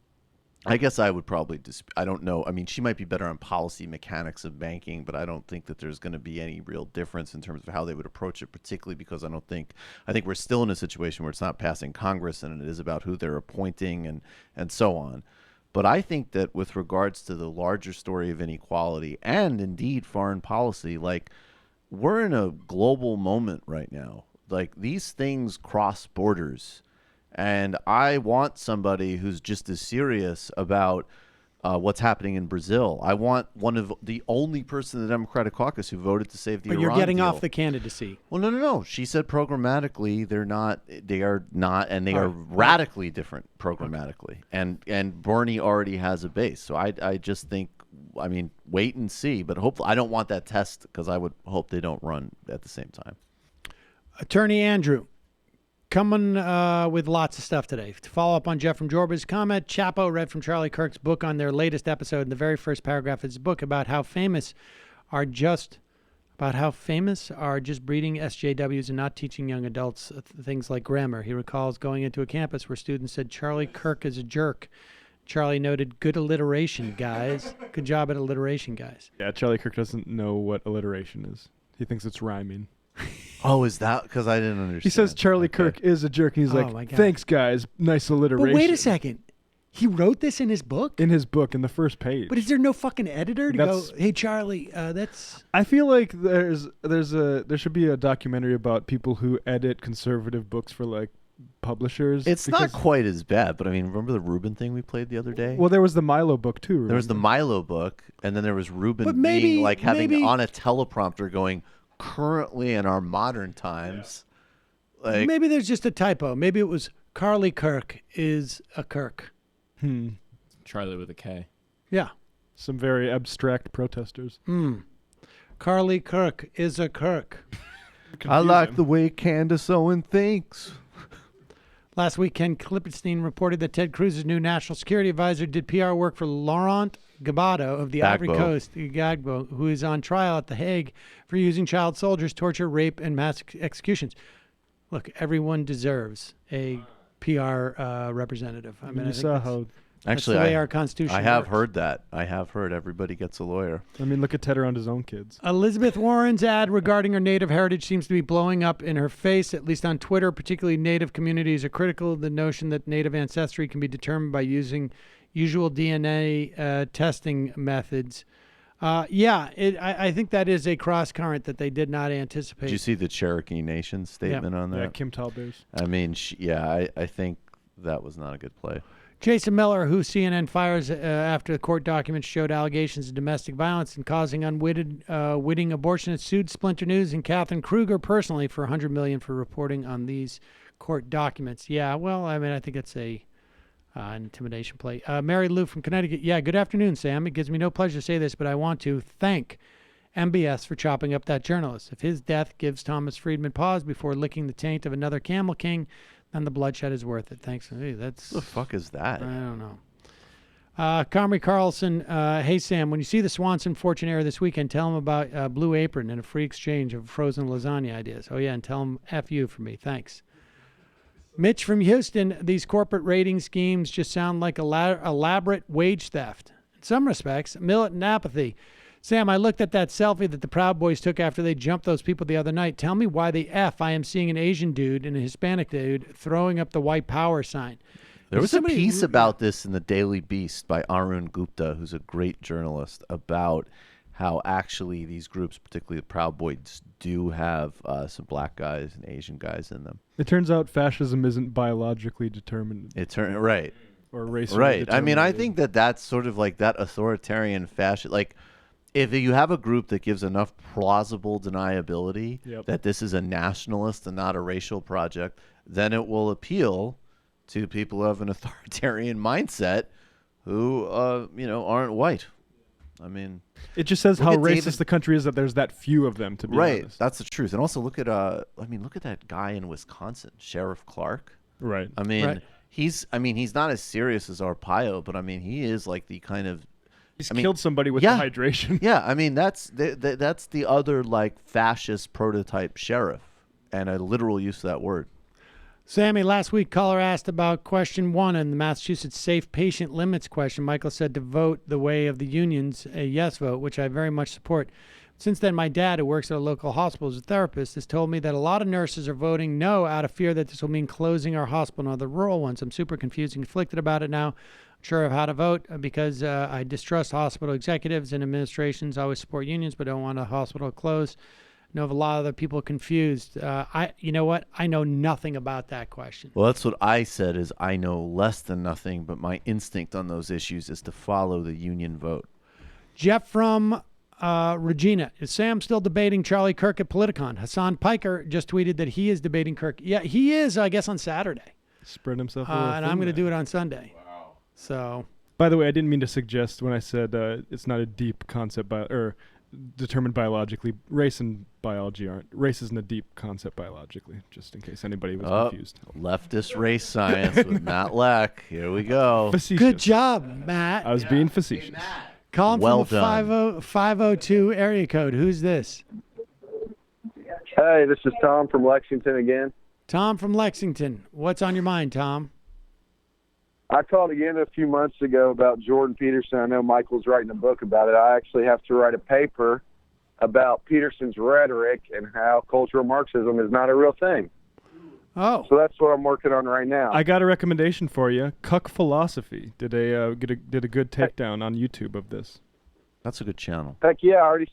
[SPEAKER 8] I guess I would probably, I don't know. I mean, she might be better on policy mechanics of banking, but I don't think that there's going to be any real difference in terms of how they would approach it, particularly because I think we're still in a situation where it's not passing Congress and it is about who they're appointing and so on. But I think that with regards to the larger story of inequality and indeed foreign policy, like we're in a global moment right now. Like these things cross borders. And I want somebody who's just as serious about what's happening in Brazil. I want one of the only person in the Democratic caucus who voted to save the Iran deal.
[SPEAKER 6] But you're getting off the candidacy.
[SPEAKER 8] Well, no. She said programmatically they are not, and they are radically different programmatically. And Bernie already has a base. So I just think, I mean, wait and see. But hopefully, I don't want that test because I would hope they don't run at the same time.
[SPEAKER 6] Attorney Andrew. Coming with lots of stuff today. To follow up on Jeff from Jorba's comment, Chapo read from Charlie Kirk's book on their latest episode in the very first paragraph of his book about how famous about how famous are just breeding SJWs and not teaching young adults things like grammar. He recalls going into a campus where students said Charlie Kirk is a jerk. Charlie noted, good alliteration, guys. Good job at alliteration, guys.
[SPEAKER 15] Yeah, Charlie Kirk doesn't know what alliteration is. He thinks it's rhyming.
[SPEAKER 8] Oh, is that? Because I didn't understand.
[SPEAKER 15] He says Charlie Kirk is a jerk. He's
[SPEAKER 6] my
[SPEAKER 15] like,
[SPEAKER 6] God.
[SPEAKER 15] thanks, guys. Nice alliteration.
[SPEAKER 6] But wait a second. He wrote this in his book?
[SPEAKER 15] In his book, in the first page.
[SPEAKER 6] But is there no fucking editor to go, hey, Charlie, that's...
[SPEAKER 15] I feel like there should be a documentary about people who edit conservative books for, like, publishers.
[SPEAKER 8] It's not quite as bad, but I mean, remember the Reuben thing we played the other day?
[SPEAKER 15] Well, there was the Milo book, too. Remember?
[SPEAKER 8] There was the Milo book, and then there was Reuben
[SPEAKER 6] But maybe-
[SPEAKER 8] being, like, having
[SPEAKER 6] maybe-
[SPEAKER 8] on a teleprompter going, currently in our modern times. Like,
[SPEAKER 6] Maybe there's just a typo. Maybe it was Carly Kirk is a Kirk.
[SPEAKER 11] Charlie with a K.
[SPEAKER 6] Yeah.
[SPEAKER 15] Some very abstract protesters.
[SPEAKER 6] Carly Kirk is a Kirk.
[SPEAKER 8] I like the way Candace Owen thinks.
[SPEAKER 6] Last week, Ken Klippenstein reported that Ted Cruz's new national security advisor did PR work for Laurent Gbagbo of the Ivory Coast, Gbagbo, who is on trial at The Hague for using child soldiers, torture, rape, and mass executions. Look, everyone deserves a PR representative. I mean, I think that's
[SPEAKER 8] Actually,
[SPEAKER 6] the way our Constitution
[SPEAKER 8] I have
[SPEAKER 6] works.
[SPEAKER 8] heard that. I have heard everybody gets a lawyer.
[SPEAKER 15] I mean, look at Ted around his own kids.
[SPEAKER 6] Elizabeth Warren's ad regarding her Native heritage seems to be blowing up in her face, at least on Twitter. Particularly Native communities are critical of the notion that Native ancestry can be determined by using usual DNA testing methods. I think that is a cross current that they did not anticipate.
[SPEAKER 8] Did you see the Cherokee Nation statement on that?
[SPEAKER 15] Yeah, Kim Talbers.
[SPEAKER 8] I mean, I think that was not a good play.
[SPEAKER 6] Jason Miller, who CNN fires after the court documents showed allegations of domestic violence and causing unwitting abortionists, sued Splinter News and Catherine Kruger personally for $100 million for reporting on these court documents. Yeah, well, I mean, I think it's an intimidation play. Mary Lou from Connecticut. Yeah, good afternoon, Sam. It gives me no pleasure to say this, but I want to thank MBS for chopping up that journalist. If his death gives Thomas Friedman pause before licking the taint of another Camel King, then the bloodshed is worth it. Thanks. Hey, that's
[SPEAKER 8] What the fuck is that?
[SPEAKER 6] I don't know. Comrie Carlson, hey Sam, when you see the Swanson Fortune Era this weekend, tell him about Blue Apron and a free exchange of frozen lasagna ideas. Oh yeah, and tell him F you for me. Thanks. Mitch from Houston, these corporate rating schemes just sound like elaborate wage theft. In some respects, militant apathy. Sam, I looked at that selfie that the Proud Boys took after they jumped those people the other night. Tell me why the F I am seeing an Asian dude and a Hispanic dude throwing up the white power sign.
[SPEAKER 8] There was a piece about this in the Daily Beast by Arun Gupta, who's a great journalist, about how actually these groups, particularly the Proud Boys, do have some black guys and Asian guys in them.
[SPEAKER 15] It turns out fascism isn't biologically determined.
[SPEAKER 8] Right.
[SPEAKER 15] Or racially
[SPEAKER 8] Right. I
[SPEAKER 15] determined.
[SPEAKER 8] mean, I think that's sort of like that authoritarian fascist. Like, if you have a group that gives enough plausible deniability that this is a nationalist and not a racial project, then it will appeal to people who have an authoritarian mindset who, aren't white. I mean,
[SPEAKER 15] it just says how racist the country is that there's that few of them, to be honest.
[SPEAKER 8] That's the truth. And also look at look at that guy in Wisconsin, Sheriff Clark.
[SPEAKER 15] Right.
[SPEAKER 8] I mean, he's not as serious as Arpaio, but I mean, he is like the kind of
[SPEAKER 15] killed somebody with dehydration.
[SPEAKER 8] Yeah, I mean, that's the other like fascist prototype sheriff, and a literal use of that word.
[SPEAKER 6] Sammy, last week caller asked about question 1 in the Massachusetts safe patient limits question. Michael said to vote the way of the unions, a yes vote, which I very much support. Since then, my dad, who works at a local hospital as a therapist, has told me that a lot of nurses are voting no out of fear that this will mean closing our hospital and other rural ones. I'm super confused and conflicted about it now. Sure of how to vote because I distrust hospital executives and administrations. I always support unions, but don't want a hospital to close. I know of a lot of other people confused. You know what? I know nothing about that question.
[SPEAKER 8] Well, that's what I said is I know less than nothing, but my instinct on those issues is to follow the union vote.
[SPEAKER 6] Jeff from Regina. Is Sam still debating Charlie Kirk at Politicon? Hassan Piker just tweeted that he is debating Kirk. Yeah, he is, I guess, on Saturday.
[SPEAKER 15] Spread himself
[SPEAKER 6] and I'm going to do it on Sunday. Wow. So.
[SPEAKER 15] By the way, I didn't mean to suggest when I said it's not a deep concept or determined biologically. Race and biology aren't. Race isn't a deep concept biologically, just in case anybody was confused.
[SPEAKER 8] Leftist race science with Matt Leck. Here we go.
[SPEAKER 15] Facetious.
[SPEAKER 6] Good job, Matt.
[SPEAKER 15] I was being facetious.
[SPEAKER 6] Calling
[SPEAKER 8] Well
[SPEAKER 6] from
[SPEAKER 8] done.
[SPEAKER 6] a 502 area code. Who's this?
[SPEAKER 9] Hey, this is Tom from Lexington again.
[SPEAKER 6] Tom from Lexington. What's on your mind, Tom?
[SPEAKER 9] I called again a few months ago about Jordan Peterson. I know Michael's writing a book about it. I actually have to write a paper about Peterson's rhetoric and how cultural Marxism is not a real thing.
[SPEAKER 6] Oh.
[SPEAKER 9] So that's what I'm working on right now.
[SPEAKER 15] I got a recommendation for you. Cuck Philosophy did a good takedown on YouTube of this.
[SPEAKER 8] That's a good channel.
[SPEAKER 9] Heck yeah, I already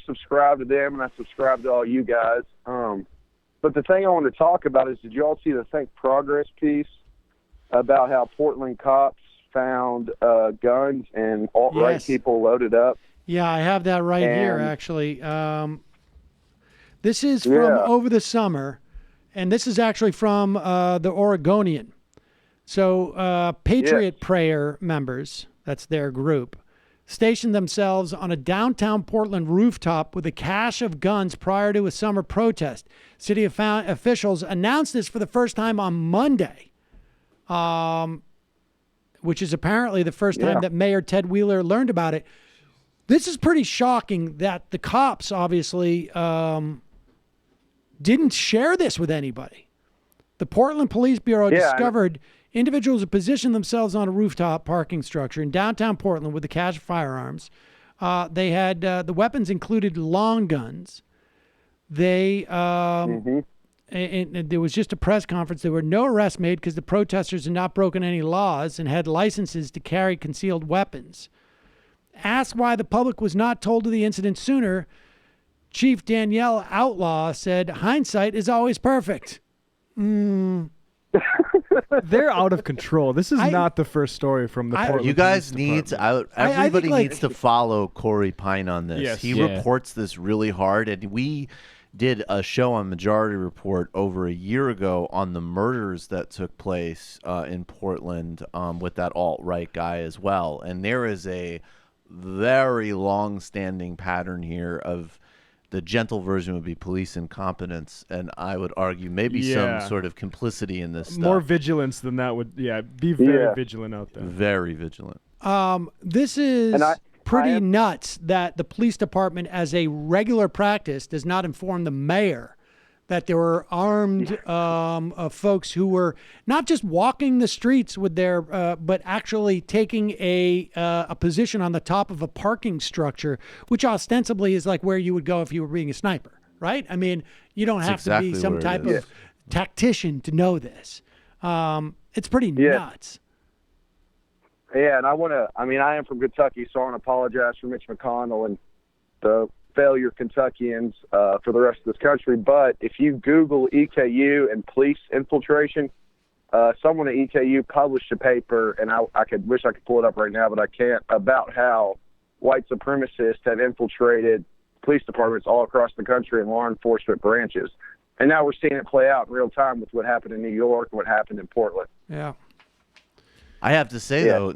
[SPEAKER 9] subscribed to them, and I subscribe to all you guys. But the thing I want to talk about is, did you all see the Think Progress piece about how Portland cops found guns and alt-right
[SPEAKER 6] Yes.
[SPEAKER 9] people loaded up?
[SPEAKER 6] Yeah, I have that right here,
[SPEAKER 9] And-
[SPEAKER 6] actually. This is from
[SPEAKER 9] Yeah.
[SPEAKER 6] over the summer, and this is actually from the Oregonian. So Patriot Prayer members, that's their group, stationed themselves on a downtown Portland rooftop with a cache of guns prior to a summer protest. City officials announced this for the first time on Monday, which is apparently the first time that Mayor Ted Wheeler learned about it. This is pretty shocking that the cops obviously didn't share this with anybody. The Portland Police Bureau discovered individuals who positioned themselves on a rooftop parking structure in downtown Portland with a cache of firearms. They had the weapons included long guns. They and there was just a press conference. There were no arrests made because the protesters had not broken any laws and had licenses to carry concealed weapons. Asked why the public was not told of the incident sooner, Chief Danielle Outlaw said, "Hindsight is always perfect."
[SPEAKER 15] They're out of control. This is not the first story from the Portland
[SPEAKER 8] You guys
[SPEAKER 15] Police
[SPEAKER 8] need
[SPEAKER 15] Department.
[SPEAKER 8] to, everybody needs to follow Corey Pine on this.
[SPEAKER 15] Yes.
[SPEAKER 8] He
[SPEAKER 15] Yeah.
[SPEAKER 8] reports this really hard, and we did a show on Majority Report over a year ago on the murders that took place in Portland with that alt-right guy as well. And there is a very long-standing pattern here of the gentle version would be police incompetence, and I would argue maybe some sort of complicity in this stuff.
[SPEAKER 15] More vigilance than that would, be very vigilant out there.
[SPEAKER 8] Very vigilant.
[SPEAKER 6] This is pretty nuts that the police department, as a regular practice, does not inform the mayor that there were armed folks who were not just walking the streets with their, but actually taking a position on the top of a parking structure, which ostensibly is like where you would go if you were being a sniper, right? I mean, you don't have to be some type of tactician to know this. It's pretty nuts.
[SPEAKER 9] Yeah, and I am from Kentucky, so I want to apologize for Mitch McConnell and the failure Kentuckians for the rest of this country. But if you Google EKU and police infiltration, someone at EKU published a paper, and I wish I could pull it up right now, but I can't, about how white supremacists have infiltrated police departments all across the country and law enforcement branches. And now we're seeing it play out in real time with what happened in New York and what happened in Portland.
[SPEAKER 6] Yeah.
[SPEAKER 8] I have to say, though,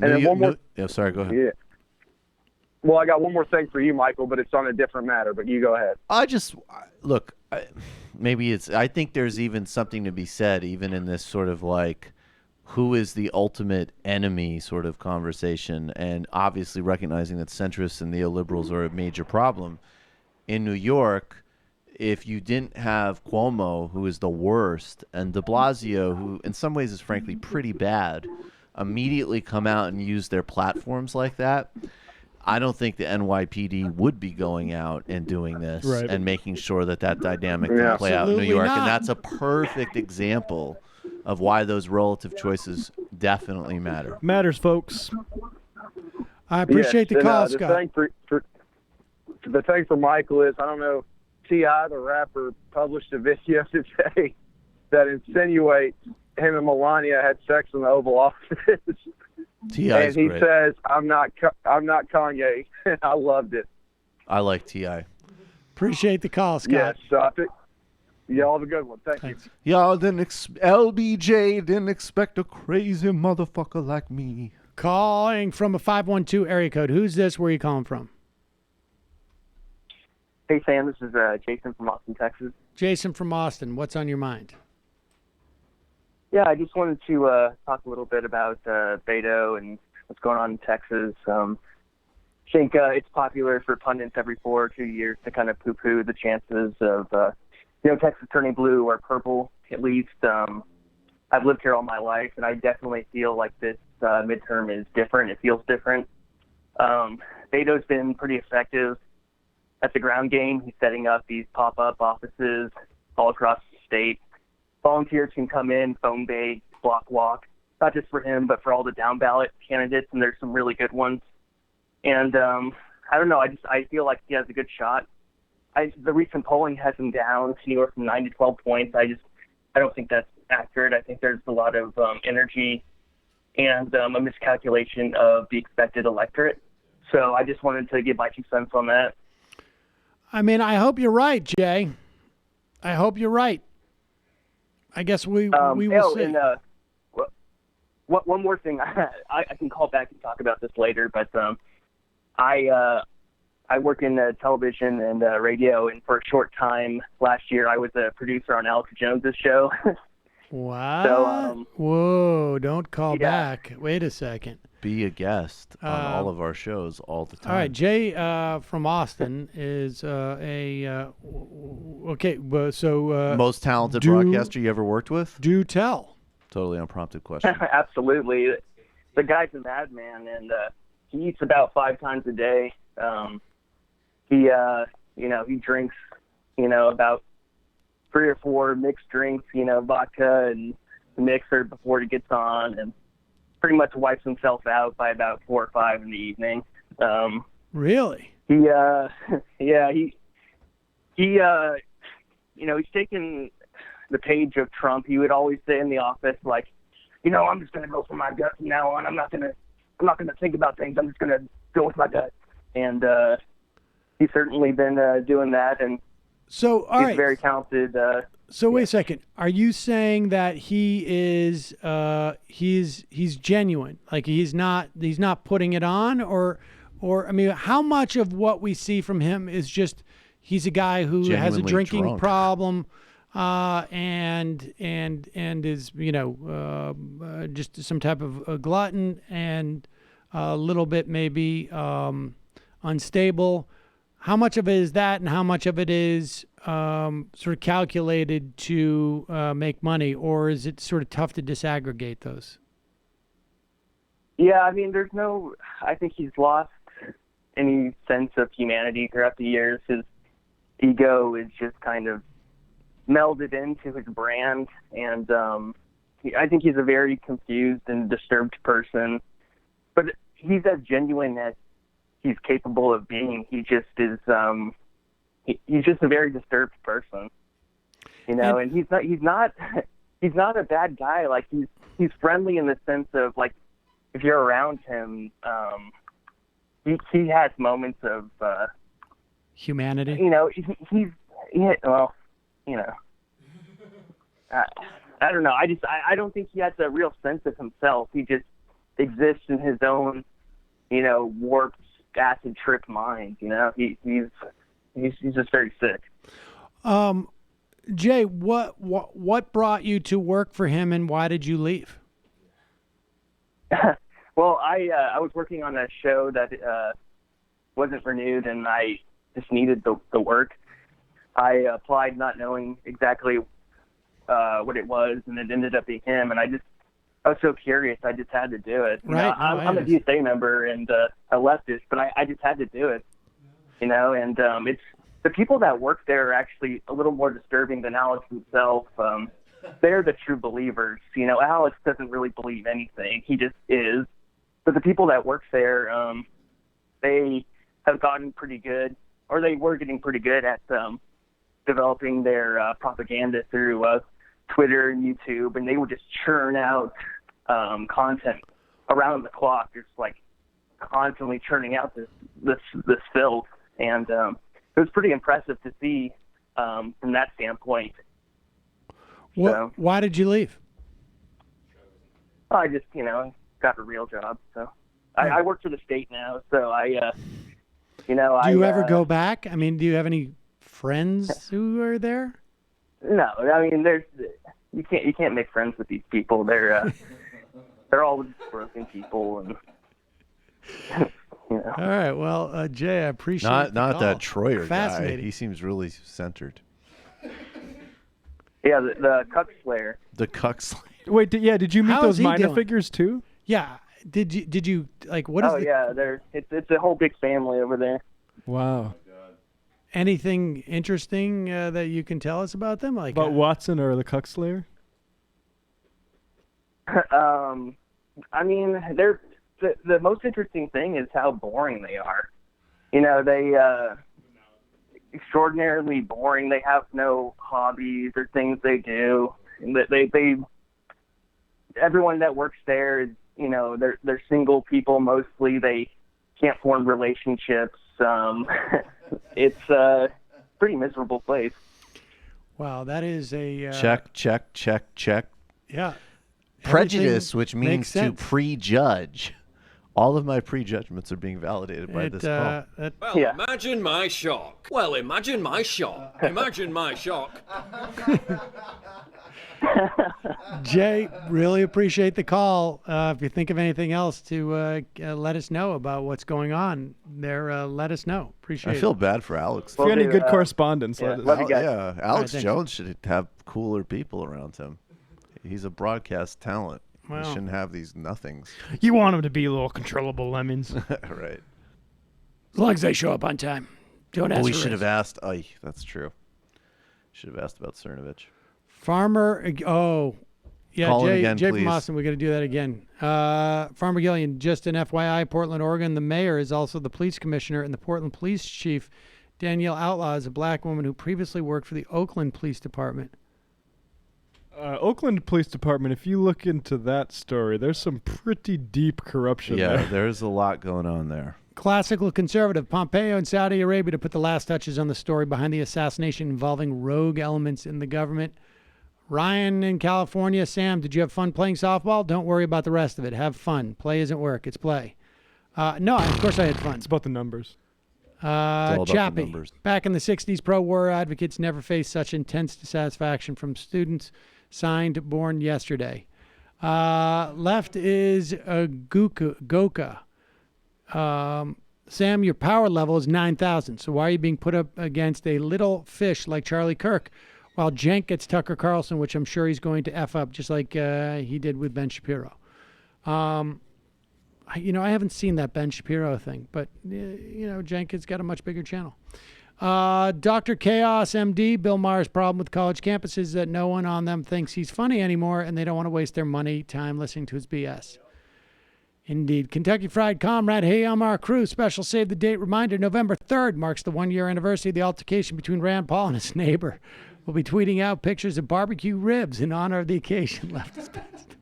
[SPEAKER 8] sorry, go ahead.
[SPEAKER 9] Yeah. Well, I got one more thing for you, Michael, but it's on a different matter, but you go ahead.
[SPEAKER 8] I think there's even something to be said, even in this sort of like, who is the ultimate enemy sort of conversation, and obviously recognizing that centrists and neoliberals are a major problem. In New York, if you didn't have Cuomo, who is the worst, and de Blasio, who in some ways is frankly pretty bad, immediately come out and use their platforms like that, I don't think the NYPD would be going out and doing this and making sure that dynamic can play out in New York. And that's a perfect example of why those relative choices definitely matter.
[SPEAKER 15] Matters, folks.
[SPEAKER 6] I appreciate the call, Scott.
[SPEAKER 9] The thing for Michael is, I don't know, T.I., the rapper, published a video today that insinuates him and Melania had sex in the Oval Office.
[SPEAKER 8] T.I.'s
[SPEAKER 9] and he
[SPEAKER 8] great.
[SPEAKER 9] says, I'm not Kanye. I loved it.
[SPEAKER 8] I like T.I.
[SPEAKER 6] Appreciate the call, Scott.
[SPEAKER 9] Yes, so I think y'all have a good one. Thank you.
[SPEAKER 8] Y'all LBJ didn't expect a crazy motherfucker like me.
[SPEAKER 6] Calling from a 512 area code. Who's this? Where are you calling from?
[SPEAKER 12] Hey, Sam. This is Jason from Austin, Texas.
[SPEAKER 6] Jason from Austin. What's on your mind?
[SPEAKER 12] Yeah, I just wanted to talk a little bit about Beto and what's going on in Texas. think it's popular for pundits every 4 or 2 years to kind of poo-poo the chances of, Texas turning blue or purple. At least I've lived here all my life, and I definitely feel like this midterm is different. It feels different. Beto's been pretty effective at the ground game. He's setting up these pop-up offices all across the state. Volunteers can come in, phone bait, block walk, not just for him, but for all the down-ballot candidates, and there's some really good ones. And I don't know, I feel like he has a good shot. The recent polling has him down anywhere from 9 to 12 points. I don't think that's accurate. I think there's a lot of energy and a miscalculation of the expected electorate. So I just wanted to give my 2 cents on that.
[SPEAKER 6] I mean, I hope you're right, Jay. I hope you're right. I guess we will see.
[SPEAKER 12] And, one more thing, I can call back and talk about this later, but I work in television and radio, and for a short time last year, I was a producer on Alex Jones's show.
[SPEAKER 6] Wow.
[SPEAKER 12] So,
[SPEAKER 6] whoa, don't call back. Wait a second.
[SPEAKER 8] Be a guest on all of our shows all the time.
[SPEAKER 6] All right, Jay from Austin is
[SPEAKER 8] most talented broadcaster you ever worked with?
[SPEAKER 6] Do tell.
[SPEAKER 8] Totally unprompted question.
[SPEAKER 12] Absolutely. The guy's a madman, and he eats about 5 times a day. He drinks, about 3 or 4 mixed drinks, vodka and mixer before he gets on, and pretty much wipes himself out by about 4 or 5 in the evening.
[SPEAKER 6] Really?
[SPEAKER 12] He's taken the page of Trump. He would always say in the office, like, I'm just going to go for my gut from now on. I'm not going to think about things. I'm just going to go with my gut. And he's certainly been doing that. And
[SPEAKER 6] so,
[SPEAKER 12] he's very talented.
[SPEAKER 6] So wait a second. Are you saying that he is he's genuine? Like he's not putting it on, or I mean, how much of what we see from him is just he's a guy who has a drinking problem, and is just some type of a glutton and a little bit maybe unstable. How much of it is that, and how much of it is sort of calculated to make money, or is it sort of tough to disaggregate those?
[SPEAKER 12] Yeah, I mean, I think he's lost any sense of humanity throughout the years. His ego is just kind of melded into his brand, and I think he's a very confused and disturbed person. But he's as genuine as he's capable of being. He just is. He's just a very disturbed person, and he's not a bad guy. Like he's friendly in the sense of, like, if you're around him, he has moments of
[SPEAKER 6] humanity.
[SPEAKER 12] I don't know. I don't think he has a real sense of himself. He just exists in his own, warped, acid trip mind. He's just very sick.
[SPEAKER 6] Jay, what brought you to work for him, and why did you leave?
[SPEAKER 12] Well, I was working on a show that wasn't renewed, and I just needed the work. I applied not knowing exactly what it was, and it ended up being him. And I was so curious, I just had to do it.
[SPEAKER 6] Right.
[SPEAKER 12] I'm a DSA member and a leftist, but I just had to do it. And it's the people that work there are actually a little more disturbing than Alex himself. They're the true believers. Alex doesn't really believe anything. He just is. But the people that work there, they have gotten pretty good, or they were getting pretty good at developing their propaganda through Twitter and YouTube, and they would just churn out content around the clock, just like constantly churning out this filth. And it was pretty impressive to see from that standpoint.
[SPEAKER 6] Why did you leave?
[SPEAKER 12] I just, got a real job. So I work for the state now. So do
[SPEAKER 6] you ever go back? I mean, do you have any friends who are there?
[SPEAKER 12] No, I mean, you can't make friends with these people. They're all broken people, and You know?
[SPEAKER 6] All right. Well, Jay, I appreciate
[SPEAKER 8] Not
[SPEAKER 6] the call.
[SPEAKER 8] that Troyer guy.
[SPEAKER 6] Fascinating.
[SPEAKER 8] He seems really centered.
[SPEAKER 12] Yeah, the Cuck Slayer.
[SPEAKER 8] The Cuck Slayer.
[SPEAKER 15] Wait, did you meet
[SPEAKER 6] How
[SPEAKER 15] those
[SPEAKER 6] is he
[SPEAKER 15] minor
[SPEAKER 6] doing?
[SPEAKER 15] figures too?
[SPEAKER 6] Yeah. Did you like what is
[SPEAKER 12] Oh yeah, it's a whole big family over there.
[SPEAKER 15] Wow.
[SPEAKER 6] anything interesting that you can tell us about them? Like
[SPEAKER 15] About Watson or the Cuck Slayer?
[SPEAKER 12] I mean, they're the most interesting thing is how boring they are. You know, they extraordinarily boring. They have no hobbies or things they do. They everyone that works there is, you know, they're single people mostly. They can't form relationships. It's a pretty miserable place.
[SPEAKER 6] Wow, that is a
[SPEAKER 8] Check.
[SPEAKER 6] Yeah.
[SPEAKER 8] Prejudice,
[SPEAKER 6] Everything
[SPEAKER 8] which
[SPEAKER 6] makes
[SPEAKER 8] means to
[SPEAKER 6] sense.
[SPEAKER 8] prejudge. All of my prejudgments are being validated by this call.
[SPEAKER 13] Well, imagine my shock. Well, imagine my shock. Imagine my shock.
[SPEAKER 6] Jay, really appreciate the call. If you think of anything else to let us know about what's going on there, let us know. Appreciate
[SPEAKER 8] I
[SPEAKER 6] it.
[SPEAKER 8] feel bad for Alex.
[SPEAKER 15] If you have any good correspondence, let us know.
[SPEAKER 8] Yeah, Alex
[SPEAKER 6] thanks.
[SPEAKER 8] Jones should have cooler people around him. He's a broadcast talent.
[SPEAKER 6] Well.
[SPEAKER 8] He shouldn't have these nothings.
[SPEAKER 14] You want them to be little controllable lemons.
[SPEAKER 8] Right.
[SPEAKER 6] As long as they show up on time. Don't ask
[SPEAKER 8] We
[SPEAKER 6] for
[SPEAKER 8] should
[SPEAKER 6] raise.
[SPEAKER 8] have asked. That's true. Should have asked about Cernovich.
[SPEAKER 6] Farmer, yeah,
[SPEAKER 8] Call in
[SPEAKER 6] Jay,
[SPEAKER 8] again,
[SPEAKER 6] Jay
[SPEAKER 8] please.
[SPEAKER 6] from Austin, we got to do that again. Farmer Gillian, just an FYI, Portland, Oregon, the mayor is also the police commissioner, and the Portland police chief, Danielle Outlaw, is a black woman who previously worked for the Oakland Police Department.
[SPEAKER 15] Oakland Police Department, if you look into that story, there's some pretty deep corruption
[SPEAKER 8] Yeah,
[SPEAKER 15] there.
[SPEAKER 8] there's a lot going on there.
[SPEAKER 6] Classical conservative, Pompeo in Saudi Arabia to put the last touches on the story behind the assassination involving rogue elements in the government. Ryan in California, Sam, did you have fun playing softball? Don't worry about the rest of it. Have fun. Play isn't work, it's play. No, of course I had fun.
[SPEAKER 15] It's about the numbers.
[SPEAKER 8] all about the
[SPEAKER 6] Chappie,
[SPEAKER 8] numbers.
[SPEAKER 6] back in the 60s, pro-war advocates never faced such intense dissatisfaction from students. Signed, born yesterday. Left is Goka. Sam, your power level is 9,000. So why are you being put up against a little fish like Charlie Kirk while Jenk gets Tucker Carlson, which I'm sure he's going to F up just like he did with Ben Shapiro? I haven't seen that Ben Shapiro thing, but, Jenk has got a much bigger channel. Dr. Chaos MD, Bill Maher's problem with college campuses is that no one on them thinks he's funny anymore, and they don't want to waste their money, time listening to his BS. Indeed. Kentucky Fried Comrade, hey, I'm our crew. Special save the date reminder, November 3rd marks the 1-year anniversary of the altercation between Rand Paul and his neighbor. We'll be tweeting out pictures of barbecue ribs in honor of the occasion. Left is best.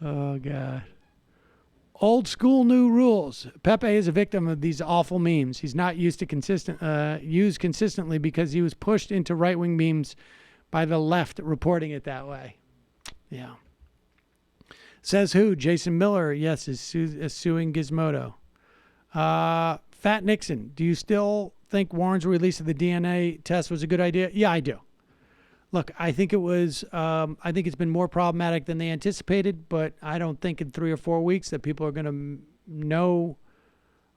[SPEAKER 6] Oh, God. Old school, new rules. Pepe is a victim of these awful memes. He's not used consistently because he was pushed into right-wing memes by the left reporting it that way. Yeah. Says who? Jason Miller, yes, is suing Gizmodo. Fat Nixon, do you still think Warren's release of the DNA test was a good idea? Yeah, I do. Look, I think it was. I think it's been more problematic than they anticipated, but I don't think in 3 or 4 weeks that people are going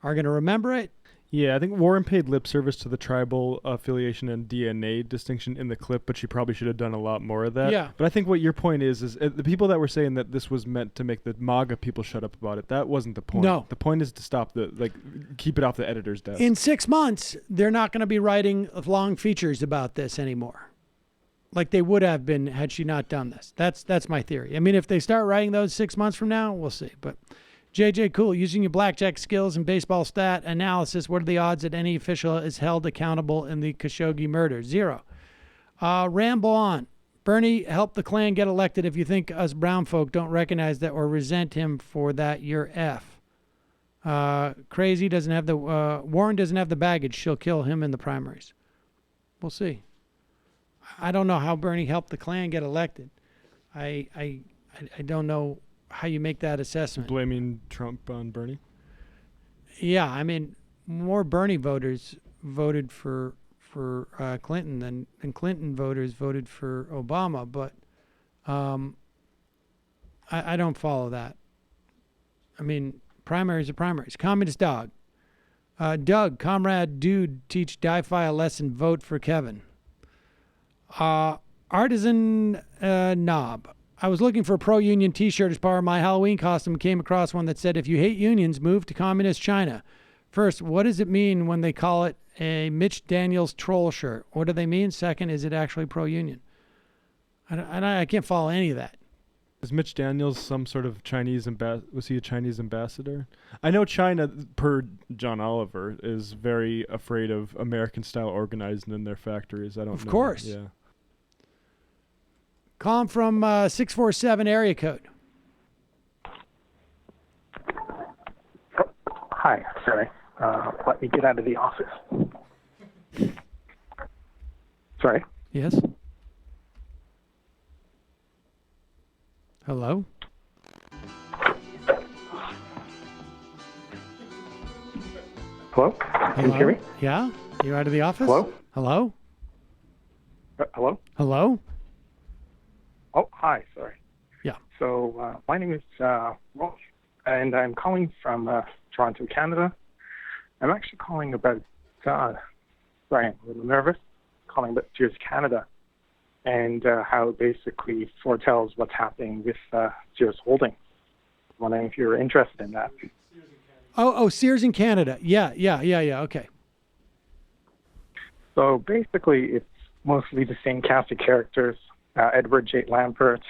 [SPEAKER 6] to remember it.
[SPEAKER 15] Yeah, I think Warren paid lip service to the tribal affiliation and DNA distinction in the clip, but she probably should have done a lot more of that.
[SPEAKER 6] Yeah.
[SPEAKER 15] But I think what your point is the people that were saying that this was meant to make the MAGA people shut up about it, that wasn't the point.
[SPEAKER 6] No.
[SPEAKER 15] The point is to stop keep it off the editor's desk.
[SPEAKER 6] In 6 months, they're not going to be writing long features about this anymore, like they would have been had she not done this. That's my theory. I mean, if they start writing those 6 months from now, we'll see. But JJ Cool, using your blackjack skills and baseball stat analysis, what are the odds that any official is held accountable in the Khashoggi murder? 0. Ramble on. Bernie, help the Klan get elected. If you think us brown folk don't recognize that or resent him for that, you're F. Crazy doesn't have the Warren doesn't have the baggage. She'll kill him in the primaries. We'll see. I don't know how Bernie helped the Klan get elected. I don't know how you make that assessment.
[SPEAKER 15] Blaming Trump on Bernie?
[SPEAKER 6] Yeah, I mean, more Bernie voters voted for Clinton than Clinton voters voted for Obama, but I don't follow that. I mean, Primaries are primaries. Communist dog. Doug, comrade, dude, teach Di-Fi a lesson, vote for Kevin. Artisan Knob. I was looking for a pro-union t-shirt as part of my Halloween costume, came across one that said, if you hate unions, move to communist China. First, what does it mean when they call it a Mitch Daniels troll shirt? What do they mean? Second, is it actually pro-union? I can't follow any of that.
[SPEAKER 15] Is Mitch Daniels some sort of Chinese was he a Chinese ambassador? I know China, per John Oliver, is very afraid of American-style organizing in their factories. I don't know.
[SPEAKER 6] Of course.
[SPEAKER 15] Yeah.
[SPEAKER 6] Call from 647 area code.
[SPEAKER 16] Hi, sorry. Let me get out of the office. Sorry.
[SPEAKER 6] Yes. Hello?
[SPEAKER 16] Hello? Can you hear me?
[SPEAKER 6] Yeah? You out of the office?
[SPEAKER 16] Hello?
[SPEAKER 6] Hello?
[SPEAKER 16] Hello?
[SPEAKER 6] Hello?
[SPEAKER 16] Oh, hi, sorry.
[SPEAKER 6] Yeah.
[SPEAKER 16] So, my name is Ross, and I'm calling from Toronto, Canada. I'm actually calling about, sorry, I'm a little nervous, calling about Sears Canada, and how it basically foretells what's happening with Sears Holdings. I'm wondering if you're interested in that.
[SPEAKER 6] Oh, Sears in Canada. Yeah, okay.
[SPEAKER 16] So basically, it's mostly the same cast of characters. Edward J. Lampert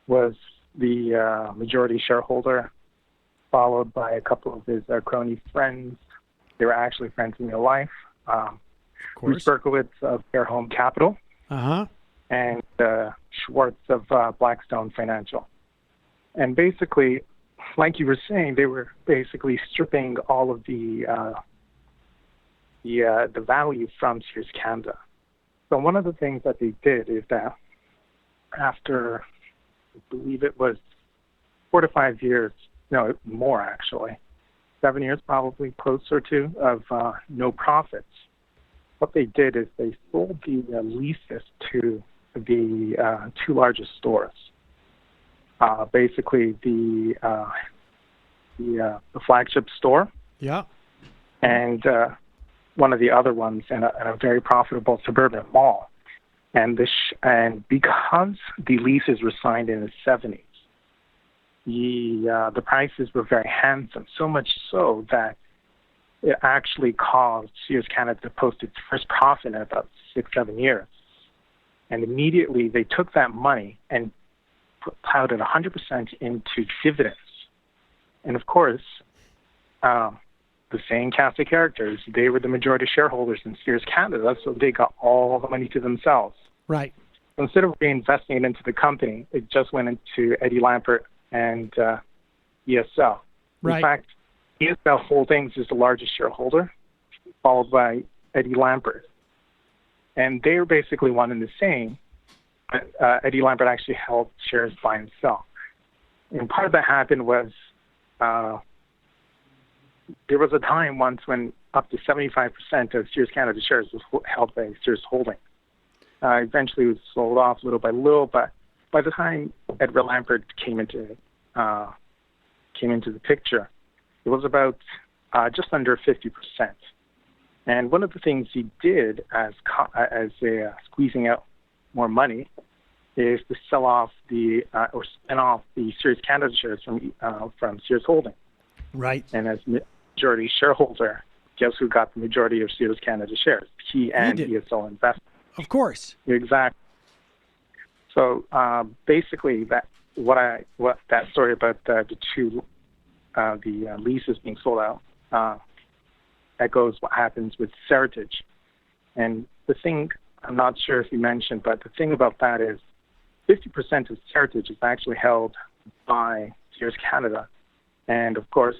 [SPEAKER 16] was the majority shareholder, followed by a couple of his crony friends. They were actually friends in real life. Bruce Berkowitz of Fair Home Capital.
[SPEAKER 6] Uh-huh.
[SPEAKER 16] And Schwartz of Blackstone Financial. And basically, like you were saying, they were basically stripping all of the value from Sears Canada. So one of the things that they did is that after, I believe it was 4 to 5 years, no, more actually, 7 years probably, closer to, of no profits, what they did is they sold the leases to the 2 largest stores. Basically, the flagship store.
[SPEAKER 6] Yeah.
[SPEAKER 16] And one of the other ones in a very profitable suburban mall. And because the leases were signed in the 70s, the prices were very handsome, so much so that it actually caused Sears Canada to post its first profit in about 6-7 years. And immediately they took that money and plowed it 100% into dividends. And of course, the same cast of characters, they were the majority shareholders in Sears Canada, so they got all the money to themselves.
[SPEAKER 6] Right.
[SPEAKER 16] So instead of reinvesting it into the company, it just went into Eddie Lampert and ESL.
[SPEAKER 6] Right.
[SPEAKER 16] In fact, ESL Holdings is the largest shareholder, followed by Eddie Lampert. And they were basically one and the same. Eddie Lampert actually held shares buy and sell. And part of that happened was there was a time once when up to 75% of Sears Canada shares was held by Sears Holdings. Eventually it was sold off little by little, but by the time Edward Lampert came into the picture, it was about just under 50%. And one of the things he did as squeezing out more money is to sell off or spin off the Sears Canada shares from Sears Holdings.
[SPEAKER 6] Right.
[SPEAKER 16] And as majority shareholder, guess who got the majority of Sears Canada shares? He and ESL Investment.
[SPEAKER 6] Of course.
[SPEAKER 16] Exactly. So basically, what that story about the leases being sold out echoes what happens with Seritage. And the thing, I'm not sure if you mentioned, but the thing about that is 50% of Seritage is actually held by Sears Canada. And of course,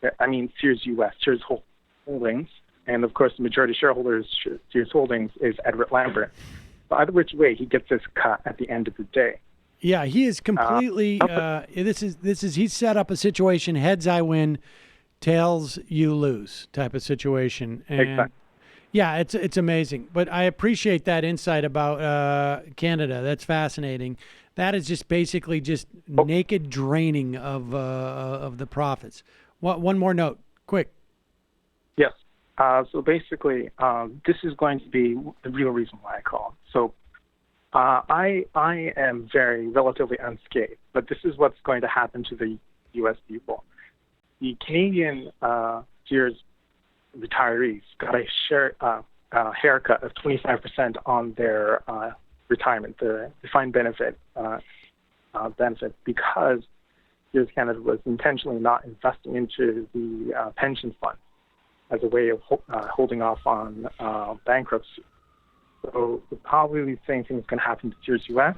[SPEAKER 16] Sears US, Sears Holdings. And of course, the majority shareholder is Sears Holdings is Edward Lampert. But either which way, he gets his cut at the end of the day.
[SPEAKER 6] Yeah, he is completely. He's set up a situation: heads I win, tails you lose type of situation. And
[SPEAKER 16] exactly.
[SPEAKER 6] Yeah, it's amazing. But I appreciate that insight about Canada. That's fascinating. That is just basically just naked draining of the profits. One more note, quick.
[SPEAKER 16] Yes. So basically, this is going to be the real reason why I called. So I am relatively unscathed, but this is what's going to happen to the U.S. people. The Canadian Sears retirees got a haircut of 25% on their retirement, the defined benefit because Sears Canada was intentionally not investing into the pension fund as a way of holding off on bankruptcy. So probably the same thing is going to happen to Sears US.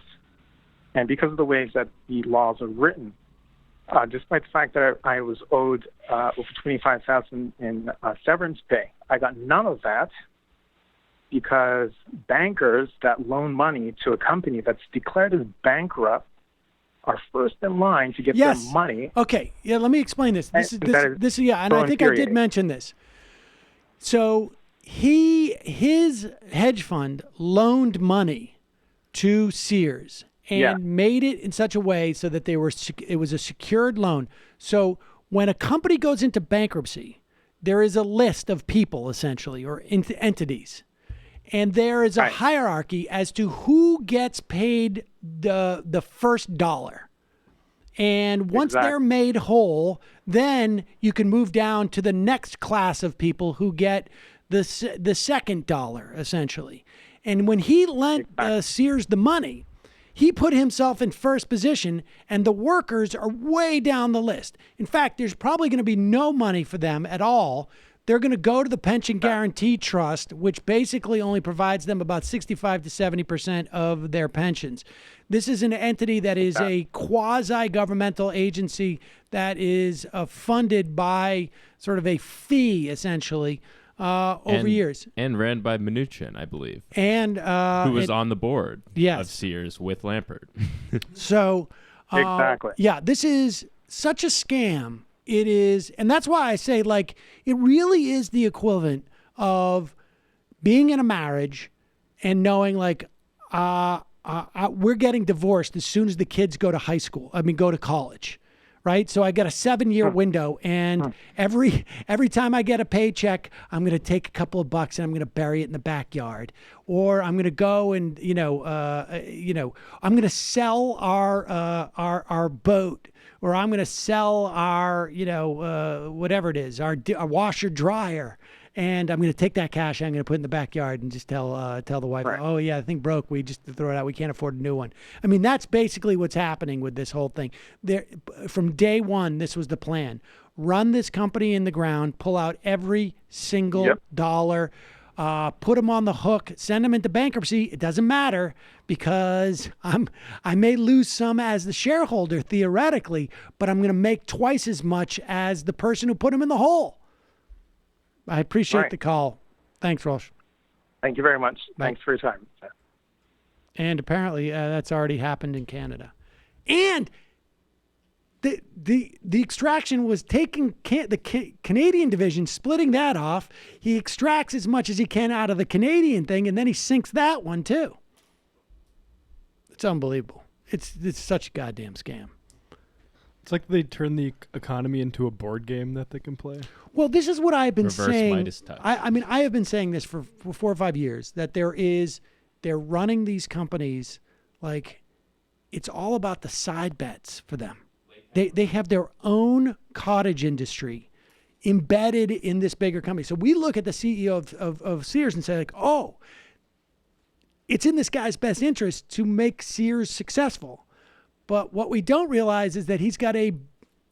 [SPEAKER 16] And because of the ways that the laws are written, despite the fact that I was owed over $25,000 in severance pay, I got none of that because bankers that loan money to a company that's declared as bankrupt are first in line to get their money.
[SPEAKER 6] Okay, yeah, let me explain this. This is yeah, and I think I did mention this. So his hedge fund loaned money to Sears and made it in such a way so that it was a secured loan. So when a company goes into bankruptcy, there is a list of people essentially or entities. And there is a hierarchy as to who gets paid the first dollar. And once they're made whole, then you can move down to the next class of people who get the second dollar, essentially. And when he lent Sears the money, he put himself in first position, and the workers are way down the list. In fact, there's probably going to be no money for them at all. They're going to go to the Pension Guarantee Trust, which basically only provides them about 65 to 70% of their pensions. This is an entity that is a quasi-governmental agency that is funded by sort of a fee, essentially, over years.
[SPEAKER 11] And ran by Mnuchin, I believe.
[SPEAKER 6] And
[SPEAKER 11] who was on the board of Sears with Lampert.
[SPEAKER 6] So,
[SPEAKER 16] exactly.
[SPEAKER 6] Yeah, this is such a scam. It is, and that's why I say, like, it really is the equivalent of being in a marriage and knowing, like, we're getting divorced as soon as the kids go to college, right? So I got a 7-year window, and every time I get a paycheck, I'm going to take a couple of bucks and I'm going to bury it in the backyard, or I'm going to go and I'm going to sell our boat. Or I'm going to sell our, whatever it is, our washer dryer, and I'm going to take that cash. I'm going to put it in the backyard and just tell the wife, oh yeah, the thing broke. We just throw it out. We can't afford a new one. I mean, that's basically what's happening with this whole thing. From day one, this was the plan: run this company in the ground, pull out every single dollar. Put them on the hook, send them into bankruptcy. It doesn't matter because I may lose some as the shareholder theoretically, but I'm going to make twice as much as the person who put them in the hole. I appreciate the call. Thanks, Rosh.
[SPEAKER 16] Thank you very much.
[SPEAKER 6] Bye.
[SPEAKER 16] Thanks for your time.
[SPEAKER 6] And apparently that's already happened in Canada. And the extraction was taking the Canadian division, splitting that off. He extracts as much as he can out of the Canadian thing, and then he sinks that one too. It's unbelievable. It's such a goddamn scam.
[SPEAKER 15] It's like they turn the economy into a board game that they can play.
[SPEAKER 6] Well, this is what I've been saying.
[SPEAKER 11] Midas touch.
[SPEAKER 6] I mean, I have been saying this for 4 or 5 years, that they're running these companies like it's all about the side bets for them. They have their own cottage industry embedded in this bigger company. So we look at the CEO of Sears and say, like, oh, it's in this guy's best interest to make Sears successful. But what we don't realize is that he's got a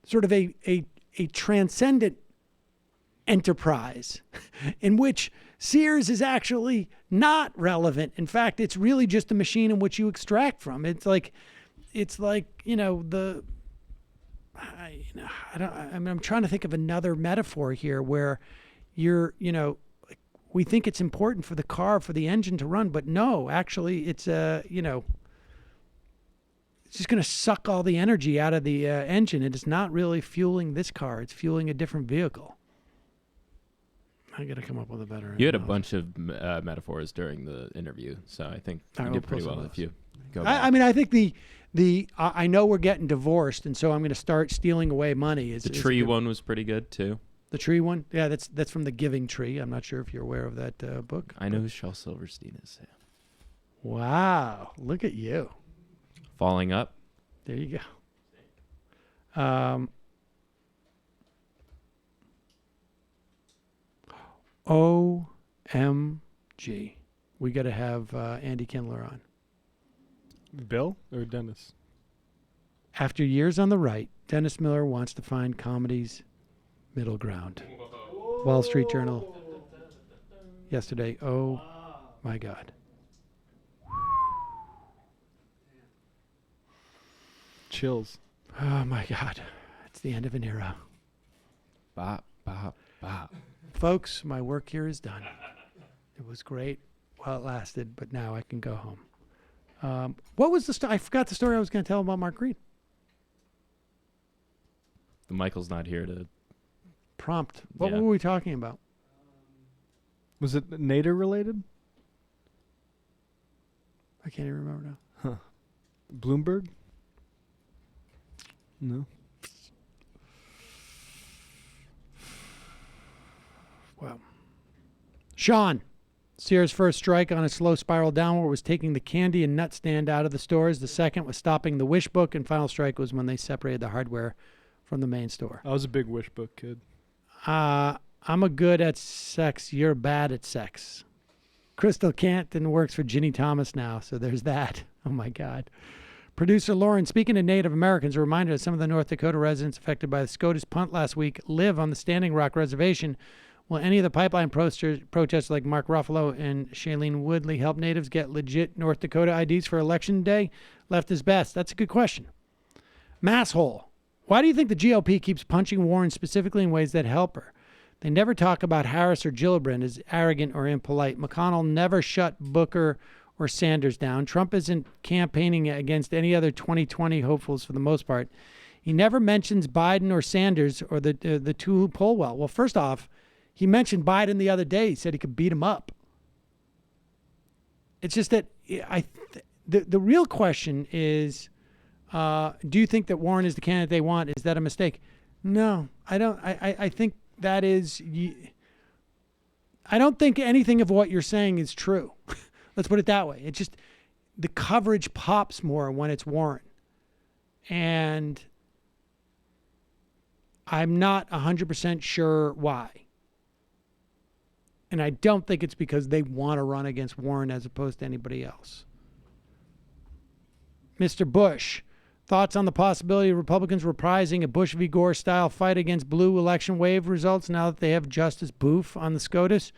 [SPEAKER 6] sort of a transcendent enterprise in which Sears is actually not relevant. In fact, it's really just a machine in which you extract from. It's like I'm trying to think of another metaphor here where we think it's important for the car, for the engine to run, but no, actually it's it's just going to suck all the energy out of the engine. It is not really fueling this car. It's fueling a different vehicle. I got to come up with a better.
[SPEAKER 11] You had a bunch of metaphors during the interview, so I think you did pretty well with a few.
[SPEAKER 6] I mean, I think I know we're getting divorced, and so I'm going to start stealing away money.
[SPEAKER 11] The tree one was pretty good too.
[SPEAKER 6] The tree one, yeah, that's from The Giving Tree. I'm not sure if you're aware of that book.
[SPEAKER 11] I know who Shel Silverstein is. Yeah.
[SPEAKER 6] Wow, look at you.
[SPEAKER 11] Falling Up.
[SPEAKER 6] There you go. OMG. We got to have Andy Kindler on.
[SPEAKER 15] Bill or Dennis?
[SPEAKER 6] After years on the right, Dennis Miller wants to find comedy's middle ground. Wall Street Journal yesterday. Oh, my God.
[SPEAKER 15] Chills.
[SPEAKER 6] Oh, my God. It's the end of an era.
[SPEAKER 11] Bop, bop, bop.
[SPEAKER 6] Folks, my work here is done. It was great while it lasted, but now I can go home. What was the story? I forgot the story I was going to tell about Mark Green.
[SPEAKER 11] Michael's not here to
[SPEAKER 6] prompt. What were we talking about?
[SPEAKER 15] Was it Nader related?
[SPEAKER 6] I can't even remember now.
[SPEAKER 15] Huh. Bloomberg? No.
[SPEAKER 6] Wow. Sean. Sears' first strike on a slow spiral downward was taking the candy and nut stand out of the stores. The second was stopping the Wish Book, and final strike was when they separated the hardware from the main store.
[SPEAKER 15] I was a big Wish Book kid.
[SPEAKER 6] I'm a good at sex. You're bad at sex. Crystal Canton works for Ginny Thomas now, so there's that. Oh, my God. Producer Lauren, speaking to Native Americans, a reminder that some of the North Dakota residents affected by the SCOTUS punt last week live on the Standing Rock Reservation. Will any of the pipeline protesters like Mark Ruffalo and Shailene Woodley help natives get legit North Dakota IDs for Election Day? Left is best. That's a good question. Masshole. Why do you think the GOP keeps punching Warren specifically in ways that help her? They never talk about Harris or Gillibrand as arrogant or impolite. McConnell never shut Booker or Sanders down. Trump isn't campaigning against any other 2020 hopefuls for the most part. He never mentions Biden or Sanders or the two who poll well. Well, first off, he mentioned Biden the other day. He said he could beat him up. It's just that the real question is, do you think that Warren is the candidate they want? Is that a mistake? No, I don't. I think that is. I don't think anything of what you're saying is true. Let's put it that way. It's just the coverage pops more when it's Warren. And I'm not 100% sure why. And I don't think it's because they want to run against Warren as opposed to anybody else. Mr. Bush, thoughts on the possibility of Republicans reprising a Bush v. Gore style fight against blue election wave results now that they have Justice Booth on the SCOTUS?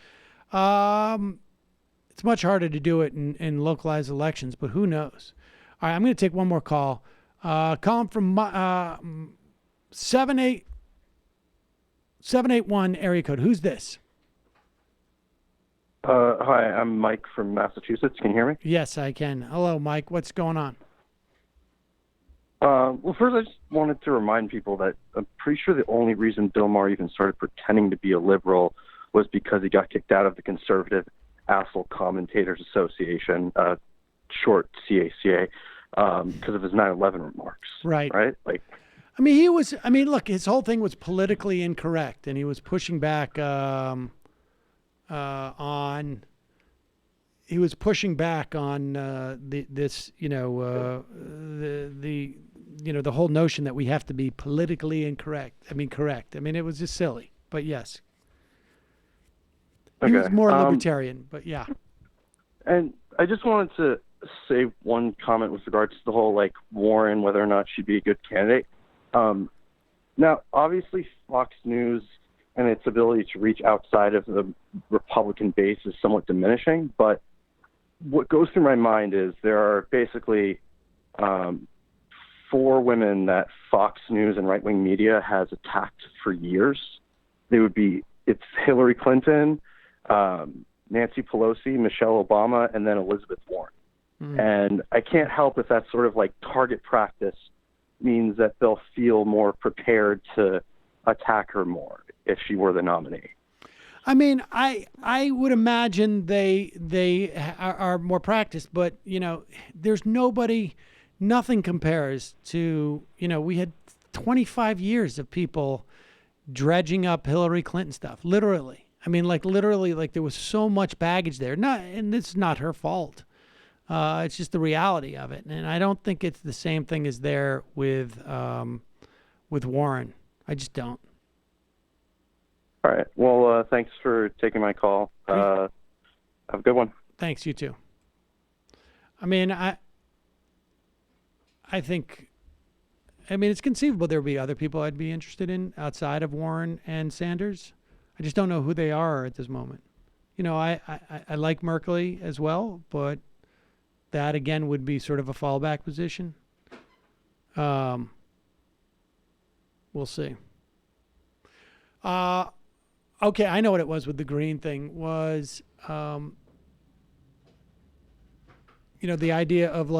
[SPEAKER 6] It's much harder to do it in localized elections, but who knows? All right, I'm going to take one more call. Calling from 781 area code. Who's this?
[SPEAKER 3] Hi, I'm Mike from Massachusetts. Can you hear me?
[SPEAKER 6] Yes, I can. Hello, Mike. What's going on?
[SPEAKER 3] Well, first, I just wanted to remind people that I'm pretty sure the only reason Bill Maher even started pretending to be a liberal was because he got kicked out of the Conservative Asshole Commentators Association, short CACA, because of his 9/11 remarks.
[SPEAKER 6] Right.
[SPEAKER 3] Right? Like,
[SPEAKER 6] I mean, look, his whole thing was politically incorrect, and he was pushing back on this, the whole notion that we have to be politically incorrect. Correct. It was just silly, but yes. He was more libertarian, but yeah.
[SPEAKER 3] And I just wanted to say one comment with regards to the whole, Warren, whether or not she'd be a good candidate. Now, obviously, Fox News and its ability to reach outside of the Republican base is somewhat diminishing, but what goes through my mind is there are basically 4 women that Fox News and right-wing media has attacked for years. It's Hillary Clinton, Nancy Pelosi, Michelle Obama, and then Elizabeth Warren. And I can't help if that sort of target practice means that they'll feel more prepared to attack her more if she were the nominee.
[SPEAKER 6] I mean, I would imagine they are more practiced, but there's nothing compares to we had 25 years of people dredging up Hillary Clinton stuff, literally. I mean, literally, there was so much baggage there. And it's not her fault. It's just the reality of it, and I don't think it's the same thing as there with Warren. I just don't.
[SPEAKER 3] All right. Well, thanks for taking my call. Have a good one.
[SPEAKER 6] Thanks. You too. I mean, I think. I mean, it's conceivable there would be other people I'd be interested in outside of Warren and Sanders. I just don't know who they are at this moment. I like Merkley as well, but that again would be sort of a fallback position. We'll see. Okay, I know what it was with the green thing was, the idea of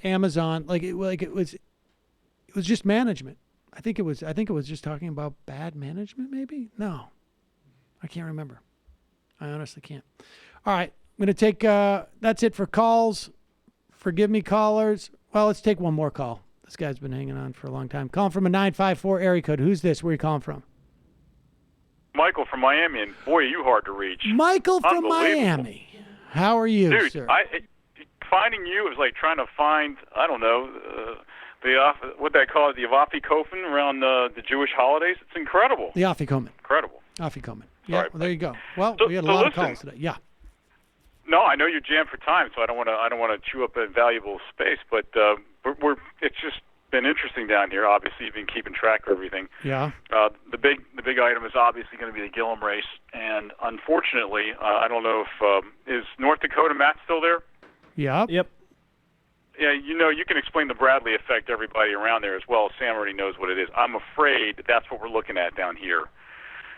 [SPEAKER 6] Amazon, it was just management. I think it was just talking about bad management, maybe? No. I can't remember. I honestly can't. All right. I'm going to take, that's it for calls. Forgive me, callers. Well, let's take one more call. This guy's been hanging on for a long time. Calling from a 954 area code. Who's this? Where are you calling from?
[SPEAKER 17] Michael from Miami, and boy, are you hard to reach.
[SPEAKER 6] Michael from Miami. How are you,
[SPEAKER 17] dude,
[SPEAKER 6] sir?
[SPEAKER 17] Finding you is like trying to find, I don't know, what they call it, the Afikofen around the Jewish holidays. It's incredible.
[SPEAKER 6] The Afikomen.
[SPEAKER 17] Incredible.
[SPEAKER 6] Afikomen. Yeah,
[SPEAKER 17] Right.
[SPEAKER 6] well, there you go. Well,
[SPEAKER 17] So-
[SPEAKER 6] we had a
[SPEAKER 17] so
[SPEAKER 6] lot
[SPEAKER 17] listen.
[SPEAKER 6] of calls today. Yeah.
[SPEAKER 17] No, I know you're jammed for time, so I don't want to chew up a valuable space. But it's just been interesting down here. Obviously, you've been keeping track of everything.
[SPEAKER 6] Yeah.
[SPEAKER 17] The big item is obviously going to be the Gillum race, and unfortunately, I don't know if is North Dakota Matt still there?
[SPEAKER 6] Yeah.
[SPEAKER 15] Yep.
[SPEAKER 17] Yeah, you can explain the Bradley effect to everybody around there as well. Sam already knows what it is. I'm afraid that's what we're looking at down here.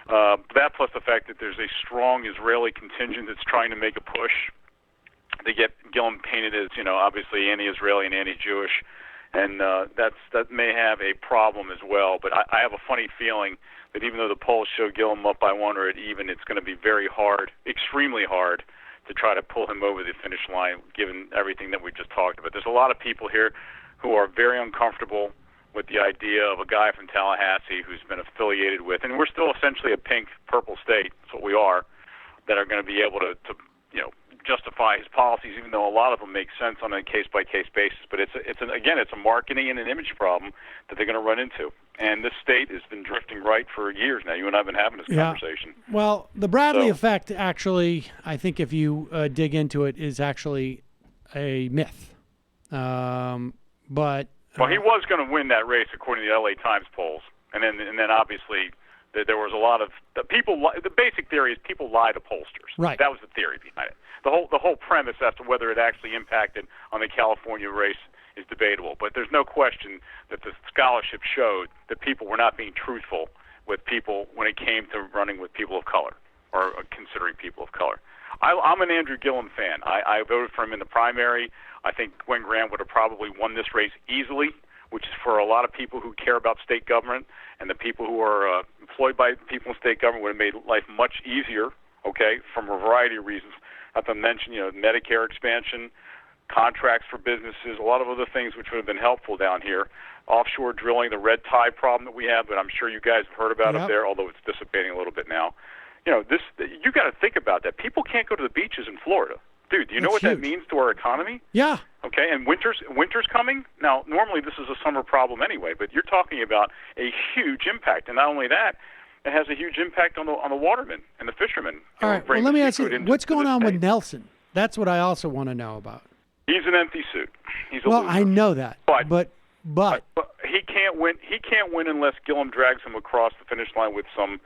[SPEAKER 17] That plus the fact that there's a strong Israeli contingent that's trying to make a push to get Gillum painted as, obviously anti-Israeli and anti-Jewish, and that may have a problem as well. But I have a funny feeling that even though the polls show Gillum up by one or at even, it's going to be very hard, extremely hard, to try to pull him over the finish line, given everything that we just talked about. There's a lot of people here who are very uncomfortable with the idea of a guy from Tallahassee who's been affiliated with, and we're still essentially a pink-purple state, that's what we are, that are going to be able to justify his policies, even though a lot of them make sense on a case-by-case basis. But it's a marketing and an image problem that they're going to run into. And this state has been drifting right for years now. You and I have been having this conversation.
[SPEAKER 6] Well, the Bradley effect, actually, I think if you dig into it, is actually a myth. But
[SPEAKER 17] well, he was going to win that race according to the LA Times polls, and then obviously there was a lot of people. The basic theory is people lie to pollsters.
[SPEAKER 6] Right.
[SPEAKER 17] That was the theory behind it. The whole premise as to whether it actually impacted on the California race is debatable, but there's no question that the scholarship showed that people were not being truthful with people when it came to running with people of color or considering people of color. I'm an Andrew Gillum fan. I voted for him in the primary. I think Gwen Graham would have probably won this race easily, which is for a lot of people who care about state government, and the people who are employed by people in state government would have made life much easier, okay, from a variety of reasons. Not to mention, Medicare expansion, contracts for businesses, a lot of other things which would have been helpful down here. Offshore drilling, the red tide problem that we have, but I'm sure you guys have heard about up there, although it's dissipating a little bit now. You got to think about that. People can't go to the beaches in Florida. Dude, do you know what that means to our economy?
[SPEAKER 6] Yeah.
[SPEAKER 17] Okay, and winter's coming. Now, normally this is a summer problem anyway, but you're talking about a huge impact, and not only that, it has a huge impact on the watermen and the fishermen.
[SPEAKER 6] All right. Well, let me ask you, what's going on with Nelson? That's what I also want to know about.
[SPEAKER 17] He's an empty suit. He's a
[SPEAKER 6] well,
[SPEAKER 17] loser.
[SPEAKER 6] I know that, but
[SPEAKER 17] he can't win. He can't win unless Gillum drags him across the finish line with some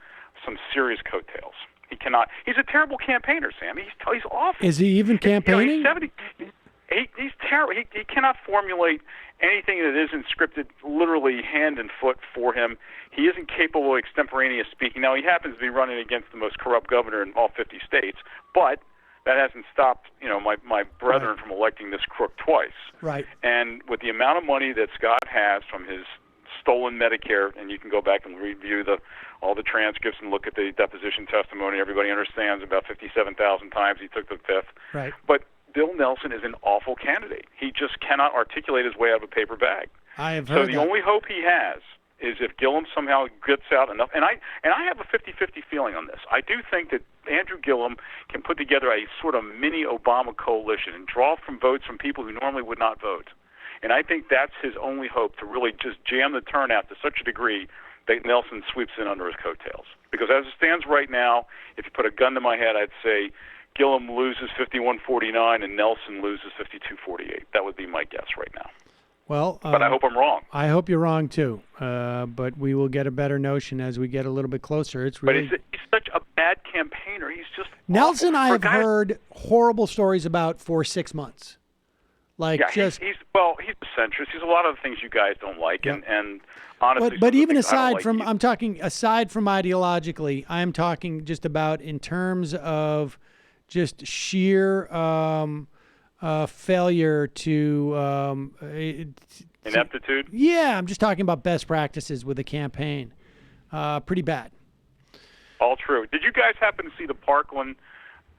[SPEAKER 17] serious coattails. He cannot. He's a terrible campaigner, Sam. He's awful.
[SPEAKER 6] Is he even campaigning?
[SPEAKER 17] He's 70. He's terrible. He cannot formulate anything that isn't scripted, literally hand and foot for him. He isn't capable of extemporaneous speaking. Now, he happens to be running against the most corrupt governor in all 50 states, but that hasn't stopped, my brethren from electing this crook twice.
[SPEAKER 6] Right.
[SPEAKER 17] And with the amount of money that Scott has from his stolen Medicare, and you can go back and review all the transcripts and look at the deposition testimony. Everybody understands about 57,000 times he took the fifth.
[SPEAKER 6] Right.
[SPEAKER 17] But Bill Nelson is an awful candidate. He just cannot articulate his way out of a paper bag.
[SPEAKER 6] I have heard
[SPEAKER 17] So the only hope he has is if Gillum somehow gets out enough. And I have a 50-50 feeling on this. I do think that Andrew Gillum can put together a sort of mini Obama coalition and draw from votes from people who normally would not vote. And I think that's his only hope, to really just jam the turnout to such a degree that Nelson sweeps in under his coattails. Because as it stands right now, if you put a gun to my head, I'd say Gillum loses 51-49 and Nelson loses 52-48. That would be my guess right now.
[SPEAKER 6] Well,
[SPEAKER 17] but I hope I'm wrong.
[SPEAKER 6] I hope you're wrong too. But we will get a better notion as we get a little bit closer. It's really.
[SPEAKER 17] But he's such a bad campaigner. He's just
[SPEAKER 6] Nelson.
[SPEAKER 17] awful.
[SPEAKER 6] I've heard horrible stories about for 6 months. Like
[SPEAKER 17] he's a centrist. He's a lot of the things you guys don't like, and honestly.
[SPEAKER 6] But even
[SPEAKER 17] aside from,
[SPEAKER 6] I'm talking aside from ideologically, I'm talking just about in terms of just sheer failure to
[SPEAKER 17] ineptitude.
[SPEAKER 6] Yeah, I'm just talking about best practices with the campaign. Pretty bad.
[SPEAKER 17] All true. Did you guys happen to see the Parkland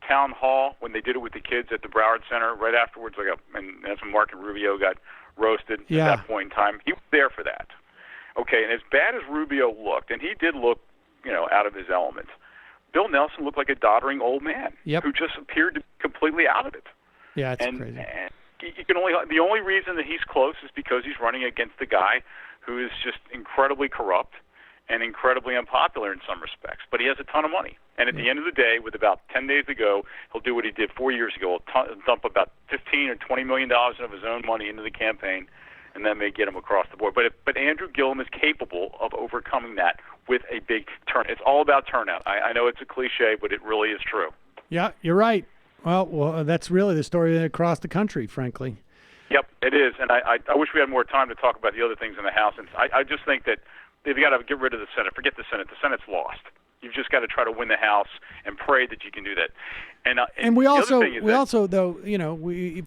[SPEAKER 17] town hall when they did it with the kids at the Broward Center right afterwards? And that's when Mark and Rubio got roasted at that point in time. He was there for that. Okay, and as bad as Rubio looked, and he did look, out of his element, Bill Nelson looked like a doddering old man who just appeared to be completely out of it.
[SPEAKER 6] Yeah, it's crazy.
[SPEAKER 17] And the only reason that he's close is because he's running against a guy who is just incredibly corrupt and incredibly unpopular in some respects. But he has a ton of money. And at the end of the day, with about 10 days to go, he'll do what he did 4 years ago. He'll dump about $15 or $20 million of his own money into the campaign, and that may get him across the board. But Andrew Gillum is capable of overcoming that with a big turn. It's all about turnout. I know it's a cliche, but it really is true.
[SPEAKER 6] Yeah, you're right. Well, that's really the story across the country, frankly.
[SPEAKER 17] Yep, it is. And I wish we had more time to talk about the other things in the House. And I just think that they've got to get rid of the Senate. Forget the Senate. The Senate's lost. You've just got to try to win the House and pray that you can do that. And
[SPEAKER 6] we also though,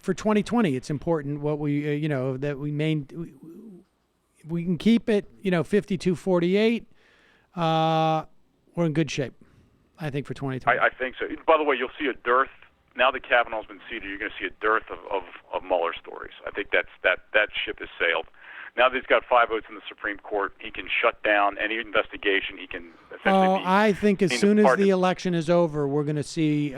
[SPEAKER 6] for 2020, it's important what we that we can keep it 52-48. We're in good shape, I think, for 2020.
[SPEAKER 17] I think so. By the way, you'll see a dearth. Now that Kavanaugh's been seated, you're going to see a dearth of Mueller stories. I think that ship has sailed. Now that he's got 5 votes in the Supreme Court, he can shut down any investigation. He can essentially
[SPEAKER 6] I think as soon as the election is over, we're going to see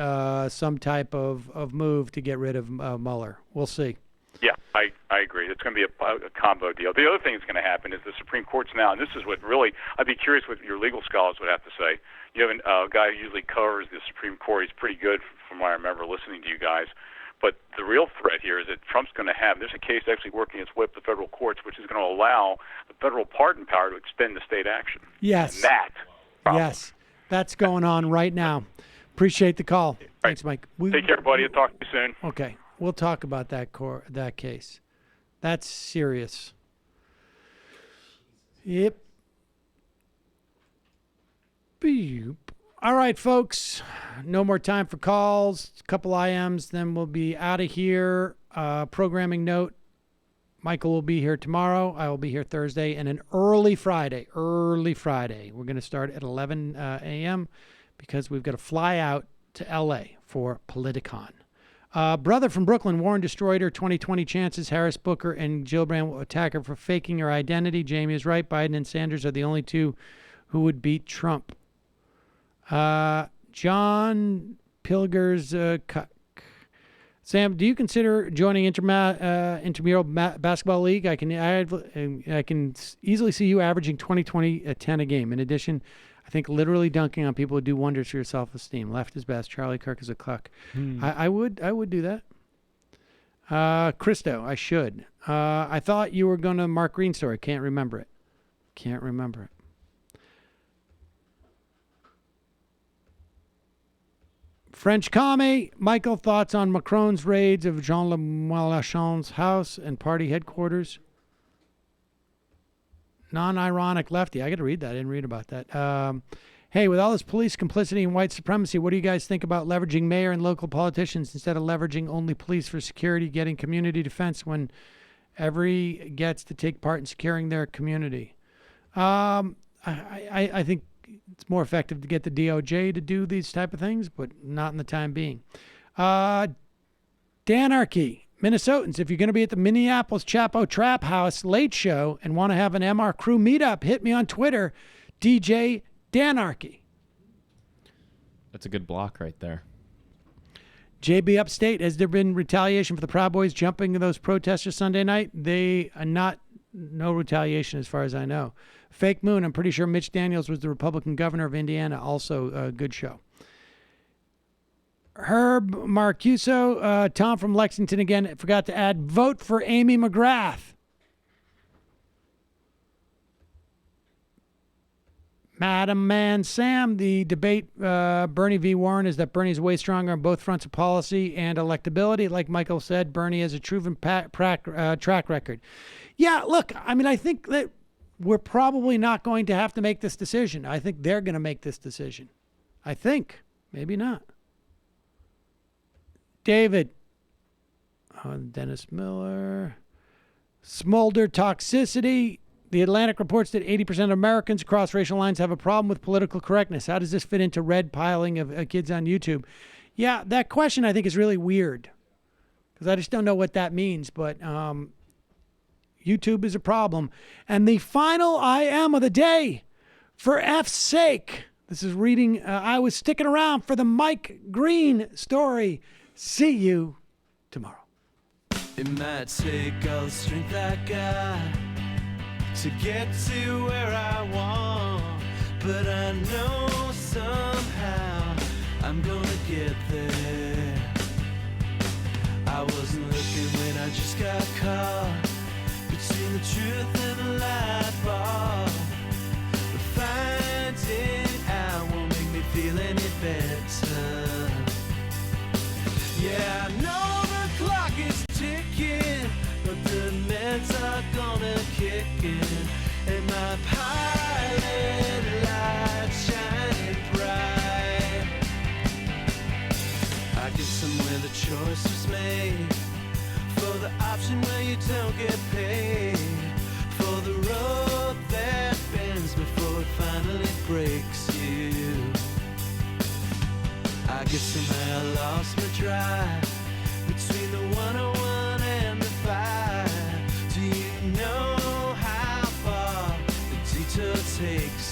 [SPEAKER 6] some type of move to get rid of Mueller. We'll see.
[SPEAKER 17] Yeah, I agree. It's going to be a combo deal. The other thing that's going to happen is the Supreme Court's now, and this is what really, I'd be curious what your legal scholars would have to say. You have a guy who usually covers the Supreme Court. He's pretty good from what I remember listening to you guys. But the real threat here is that Trump's going to there's a case actually working its way up the federal courts, which is going to allow the federal pardon power to extend to state action.
[SPEAKER 6] Yes.
[SPEAKER 17] And
[SPEAKER 6] that's going on right now. Appreciate the call. Thanks, Mike.
[SPEAKER 17] Take care, buddy. I'll talk to you soon.
[SPEAKER 6] Okay. We'll talk about that case. That's serious. Yep. Beep. All right, folks. No more time for calls. A couple IMs, then we'll be out of here. Programming note, Michael will be here tomorrow. I will be here Thursday. And an early Friday. We're going to start at 11 a.m. because we've got to fly out to L.A. for Politicon. Brother from Brooklyn, Warren destroyed her 2020 chances. Harris, Booker, and Gillibrand will attack her for faking her identity. Jamie is right. Biden and Sanders are the only two who would beat Trump. John Pilger's Cuck. Sam, do you consider joining intramural basketball league? I can easily see you averaging 20-20-10 a game. In addition, I think literally dunking on people would do wonders for your self-esteem. Left is best. Charlie Kirk is a cuck. I would do that. Christo, I should. I thought you were going to Mark Green story. Can't remember it. French commie. Michael, thoughts on Macron's raids of Jean Mélenchon's house and party headquarters? Non-ironic lefty. I got to read that. I didn't read about that. Hey, with all this police complicity and white supremacy, what do you guys think about leveraging mayor and local politicians instead of leveraging only police for security, getting community defense when every gets to take part in securing their community? I think it's more effective to get the DOJ to do these type of things, but not in the time being. Danarchy. Minnesotans, if you're going to be at the Minneapolis Chapo Trap House late show and want to have an MR crew meetup, hit me on Twitter, DJ Danarchy.
[SPEAKER 11] That's a good block right there.
[SPEAKER 6] JB Upstate, has there been retaliation for the Proud Boys jumping those protesters Sunday night? They are no retaliation as far as I know. Fake Moon, I'm pretty sure Mitch Daniels was the Republican governor of Indiana. Also a good show. Herb Marcuso, Tom from Lexington again, forgot to add, vote for Amy McGrath. Madam Man Sam, the debate Bernie v. Warren is that Bernie is way stronger on both fronts of policy and electability. Like Michael said, Bernie has a proven track record. Yeah, look, I mean, I think that we're probably not going to have to make this decision. I think they're going to make this decision. I think. Maybe not. David. Dennis Miller. Smolder toxicity. The Atlantic reports that 80% of Americans across racial lines have a problem with political correctness. How does this fit into red piling of kids on YouTube? Yeah, that question I think is really weird because I just don't know what that means. But YouTube is a problem. And the final I am of the day, for F's sake. This is reading, I was sticking around for the Mike Green story. See you tomorrow.
[SPEAKER 18] It might take all the strength I got to get to where I want, but I know somehow I'm gonna get there. I wasn't looking when I just got caught between the truth and the light bulb, but finding out won't make me feel any better. Yeah, I know the clock is ticking, but the meds are gonna kick in, and my pilot light shining bright. I guess somewhere the choice was made for the option where you don't get paid, for the road that bends before it finally breaks you. I guess somehow I lost my drive between the 101 and the 5. Do you know how far the detour takes